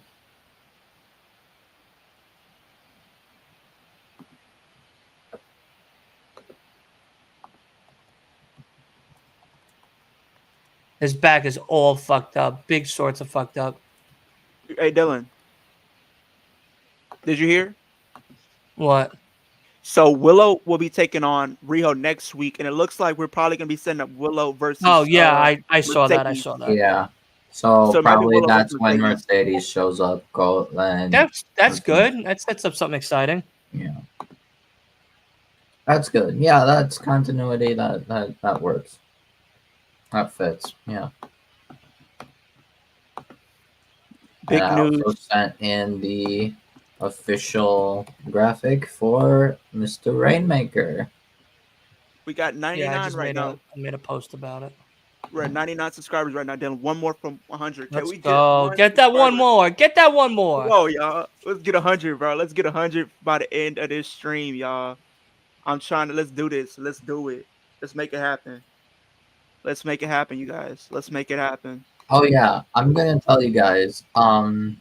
His back is all fucked up. Big sorts of fucked up. Hey, Dylan, did you hear? What? So Willow will be taking on Riho next week, and it looks like we're probably gonna be setting up Willow Oh versus yeah, I saw that. I Mercedes. saw that. Yeah. So So it might be probably Willow versus that's when Mercedes. Mercedes shows up. Go and That's good. That sets up something exciting. yeah, that's good. Yeah, that's continuity. That works. That fits. Yeah. And Big I also news. sent in the official graphic for Mr. Rainmaker. We got Yeah, I 99 just right now. made a post about it. We're at 99 subscribers right now. Dylan, one more from 100. Can Let's we get go. one Get that one subscriber? more. Get that one Come more. on, y'all. Let's get 100, bro. Let's get 100 by the end of this stream, y'all. I'm trying to. Let's do this. Let's do it. Let's make it happen. Let's make it happen, you guys. Let's make it happen. Oh yeah, I'm gonna tell you guys. The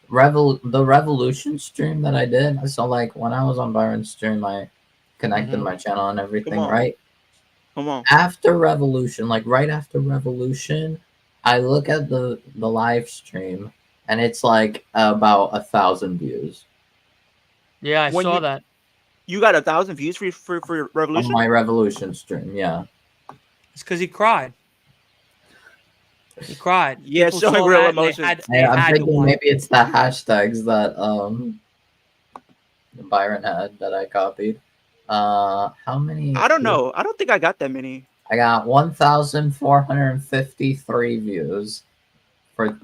Revolution stream that I did. So like when I was on Byron's stream, I connected Mhm. my channel and Come everything, on. right? Come on. After Revolution, like right after Revolution, I look at the live stream and it's like about 1,000 views Yeah, I When saw that. you got 1,000 views for your on Revolution? my Revolution stream. Yeah, It's because he cried. He cried. Yeah, People showing saw real that and emotion. I'm had to thinking watch. maybe it's the hashtags that Byron had that I copied. How many? I don't know. I don't think I got that many. I got 1,453 views for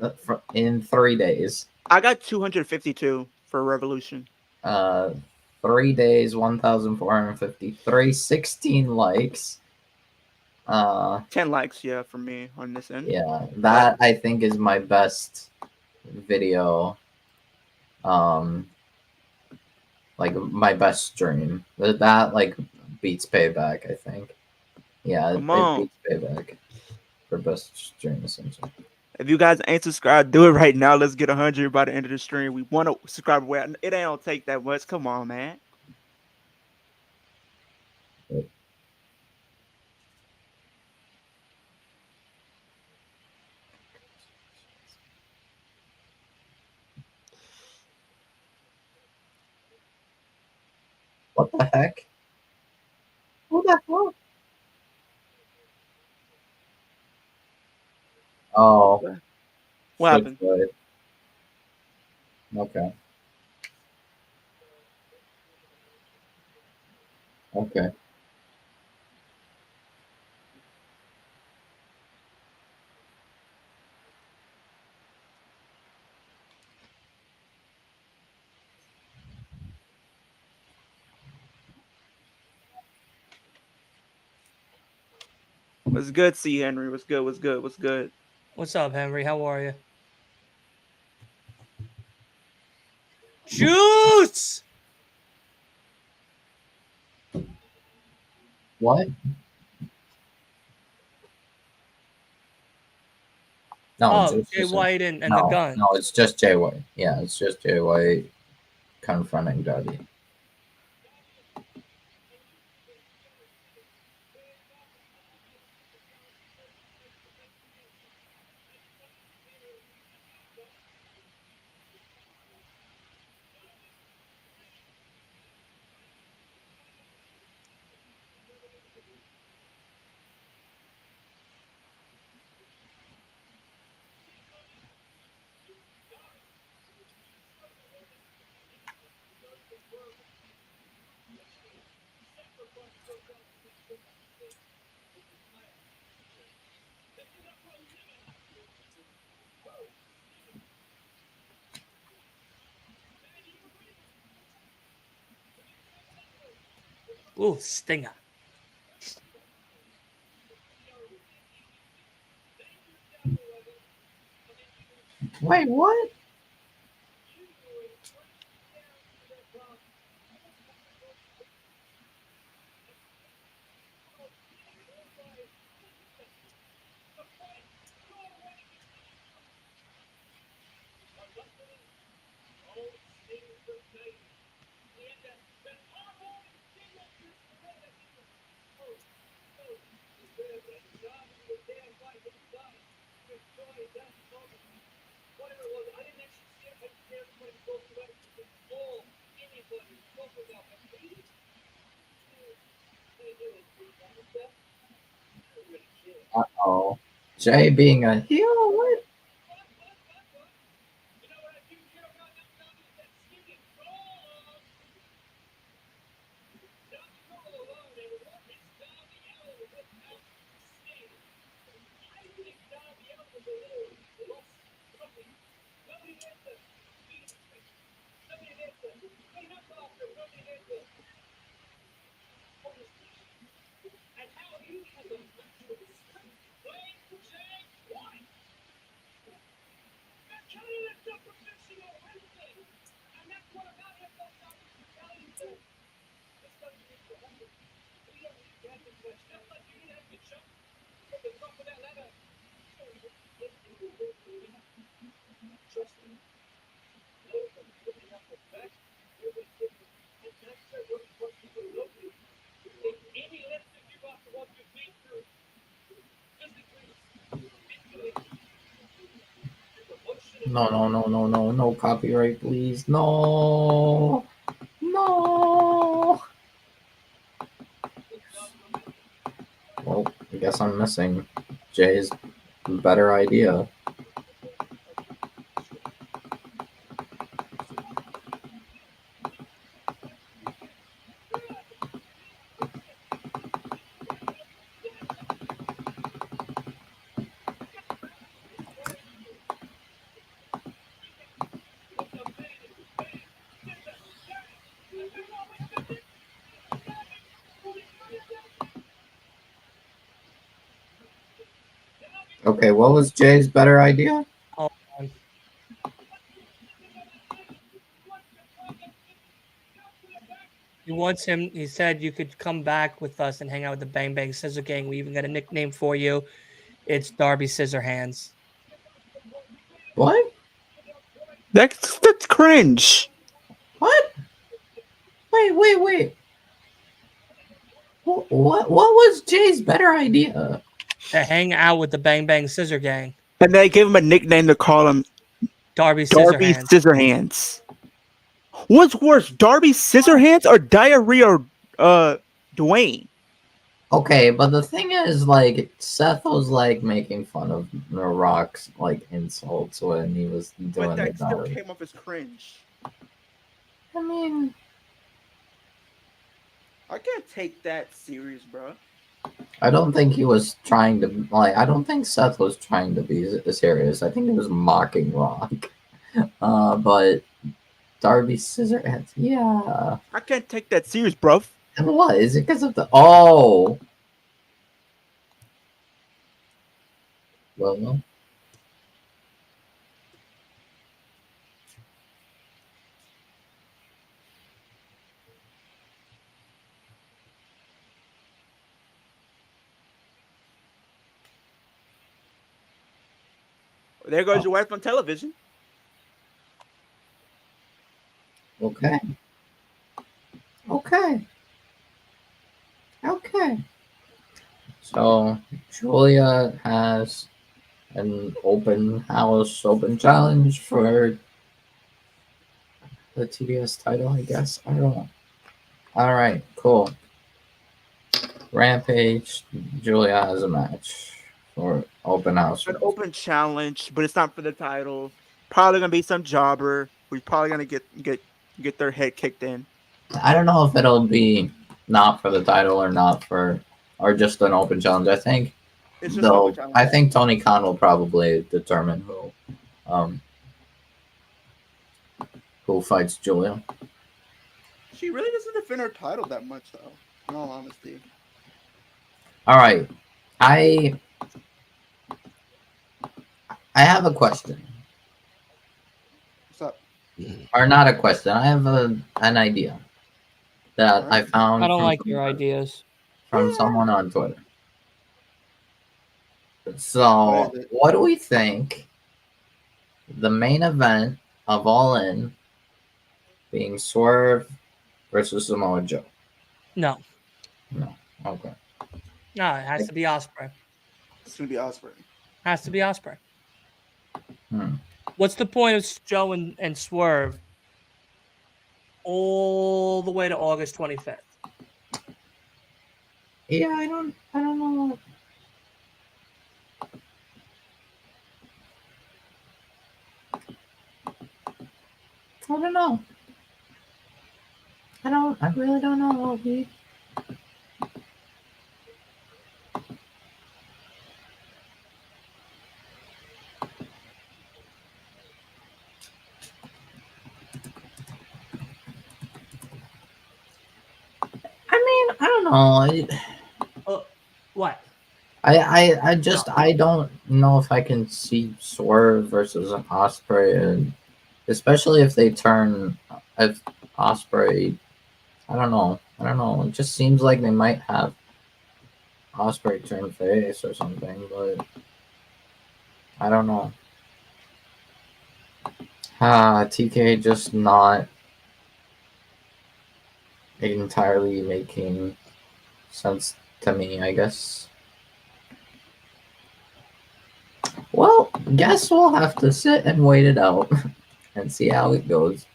in 3 days. I got 252 for Revolution. Uh, 3 days, 1,453, 16 likes. 10 likes, yeah, for me on this end. Yeah, that I think is my best video. Like my best stream. That like beats Payback, I think. Yeah, Come it on. beats Payback for best stream essentially. If you guys ain't subscribed, do it right now. Let's get 100 by the end of the stream. We want to subscribe away. It ain't gonna take that much. Come on, man. What the heck? Who the hell? Oh, What happened? Switchblade. Okay. Okay. What's good, C. Henry? What's good? What's good? What's good? What's up, Henry? How are you? Juice! What? No, Oh, just Jay White and the no, gun. no, it's just Jay White. Yeah, it's just Jay White confronting Darby. Ooh, stinger. Wait, what? Jay being a heel? What? No, no, no, no, no, no copyright, please. No. No. Well, I guess I'm missing Jay's better idea. Okay, what was Jay's better idea? Hold on. He wants him. He said you could come back with us and hang out with the Bang Bang Scissor Gang. We even got a nickname for you. It's Darby Scissorhands. What? That's cringe. What? Wait. What was Jay's better idea? To hang out with the Bang Bang Scissor Gang. And they gave him a nickname to call him Darby Darby Scissorhands. Scissorhands. What's worse, Darby Scissorhands or Diarrhea Dwayne? Okay, but the thing is, like, Seth was like making fun of The Rock's like insults when he was But doing the that still diary. came off as cringe. I mean, I can't take that serious, bro. I don't think he was trying to like. I don't think Seth was trying to be serious. I think he was mocking Rock. But Darby Scissorhands, yeah. I can't take that serious, bro. And what is it because of the? Oh, well. There goes your wife on television. Okay. So Julia has an open house, open challenge for the TBS title, I guess. I don't know. All right, cool. Rampage. Julia has a match for open house. An open challenge, but it's not for the title. Probably gonna be some jobber who's probably gonna get their head kicked in. I don't know if it'll be not for the title or just an open challenge. I think It's just an open challenge. I think Tony Khan will probably determine who fights Julia. She really doesn't defend her title that much, though. In all honesty. All right, I have a question. What's up? Or not a question. I have an idea that I found. I don't like your ideas. From someone on Twitter. So, what do we think the main event of All In being Swerve versus Samoa Joe? No. Okay. No, it has to be Osprey. It's gonna be Osprey. Has to be Osprey. What's the point of Joe and Swerve all the way to August 25th? Yeah, I don't know. I don't know. I really don't know, LB. I mean, I don't know. What? I don't know if I can see Swerve versus an Osprey, and especially if they turn if Osprey. I don't know. I don't know. It just seems like they might have Osprey turn face or something, but I don't know. TK just not entirely making sense to me, I guess. Well, guess we'll have to sit and wait it out and see how it goes.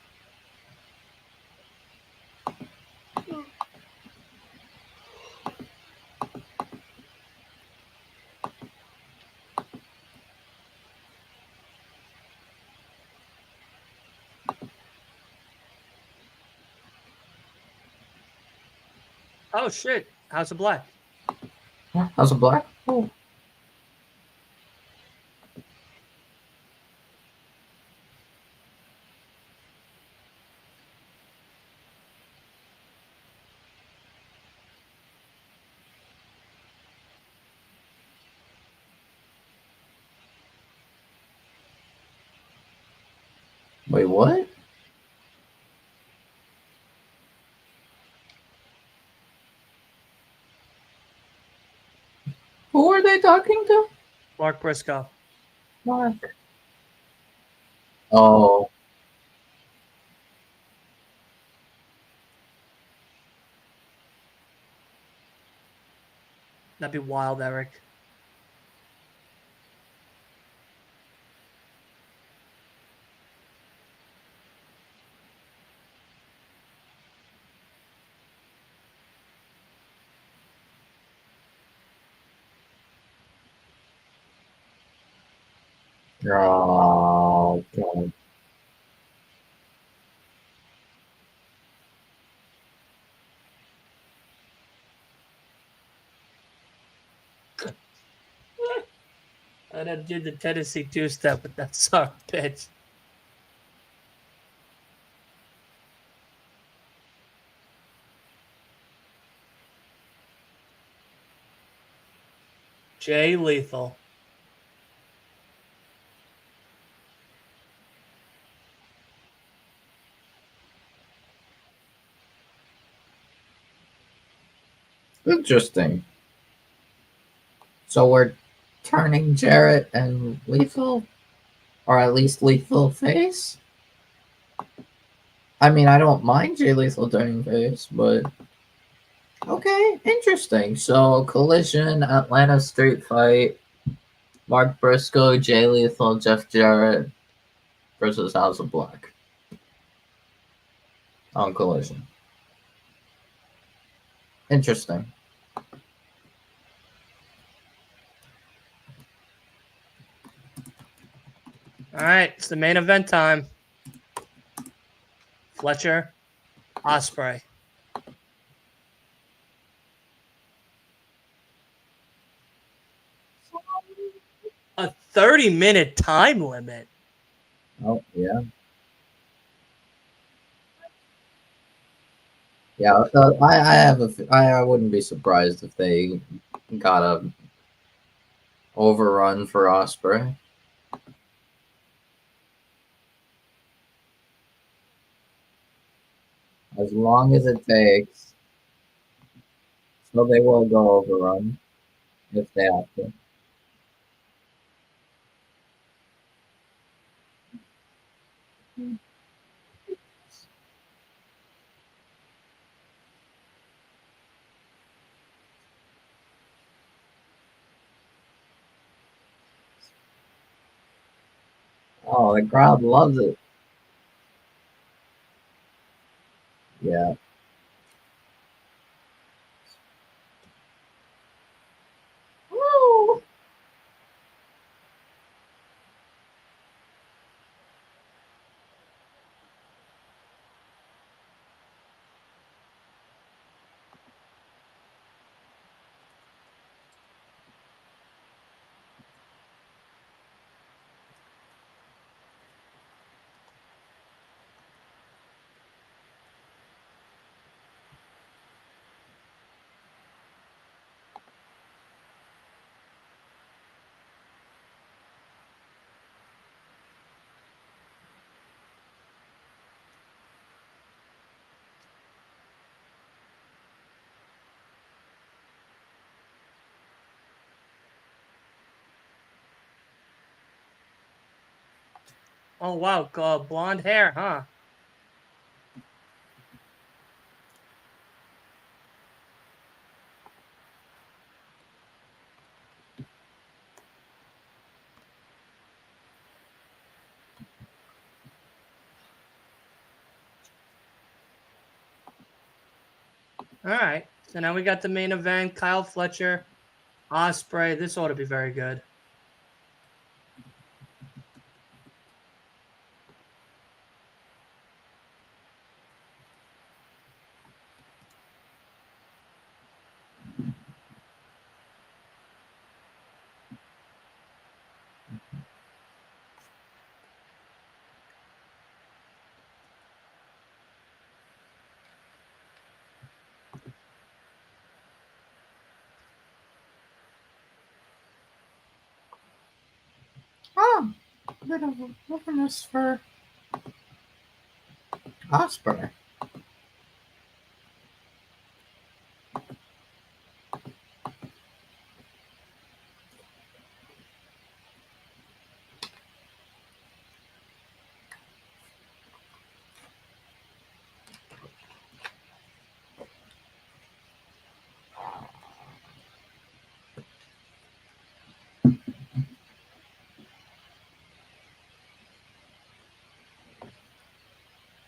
Oh shit! House of Black. How's a black? Oh. Wait, what? Who are they talking to? Mark Briscoe. Mark. Oh, That'd be wild, Eric. oh, God. I done did the Tennessee two-step, but that's our bitch. Jay Lethal. Interesting. So we're turning Jarrett and Lethal, or at least Lethal face? I mean, I don't mind Jay Lethal turning face, but okay, interesting. So Collision, Atlanta Street Fight, Mark Briscoe, Jay Lethal, Jeff Jarrett versus House of Black on Collision. Interesting. All right, it's the main event time. Fletcher, Osprey. A 30-minute time limit. Oh yeah, yeah. I have I wouldn't be surprised if they got a overrun for Osprey. As long as it takes, so they will go overrun if they have to. Oh, the crowd loves it. Yeah. Woo! Oh wow, blonde hair, huh? All right. So now we got the main event: Kyle Fletcher, Osprey. This ought to be very good. Oh, a bit of a openness for Osprey.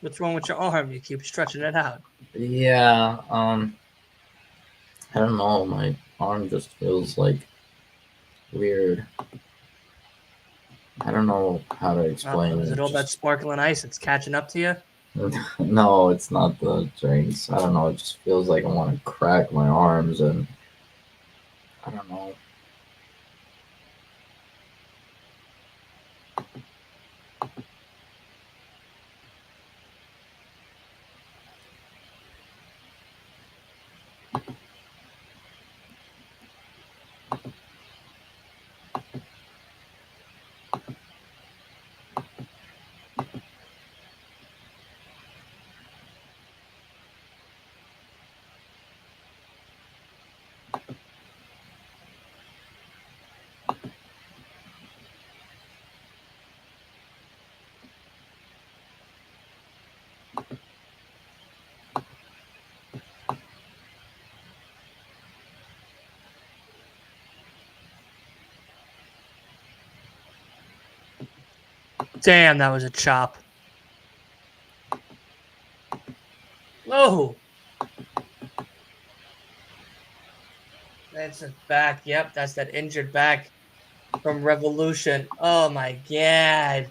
What's wrong with your arm? You keep stretching it out. Yeah, I don't know. My arm just feels like weird. I don't know how to explain Is it. it all that sparkling ice? It's catching up to you. No, it's not the drinks. I don't know. It just feels like I want to crack my arms, and I don't know. Damn, that was a chop. Oh, that's a back. Yep, that's that injured back from Revolution. Oh my god.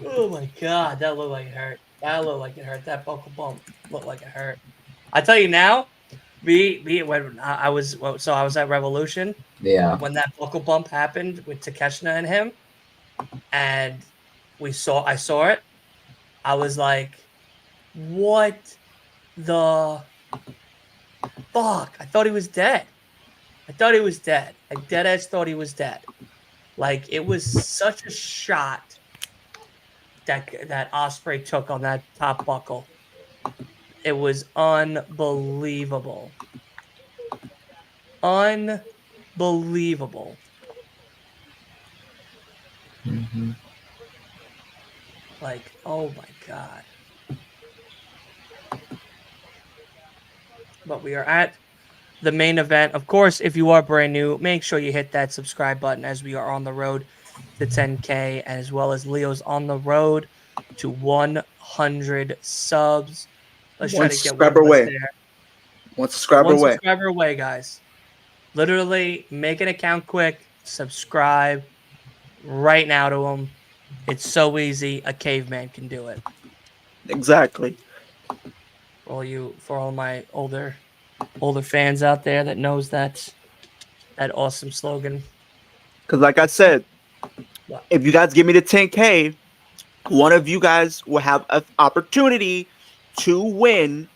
Oh my god, that looked like it hurt. That looked like it hurt. That buckle bump looked like it hurt. I tell you now, when I was I was at Revolution Yeah. when that buckle bump happened with Takeshita and him, and I saw it. I was like, what the fuck? I thought he was dead. I thought he was dead. I dead ass thought he was dead. Like it was such a shot that Osprey took on that top buckle. It was unbelievable. Unbelievable. Hmm. Like, oh my god. But we are at the main event. Of course, if you are brand new, make sure you hit that subscribe button as we are on the road to 10K, as well as Leo's on the road to 100 subs. Let's try One to get one subscriber of us away. there. One subscriber One away. subscriber away, guys. Literally, make an account quick, subscribe right now to them. It's so easy. A caveman can do it. Exactly. For all my older fans out there that knows that awesome slogan. Because, like I said, What? if you guys give me the 10K, one of you guys will have an opportunity to win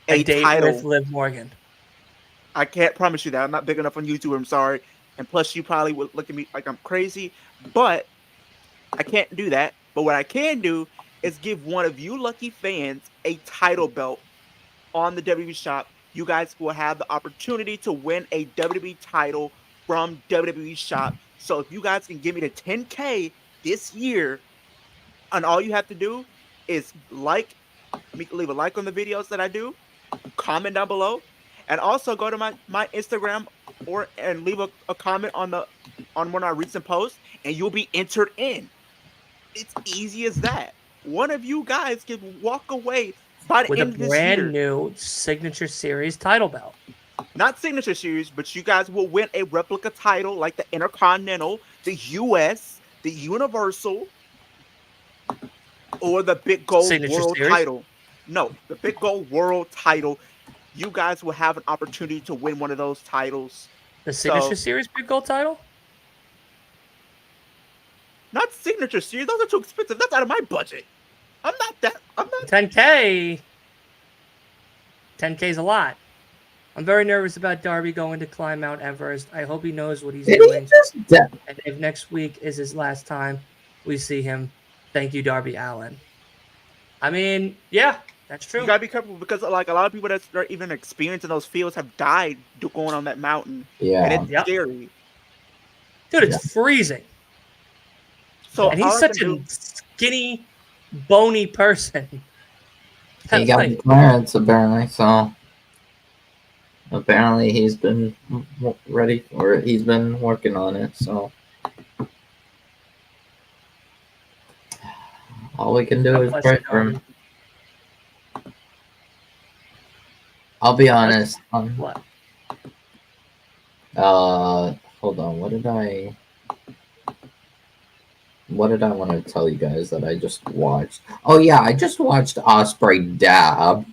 A a date with title. Liv Morgan. I can't promise you that. I'm not big enough on YouTube. I'm sorry. And plus, you probably would look at me like I'm crazy. But I can't do that. But what I can do is give one of you lucky fans a title belt on the WWE shop. You guys will have the opportunity to win a WWE title from WWE shop. So if you guys can give me the 10K this year, and all you have to do is leave a like on the videos that I do, comment down below, and also go to my Instagram and leave a comment on one of our recent posts, and you'll be entered in. It's easy as that. One of you guys can walk away by the with a end of this year. brand new Signature Series title belt. Not Signature Series, but you guys will win a replica title like the Intercontinental, the US, the Universal, or the Big Gold Signature World Series? title. No, the Big Gold World title. You guys will have an opportunity to win one of those titles. The Signature Series Big Gold title? Not Signature Series. Those are too expensive. That's out of my budget. I'm not. 10K. 10K is a lot. I'm very nervous about Darby going to climb Mount Everest. I hope he knows what he's doing. And if next week is his last time we see him, thank you, Darby Allin. I mean, yeah, that's true. You gotta be careful because like a lot of people that are even experienced in those fields have died going on that mountain. Yeah. And it's scary. Dude, it's freezing. So and he's such a skinny, bony person. He got the clearance apparently, so apparently he's been ready or he's been working on it, so all we can do is pray for him. I'll be honest. What? Hold on. What did I want to tell you guys that I just watched? Oh yeah, I just watched Ospreay dab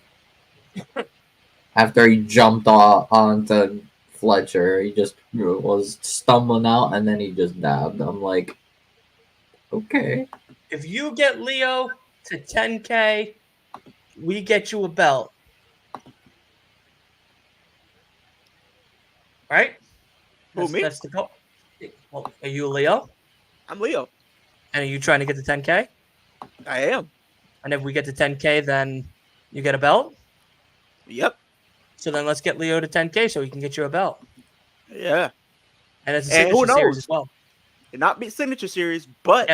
after he jumped onto Fletcher. He just was stumbling out and then he just dabbed. I'm like, okay. If you get Leo to 10K, we get you a belt. Right? Who, me? That's the goal. Well, are you a Leo? I'm Leo. And are you trying to get to 10K? I am. And if we get to 10K, then you get a belt? Yep. So then let's get Leo to 10K so he can get you a belt. Yeah. And it's a Signature Series as well. It not be Signature Series, but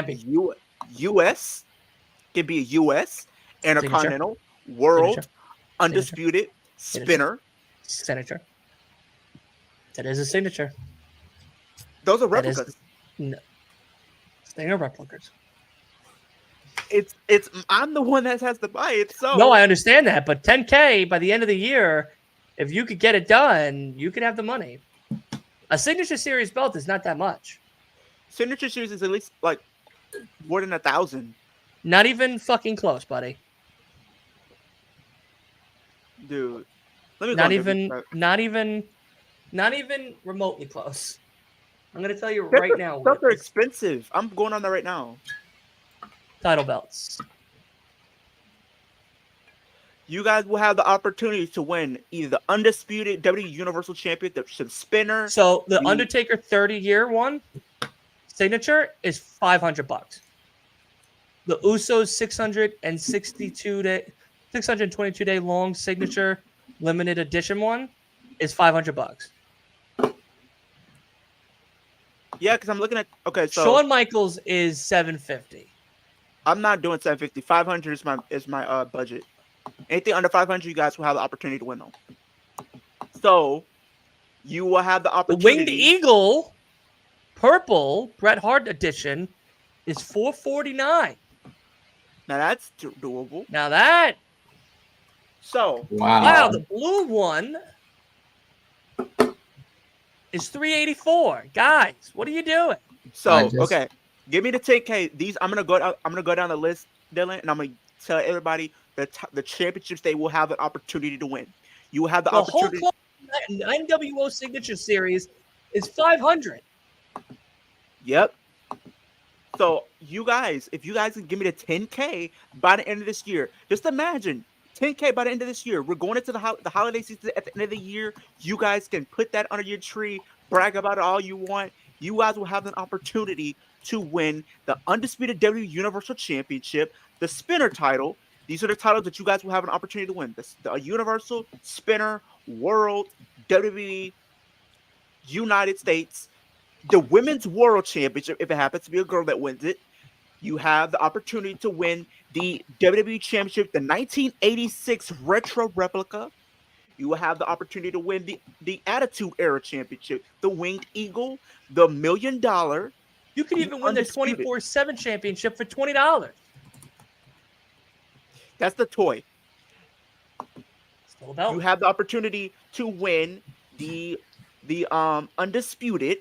US can be a US, Intercontinental, World, Signature. Undisputed, Spinner. Signature. That is a signature. Those are replicas. No. They are replicas. It's I'm the one that has to buy it. So no, I understand that, but 10K by the end of the year, if you could get it done, you could have the money. A Signature Series belt is not that much. Signature Series is at least like more than 1,000. Not even fucking close, buddy. Dude, let me not even remotely close. I'm gonna tell you right now. Stuff are expensive. I'm going on that right now. Title belts. You guys will have the opportunity to win either the undisputed WWE Universal Championship, the Spinner. So the Undertaker 30-year one signature is $500. The Usos 622-day long signature limited edition one is $500. Yeah, because I'm looking at so Shawn Michaels is $750. I'm not doing 750. 500 is my budget. Anything under 500, you guys will have the opportunity to win them. So you will have the opportunity. The Winged Eagle purple Bret Hart edition is $449. Now that's doable. Now that. So wow, the blue one is $384. Guys, what are you doing? So okay, give me the 10K. These I'm gonna go down the list, Dylan, and I'm gonna tell everybody the championships they will have an opportunity to win. You will have the opportunity. Whole NWO Signature Series is $500. Yep. So you guys, if you guys can give me the 10K by the end of this year, just imagine 10K by the end of this year. We're going into the holiday season at the end of the year. You guys can put that under your tree, brag about it all you want. You guys will have an opportunity to win the undisputed WWE Universal Championship, the Spinner title. These are the titles that you guys will have an opportunity to win. The Universal, Spinner, World, WWE, United States. the Women's World Championship, if it happens to be a girl that wins it, you have the opportunity to win the WWE Championship, the 1986 Retro Replica. You will have the opportunity to win the Attitude Era Championship, the Winged Eagle, the $1 Million, You could the even win the Undisputed. 24/7 championship for $20. That's the toy. Still a belt. You have the opportunity to win the Undisputed,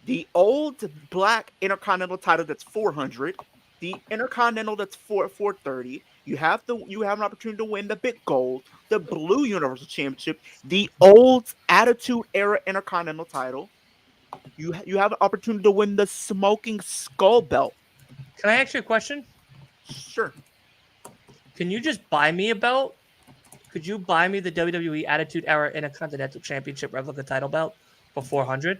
the old black Intercontinental title that's 400, the Intercontinental that's 430. You have an opportunity to win the Big Gold, the Blue Universal Championship, the old Attitude Era Intercontinental title. You have an opportunity to win the Smoking Skull belt. Can I ask you a question? Sure. Can you just buy me a belt? Could you buy me the WWE Attitude Era Intercontinental Championship replica title belt for $400?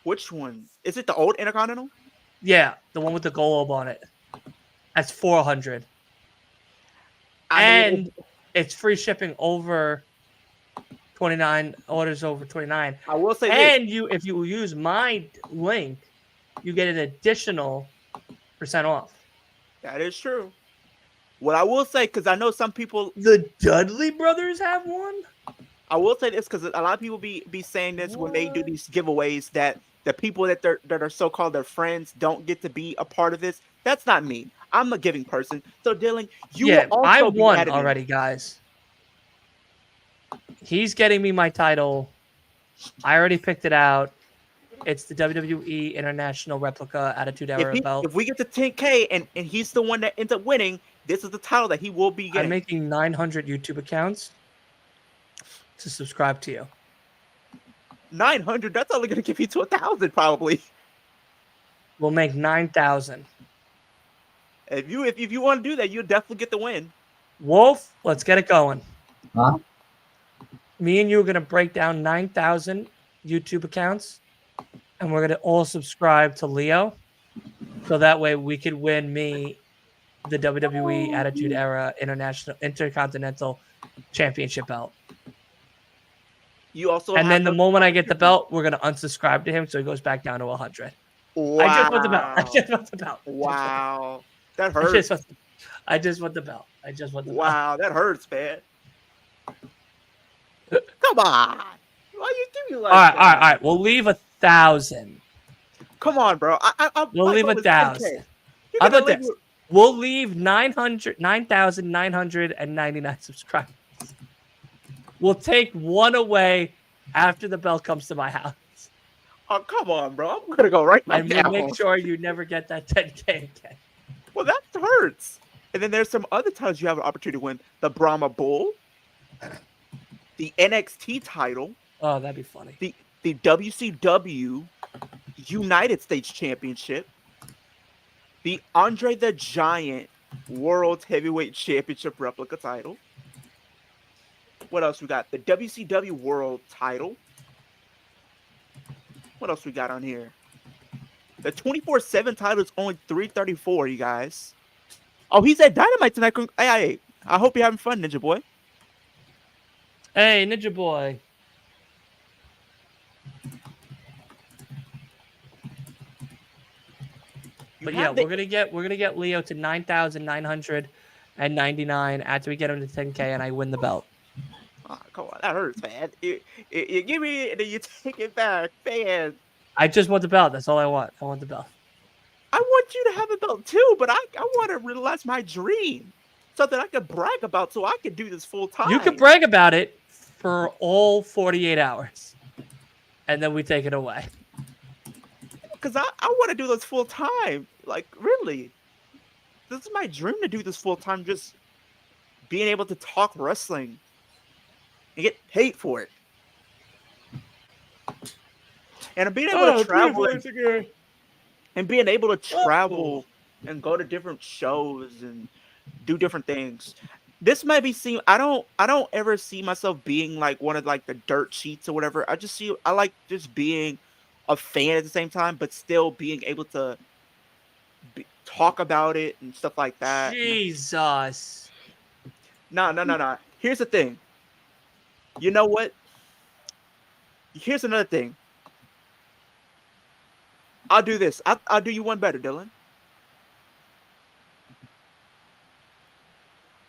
Which one? Is it the old Intercontinental? Yeah, the one with the globe on it. That's $400. I mean, it's free shipping over 29 orders over 29. I will say And if you use my link, you get an additional % off. that is true. What I will say, because I know some people, The Dudley brothers have one. I will say this because a lot of people be saying this when they do these giveaways, that the people that are so-called their friends don't get to be a part of this. That's not me. I'm a giving person. So Dylan, you will also I be won added in. already, guys. He's getting me my title. I already picked it out. It's the WWE International Replica Attitude Era belt. If we get to 10K and he's the one that ends up winning, this is the title that he will be getting. I'm making 900 YouTube accounts to subscribe to you. 900. That's only going to give you to 1,000 probably. We'll make 9,000. If you want to do that, you'll definitely get the win. Wolf, let's get it going. Huh? Me and you are going to break down 9,000 YouTube accounts, and we're going to all subscribe to Leo, so that way we could win me the WWE Attitude Era Intercontinental Championship belt. You also And then the moment I get the belt, we're going to unsubscribe to him, so he goes back down to 100. Wow. I just want the belt. I just want the belt. Wow. That hurts. I just want the belt. I just want the belt. Wow, that hurts, man. Come on. Why you do me like All that? right. We'll leave 1,000. Come on, bro. We'll leave 1,000. How about this? We'll leave 9,999 subscribers. We'll take one away after the belt comes to my house. Oh, come on, bro. I'm gonna go right now. And we'll make sure you never get that 10K again. Well, that hurts. And then there's some other titles you have an opportunity to win: the Brahma Bull, the NXT title, Oh, that'd be funny. the WCW United States Championship, the Andre the Giant World Heavyweight Championship replica title. What else we got? The WCW World title. What else we got on here? The 24/7 title is only $334, you guys. Oh, he's at Dynamite tonight. Hey, I hope you're having fun, Ninja Boy. Hey, Ninja Boy. But yeah, we're gonna get Leo to 9,999 after we get him to 10K, and I win the belt. Oh, come on, that hurts, man. You give me it and then you take it back, man. I just want the belt. That's all I want. I want the belt. I want you to have a belt too, but I want to realize my dream, something I could brag about, so I could do this full time. You could brag about it for all 48 hours, and then we take it away. Because I want to do this full time. Like, really. This is my dream to do this full time, just being able to talk wrestling and get paid for it. And being able to travel and being able to travel and go to different shows and do different things. This might be seen. I don't ever see myself being like one of like the dirt sheets or whatever. I like just being a fan at the same time, but still being able to talk about it and stuff like that. Jesus. No. Here's the thing. You know what? Here's another thing. I'll do this. I'll do you one better, Dylan.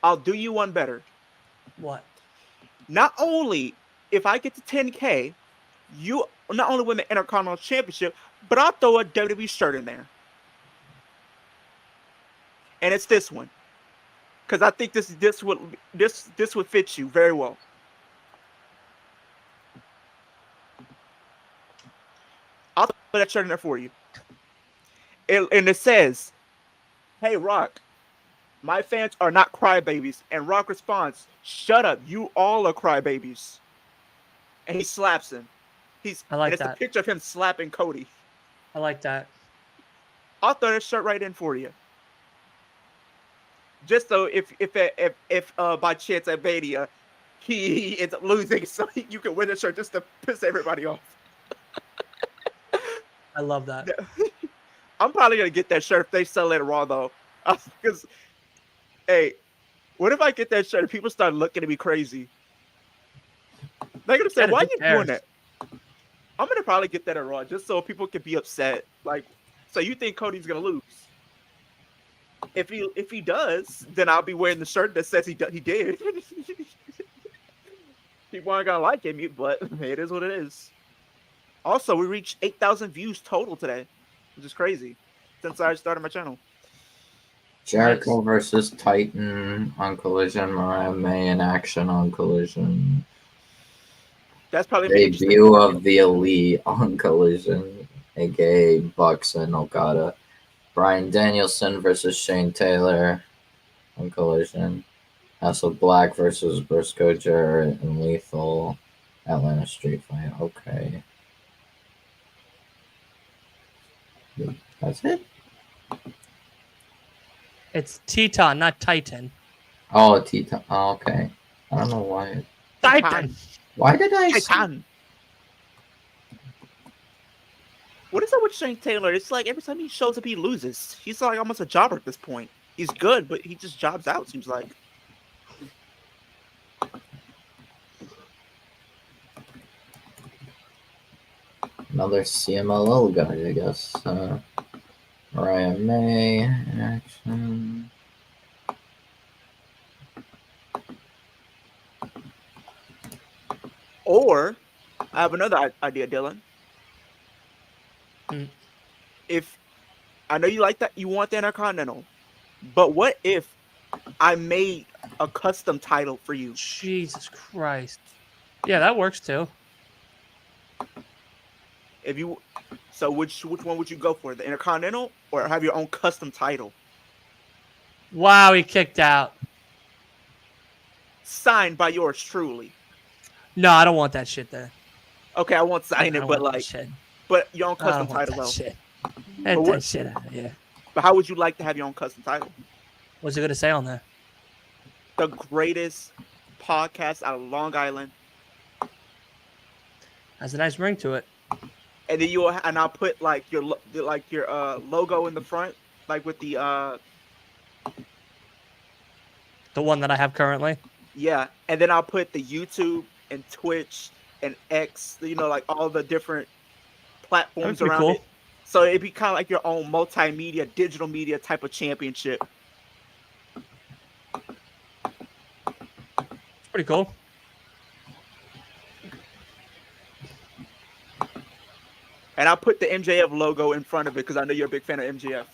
I'll do you one better. What? Not only if I get to 10K, you not only win the Intercontinental Championship, but I'll throw a WWE shirt in there. And it's this one. Because I think this would fit you very well. I'll put that shirt in there for you. And it says, "Hey Rock, my fans are not crybabies." And Rock responds, "Shut up, you all are crybabies." And he slaps him. I like and it's that. a picture of him slapping Cody. I like that. I'll throw that shirt right in for you. Just so if by chance at Mania he ends up losing, so you can wear the shirt just to piss everybody off. I love that. I'm probably gonna get that shirt if they sell it at Raw though, because hey, what if I get that shirt and people start looking at me crazy? They're gonna say, "Why are you doing that?" I'm gonna probably get that at Raw just so people can be upset. Like, so you think Cody's gonna lose? If he does, then I'll be wearing the shirt that says he did. People aren't gonna like him, but it is what it is. Also, we reached 8,000 views total today, which is crazy since I started my channel. Jericho versus Titan on Collision. Mariah May in action on Collision. That's probably Debut of the Elite on Collision, aka Bucks and Okada. Bryan Danielson versus Shane Taylor on Collision. House of Black versus Briscoe, Jarrett, and Lethal. Atlanta Street Fight. Okay. That's it? It's Teton, not Titan. Oh, Teton. Oh, okay. I don't know why. Titan. Why did I Titan. What is up with Shane Taylor? It's like every time he shows up, he loses. He's like almost a jobber at this point. He's good, but he just jobs out, seems like. Another CMLL guy, I guess. Mariah May in action. Or, I have another idea, Dylan. If I know you like that, you want the Intercontinental, but what if I made a custom title for you? Jesus Christ. Yeah, that works too. So which one would you go for? The Intercontinental or have your own custom title? Wow, he kicked out. Signed by yours truly. No, I don't want that shit there. Okay, I won't sign it, but like, but your own custom title though. Shit. Get that shit out of here. But how would you like to have your own custom title? What's it gonna say on there? The greatest podcast out of Long Island. Has a nice ring to it. And then I'll put like your logo in the front, like with the one that I have currently. Yeah, and then I'll put the YouTube and Twitch and X, like all the different platforms around it. So it'd be kind of like your own multimedia, digital media type of championship. It's pretty cool. And I'll put the MJF logo in front of it because I know you're a big fan of MJF.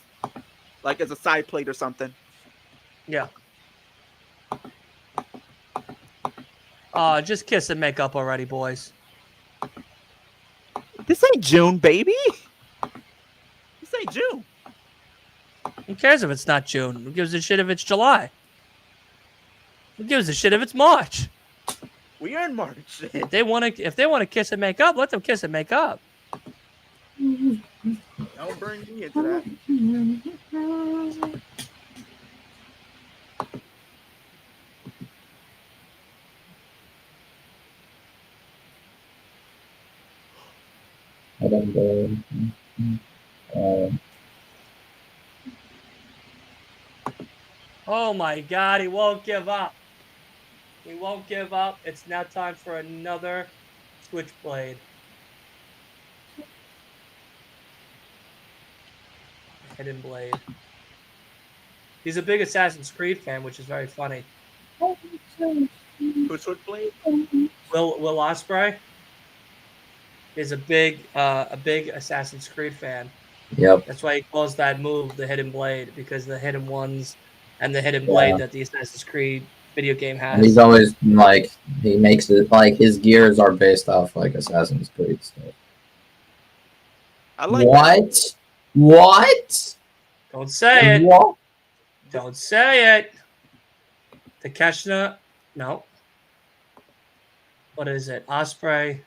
Like as a side plate or something. Yeah. Just kiss and make up already, boys. This ain't June, baby. This ain't June. Who cares if it's not June? Who gives a shit if it's July? Who gives a shit if it's March? We are in March. If they want to kiss and make up, let them kiss and make up. Don't bring me into that. Oh my God, he won't give up. He won't give up. It's now time for another Switchblade. Hidden Blade. He's a big Assassin's Creed fan, which is very funny. Who's Switchblade? Will Ospreay is a big Assassin's Creed fan. Yep. That's why he calls that move the Hidden Blade, because the hidden ones and the hidden Yeah. blade that the Assassin's Creed video game has. And he's always like, he makes it like his gears are based off like Assassin's Creed stuff. I like What? that. What? Don't say it. What? Don't say it. Takeshita. No. What is it? Ospreay.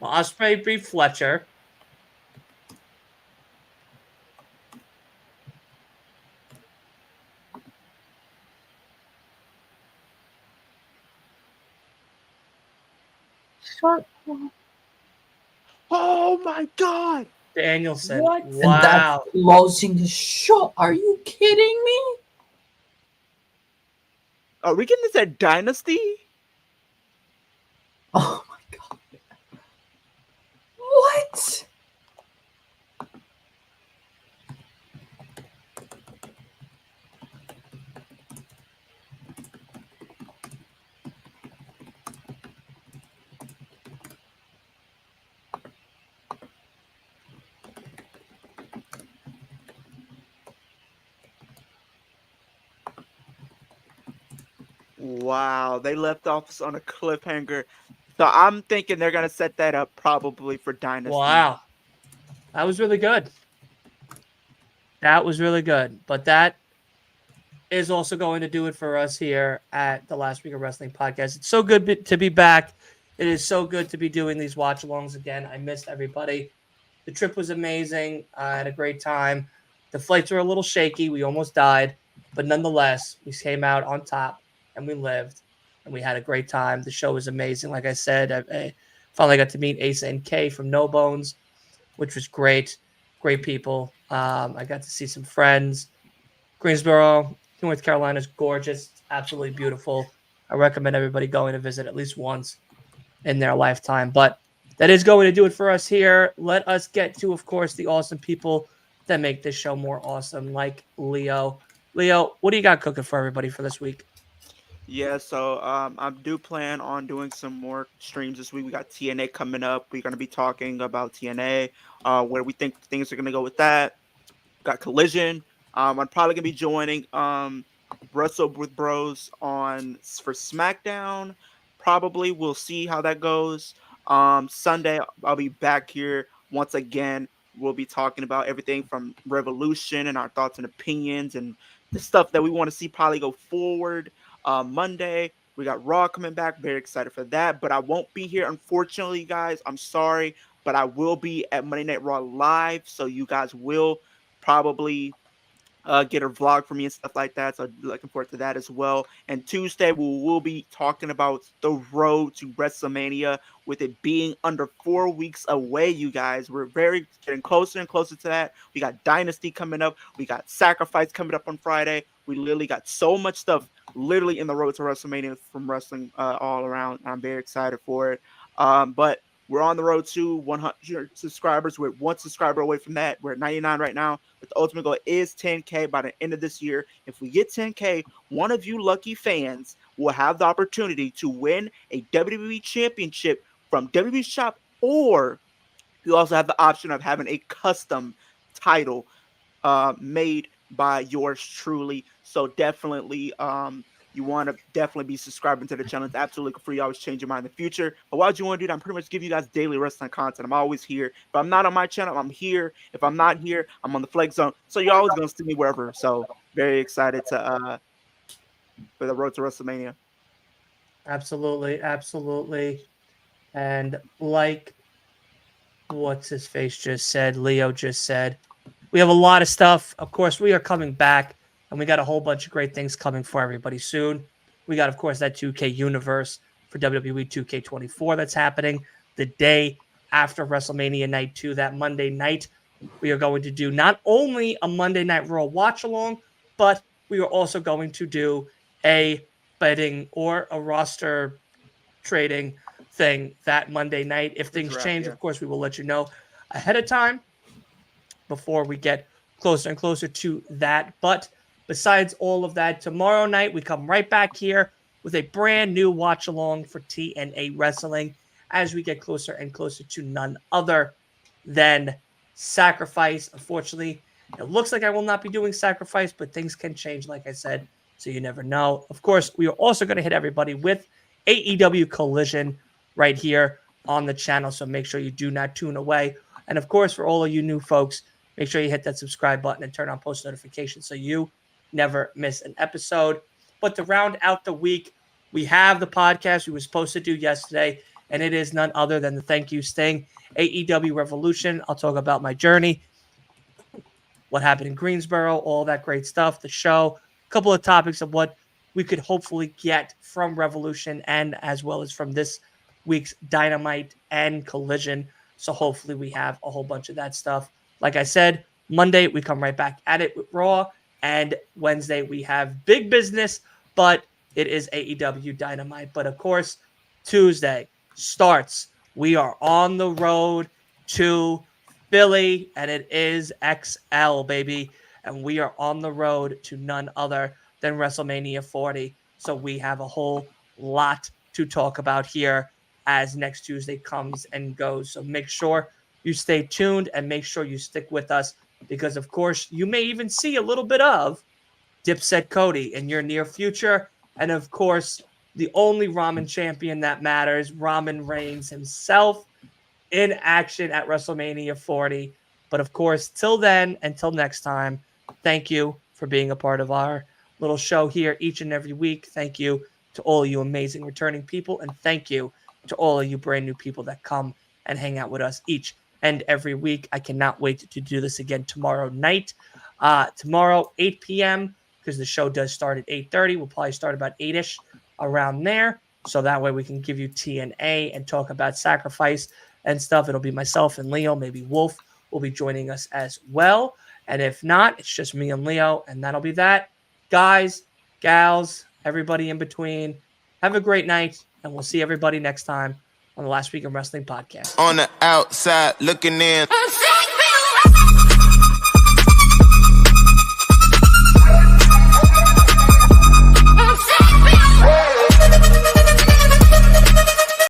Well, Ospreay beat Fletcher. Oh my god! Danielson. What? And Wow. that's closing the show. Are you kidding me? Are we getting this at Dynasty? Oh my god. What? Wow, they left off on a cliffhanger. So I'm thinking they're gonna set that up probably for Dynasty. Wow. That was really good. That was really good. But that is also going to do it for us here at the Last Week of Wrestling podcast. It's so good to be back. It is so good to be doing these watch alongs again. I missed everybody. The trip was amazing. I had a great time. The flights were a little shaky. We almost died. But nonetheless, we came out on top and we lived and we had a great time. The show was amazing. Like I said, I finally got to meet Asa and Kay from No Bones, which was great. Great people. I got to see some friends. Greensboro, North Carolina is gorgeous. It's absolutely beautiful. I recommend everybody going to visit at least once in their lifetime. But that is going to do it for us here. Let us get to, of course, the awesome people that make this show more awesome, like Leo. Leo, what do you got cooking for everybody for this week? Yeah, so I do plan on doing some more streams this week. We got TNA coming up. We're gonna be talking about TNA, where we think things are gonna go with that. Got Collision. I'm probably gonna be joining Wrestle with Bros for SmackDown. Probably we'll see how that goes. Sunday I'll be back here once again. We'll be talking about everything from Revolution and our thoughts and opinions and the stuff that we want to see probably go forward. Monday we got Raw coming back. Very excited for that. But I won't be here, unfortunately, guys. I'm sorry, but I will be at Monday Night Raw live, so you guys will probably get a vlog for me and stuff like that. So looking forward to that as well. And Tuesday we'll be talking about the road to WrestleMania, with it being under 4 weeks away. You guys, we're getting closer and closer to that. We got Dynasty coming up. We got Sacrifice coming up on Friday. We literally got so much stuff literally in the road to WrestleMania from wrestling all around. I'm very excited for it. But we're on the road to 100 subscribers. We're one subscriber away from that. We're at 99 right now, but the ultimate goal is 10K by the end of this year. If we get 10K, one of you lucky fans will have the opportunity to win a WWE championship from WWE Shop, or you also have the option of having a custom title made by yours truly. So definitely you want to definitely be subscribing to the channel. It's absolutely free. Always change your mind in the future. But why do you want to do that? I'm pretty much giving you guys daily wrestling content. I'm always here. If I'm not on my channel, I'm here. If I'm not here, I'm on the Flex Zone. So you're always going to see me wherever. So very excited to for the road to WrestleMania. Absolutely, absolutely. And like what's his face just said, Leo just said, we have a lot of stuff. Of course, we are coming back, and we got a whole bunch of great things coming for everybody soon. We got, of course, that 2K universe for WWE 2K24 that's happening the day after WrestleMania Night 2, that Monday night. We are going to do not only a Monday Night Raw watch along, but we are also going to do a betting or a roster trading thing that Monday night. If things change, of course, we will let you know ahead of time before we get closer and closer to that. But besides all of that, tomorrow night we come right back here with a brand new watch along for TNA Wrestling as we get closer and closer to none other than Sacrifice. Unfortunately, it looks like I will not be doing Sacrifice, but things can change, like I said, so you never know. Of course, we are also going to hit everybody with AEW Collision right here on the channel, so make sure you do not tune away. And of course, for all of you new folks, make sure you hit that subscribe button and turn on post notifications so you never miss an episode. But to round out the week, we have the podcast we were supposed to do yesterday, and it is none other than the Thank You Sting, AEW Revolution. I'll talk about my journey, what happened in Greensboro, all that great stuff, the show, a couple of topics of what we could hopefully get from Revolution and as well as from this week's Dynamite and Collision. So hopefully we have a whole bunch of that stuff. Like I said, Monday we come right back at it with Raw, and Wednesday we have big business, but it is AEW Dynamite. But of course, Tuesday starts. We are on the road to Philly, and it is XL, baby. And we are on the road to none other than WrestleMania 40. So we have a whole lot to talk about here as next Tuesday comes and goes. So make sure you stay tuned and make sure you stick with us because, of course, you may even see a little bit of Dipset Cody in your near future. And, of course, the only ramen champion that matters, Roman Reigns himself, in action at WrestleMania 40. But, of course, till then, until next time, thank you for being a part of our little show here each and every week. Thank you to all of you amazing returning people. And thank you to all of you brand new people that come and hang out with us each and every week. I cannot wait to do this again tomorrow night. Tomorrow, 8 p.m., because the show does start at 8:30. We'll probably start about 8-ish around there. So that way we can give you TNA and talk about Sacrifice and stuff. It'll be myself and Leo. Maybe Wolf will be joining us as well. And if not, it's just me and Leo, and that'll be that. Guys, gals, everybody in between, have a great night, and we'll see everybody next time on the Last Week in Wrestling podcast. On the outside looking in.